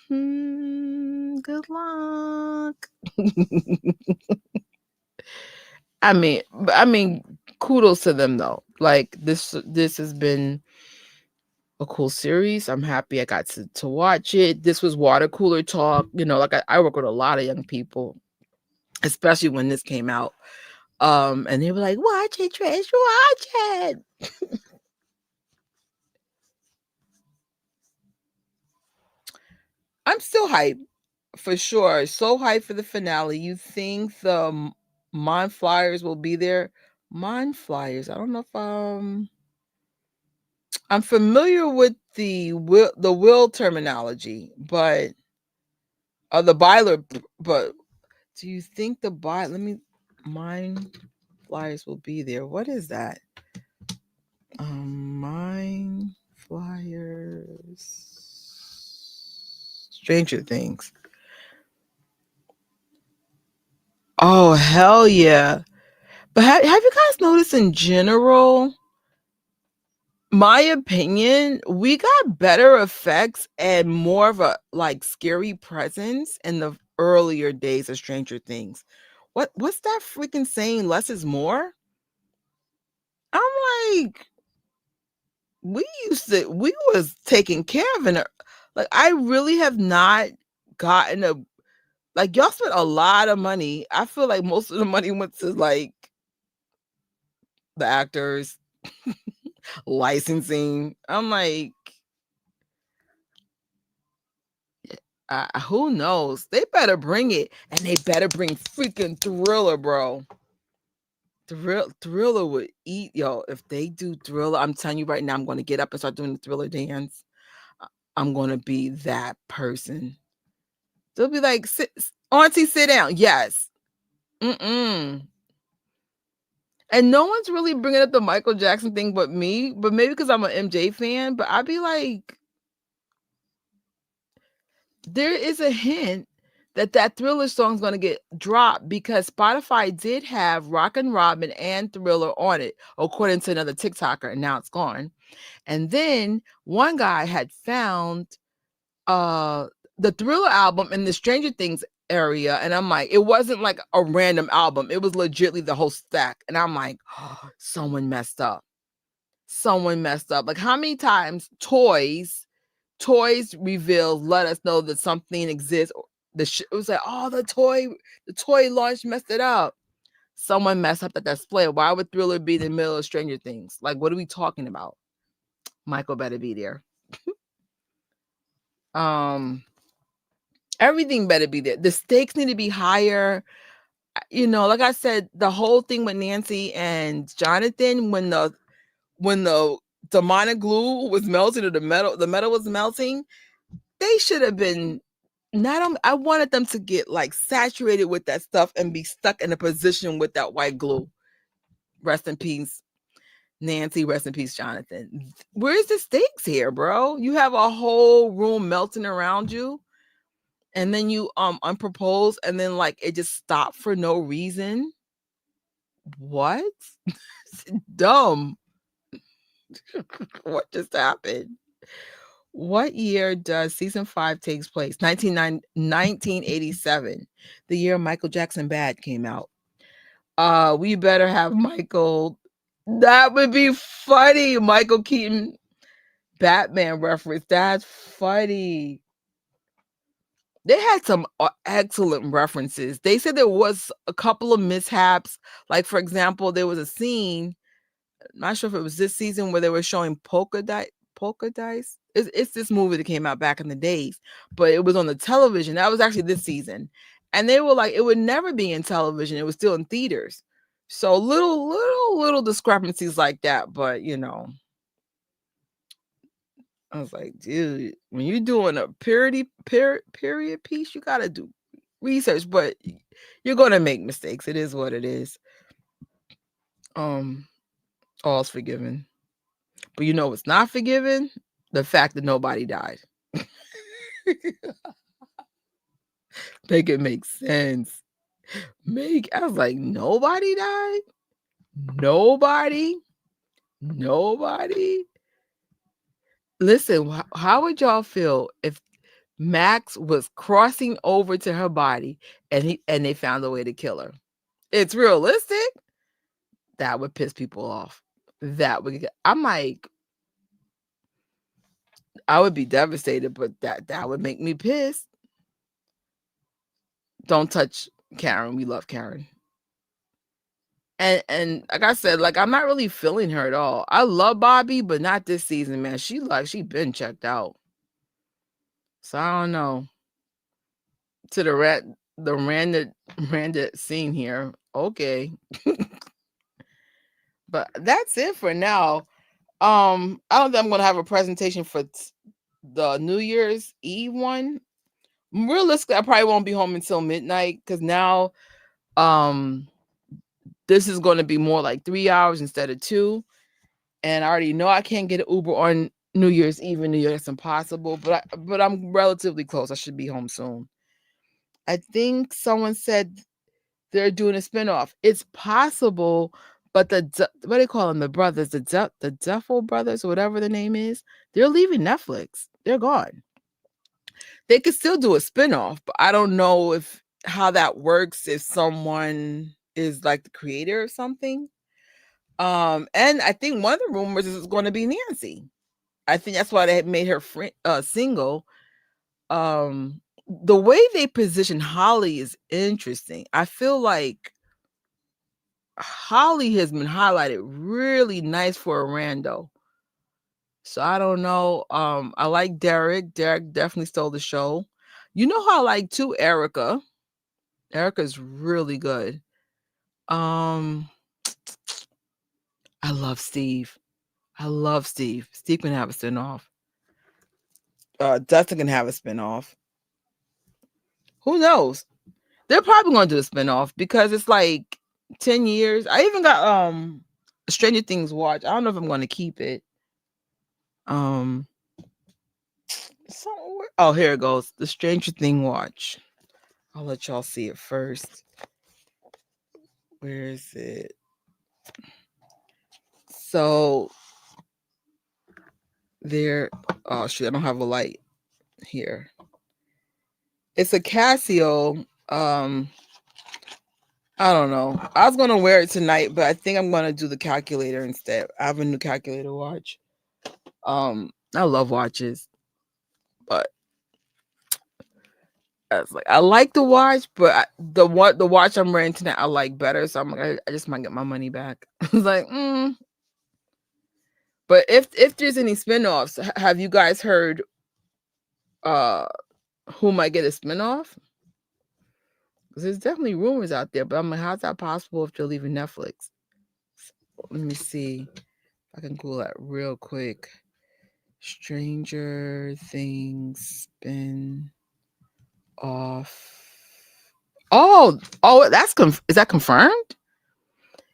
good luck. I mean, kudos to them though. Like this has been a cool series. I'm happy I got to watch it. This was water cooler talk. You know, like I work with a lot of young people, especially when this came out. And they were like, "Watch it, Trish, watch it." I'm still hyped for sure. So hyped for the finale. You think the Mon Flyers will be there? Mon Flyers. I don't know if I'm familiar with the will terminology, but the Byler. But do you think the Mon Flyers will be there? What is that? Mon Flyers. Stranger Things. Oh, hell yeah. But have you guys noticed in general, my opinion, we got better effects and more of a like scary presence in the earlier days of Stranger Things. What's that freaking saying? Less is more? I'm like, we was taken care of like I really have not gotten like y'all spent a lot of money. I feel like most of the money went to like the actors, licensing. I'm like, who knows? They better bring it, and they better bring freaking Thriller, bro. Thriller would eat, yo. If they do Thriller, I'm telling you right now, I'm going to get up and start doing the Thriller dance. I'm going to be that person. They'll be like, Auntie, sit down. Yes. And no one's really bringing up the Michael Jackson thing but me, but maybe because I'm an MJ fan, but I'd be like, there is a hint that Thriller song is going to get dropped because Spotify did have Rockin' Robin and Thriller on it, according to another TikToker, and now it's gone. And then one guy had found the Thriller album in the Stranger Things area, and I'm like, it wasn't like a random album. It was legitimately the whole stack. And I'm like, oh, someone messed up. Like, how many times Toys reveals let us know that something exists. It was like, oh, the toy launch messed it up. Someone messed up that display. Why would Thriller be in the middle of Stranger Things? Like, what are we talking about? Michael better be there. Everything better be there. The stakes need to be higher. You know, like I said, the whole thing with Nancy and Jonathan, when the demonic glue was melting or the metal was melting, they should have been I wanted them to get like saturated with that stuff and be stuck in a position with that white glue. Rest in peace, Nancy. Rest in peace, Jonathan. Where's the stakes here, bro? You have a whole room melting around you, and then you unpropose, and then like it just stopped for no reason. What? Dumb. What just happened? What year does season 5 takes place? 1987, the year Michael Jackson Bad came out. We better have Michael. That would be funny. Michael Keaton Batman reference. That's funny. They had some excellent references. They said there was a couple of mishaps. Like, for example, there was a scene, I'm not sure if it was this season, where they were showing polka dice. It's this movie that came out back in the days, but it was on the television. That was actually this season. And they were like, it would never be in television. It was still in theaters. So little discrepancies like that. But, you know, I was like, dude, when you're doing a period piece, you got to do research, but you're going to make mistakes. It is what it is. All's forgiven. But you know what's not forgiven? The fact that nobody died. Make it make sense. I was like, nobody died? Nobody? Listen, how would y'all feel if Max was crossing over to her body and they found a way to kill her? It's realistic. That would piss people off. I'm like, I would be devastated, but that would make me pissed. Don't touch Karen. We love Karen. And like I said, like I'm not really feeling her at all. I love Bobby, but not this season, man. She been checked out. So I don't know. To the random scene here. Okay. But that's it for now. I don't think I'm gonna have a presentation for the New Year's Eve one. Realistically, I probably won't be home until midnight because now this is going to be more like 3 hours instead of 2. And I already know I can't get an Uber on New Year's Eve in New York. It's impossible, but I'm relatively close. I should be home soon. I think someone said they're doing a spinoff. It's possible, but what do they call them? The brothers, the Duffel brothers, or whatever the name is, they're leaving Netflix. They're gone. They could still do a spinoff, but I don't know how that works if someone is like the creator of something. And I think one of the rumors is it's going to be Nancy. I think that's why they had made her single. The way they position Holly is interesting. I feel like Holly has been highlighted really nice for a rando. So I don't know. I like Derek. Derek definitely stole the show. You know how I like too Erica. Erica's really good. I love Steve. Steve can have a spinoff. Dustin can have a spinoff. Who knows? They're probably going to do a spinoff because it's like 10 years. I even got Stranger Things watch. I don't know if I'm going to keep it. Somewhere. Oh, here it goes. The Stranger Thing watch. I'll let y'all see it first. Where is it? So there. Oh shit! I don't have a light here. It's a Casio. I don't know. I was gonna wear it tonight, but I think I'm gonna do the calculator instead. I have a new calculator watch. I love watches, but I like the watch, but the watch I'm wearing tonight I like better. So I'm like, I just might get my money back. I was like, But if there's any spinoffs, have you guys heard who might get a spinoff? Because there's definitely rumors out there, but I'm like, how's that possible if they're leaving Netflix? Let me see if I can Google that real quick. Stranger Things spin off. Oh, that's is that confirmed?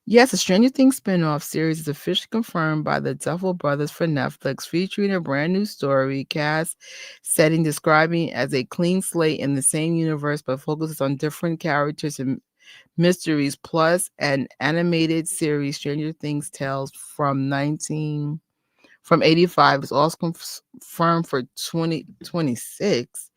Yes, a Stranger Things spinoff series is officially confirmed by the Duffel brothers for Netflix, featuring a brand new story cast setting describing as a clean slate in the same universe, but focuses on different characters and mysteries, plus an animated series, Stranger Things Tales from 85 is also confirmed for 2026,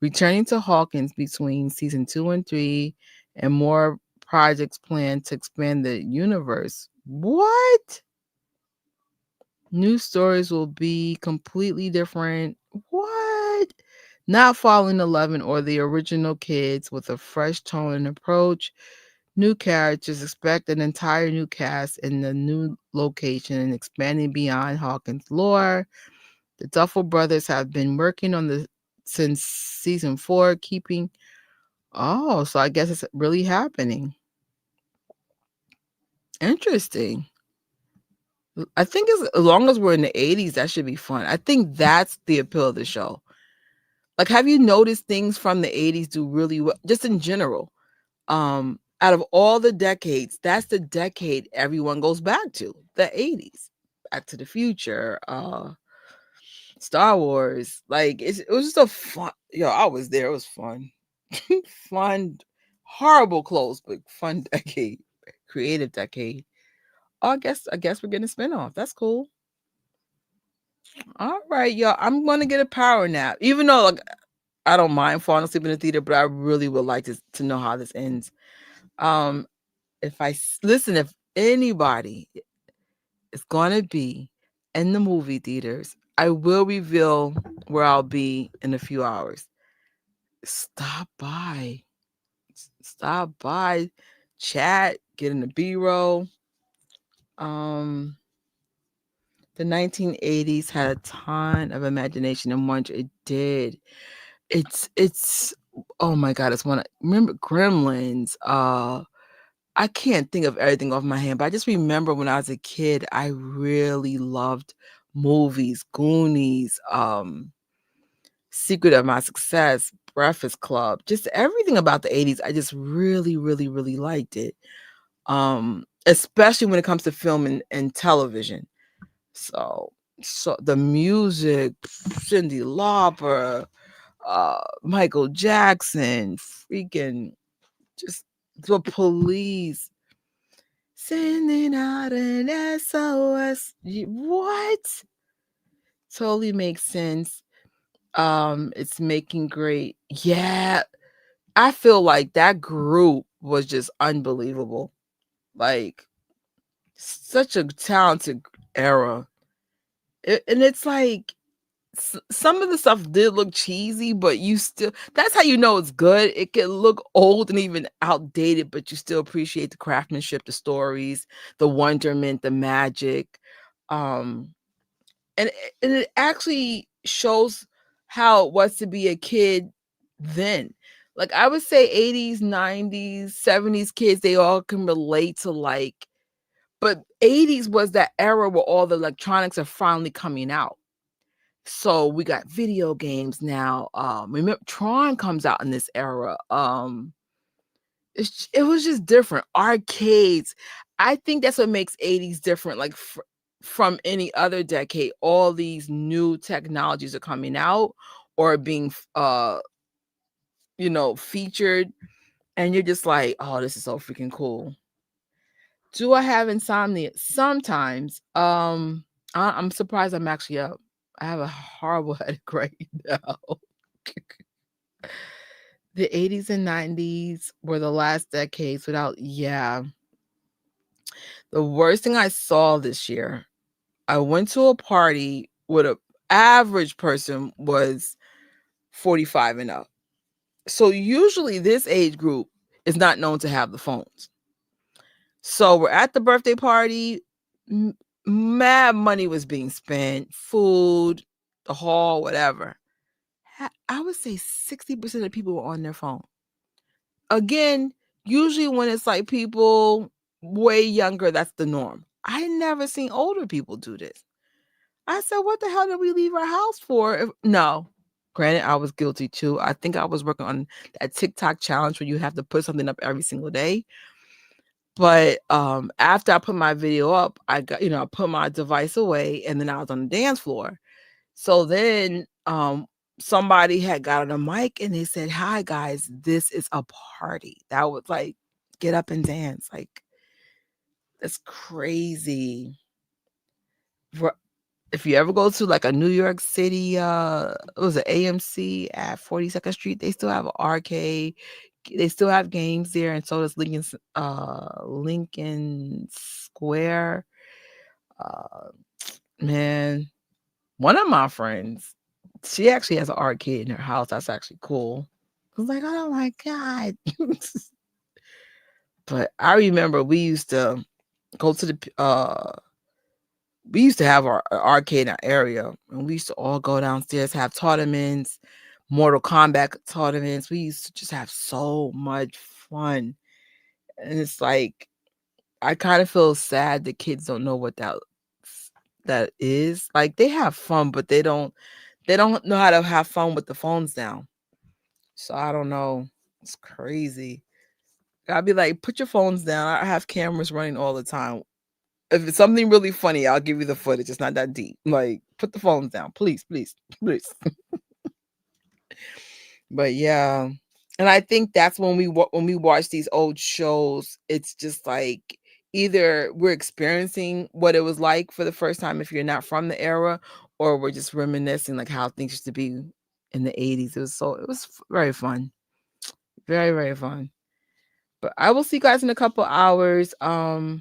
returning to Hawkins between season 2 and 3, and more projects planned to expand the universe. What? New stories will be completely different. What? Not following 11 or the original kids, with a fresh tone and approach. New characters, expect an entire new cast in the new location and expanding beyond Hawkins' lore. The Duffel brothers have been working on since season 4, keeping. Oh, so I guess it's really happening. Interesting. I think as long as we're in the 80s, that should be fun. I think that's the appeal of the show. Like, have you noticed things from the 80s do really well, just in general? Out of all the decades, that's the decade everyone goes back to, the 80s. Back to the Future, Star Wars. Like, it was just a fun. Yo, I was there. It was fun. Fun, horrible close, but fun decade, creative decade. Oh, I guess we're getting a spinoff. That's cool. All right, y'all. I'm gonna get a power nap. Even though like I don't mind falling asleep in the theater, but I really would like to know how this ends. If anybody is gonna be in the movie theaters, I will reveal where I'll be in a few hours. Stop by. Chat, get in the B-roll. The 1980s had a ton of imagination and wonder. It did. It's oh my god, remember Gremlins. I can't think of everything off my hand, but I just remember when I was a kid, I really loved movies, Goonies, Secret of My Success, Breakfast Club, just everything about the 80s. I just really, really, really liked it. Especially when it comes to film and television. So the music, Cyndi Lauper, Michael Jackson, freaking just the Police sending out an SOS. What? Totally makes sense. It's making great. Yeah, I feel like that group was just unbelievable. Like such a talented era. And it's like some of the stuff did look cheesy, but that's how you know it's good. It can look old and even outdated, but you still appreciate the craftsmanship, the stories, the wonderment, the magic. And it actually shows how it was to be a kid then. Like I would say 80s, 90s, 70s kids, they all can relate to but 80s was that era where all the electronics are finally coming out. So we got video games now. Remember Tron comes out in this era. It was just different. Arcades. I think that's what makes 80s different. Like from any other decade, all these new technologies are coming out or being featured, and you're just like, oh, this is so freaking cool. Do I have insomnia? Sometimes. I'm surprised I'm actually up. I have a horrible headache right now. The 80s and 90s were the last decades yeah. The worst thing I saw this year, I went to a party with an average person was 45 and up. So usually this age group is not known to have the phones. So we're at the birthday party. Mad money was being spent, food, the hall, whatever. I would say 60% of the people were on their phone. Again, usually when it's like people way younger, that's the norm. I never seen older people do this. I said, what the hell did we leave our house for? No. Granted, I was guilty too. I think I was working on that TikTok challenge where you have to put something up every single day. But after I put my video up, I put my device away and then I was on the dance floor. So then somebody had got on a mic and they said, hi guys, this is a party. That was like, get up and dance. Like, that's crazy. If you ever go to like a New York City, it was an AMC at 42nd Street, they still have an arcade. They still have games there, and so does Lincoln Square. Man, one of my friends, she actually has an arcade in her house. That's actually cool. I was like, oh my God. But I remember we used to go to we used to have our arcade in our area, and we used to all go downstairs, have tournaments, Mortal Kombat tournaments. We used to just have so much fun. And it's like, I kind of feel sad that kids don't know what that is. Like, they have fun, but they don't know how to have fun with the phones now. So I don't know. It's crazy. I'd be like, put your phones down. I have cameras running all the time. If it's something really funny, I'll give you the footage. It's not that deep. Like, put the phones down, please, please, please. But yeah, and I think that's when we watch these old shows. It's just like either we're experiencing what it was like for the first time if you're not from the era, or we're just reminiscing like how things used to be in the 80s. It was very fun. Very, very fun. But I will see you guys in a couple hours. I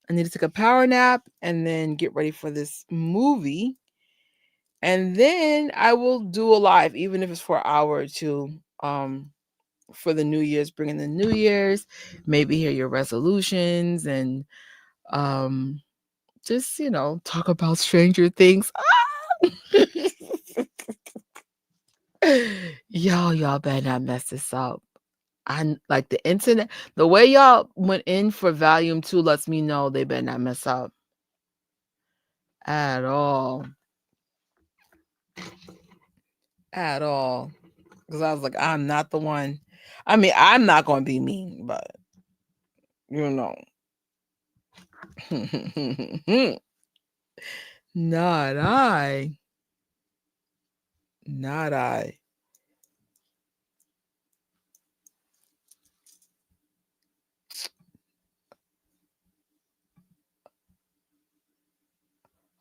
need to take a power nap and then get ready for this movie. And then I will do a live, even if it's for an hour or two, for the New Year's, bring in the New Year's, maybe hear your resolutions and just, talk about Stranger Things. Y'all better not mess this up. I like the internet. The way y'all went in for volume 2 lets me know they better not mess up at all. At all. Because I was like, I'm not the one. I mean, I'm not going to be mean, but not I. Not I.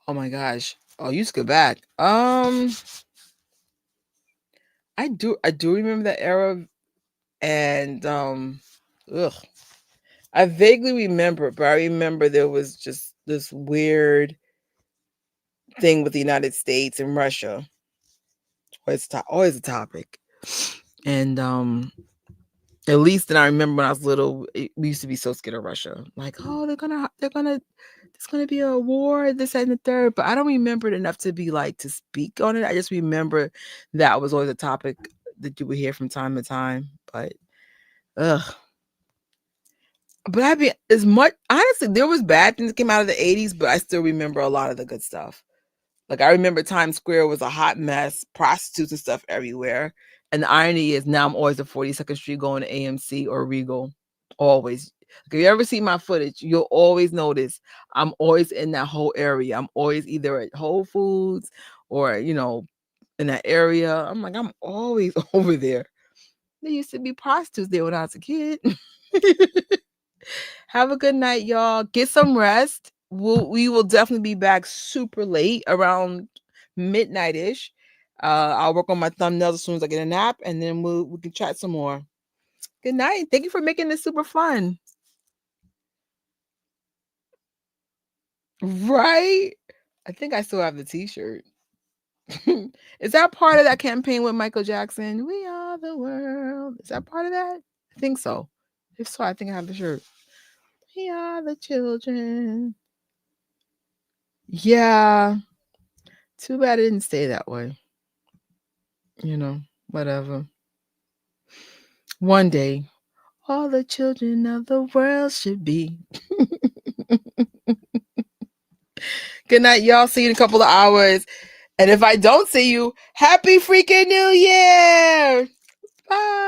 Oh my gosh. Oh, you skip back. I do remember that era, and I vaguely remember, but I remember there was just this weird thing with the United States and Russia. Always a topic. And at least then I remember when I was little, we used to be so scared of Russia. Like, oh, there's gonna be a war, this and the third. But I don't remember it enough to be like to speak on it. I just remember that was always a topic that you would hear from time to time. But but I mean, as much honestly, there was bad things that came out of the 80s, but I still remember a lot of the good stuff. Like I remember Times Square was a hot mess, prostitutes and stuff everywhere. And the irony is now I'm always at 42nd Street going to AMC or Regal. Always. Like, if you ever see my footage, you'll always notice I'm always in that whole area. I'm always either at Whole Foods or, in that area. I'm like, I'm always over there. There used to be prostitutes there when I was a kid. Have a good night, y'all. Get some rest. We will definitely be back super late, around midnight-ish. I'll work on my thumbnails as soon as I get a nap, and then we can chat some more. Good night. Thank you for making this super fun. Right? I think I still have the t-shirt. Is that part of that campaign with Michael Jackson? We are the world. Is that part of that? I think so. If so, I think I have the shirt. We are the children. Yeah. Too bad it didn't stay that way. Whatever. One day, all the children of the world should be. Good night, y'all. See you in a couple of hours. And if I don't see you, happy freaking New Year! Bye.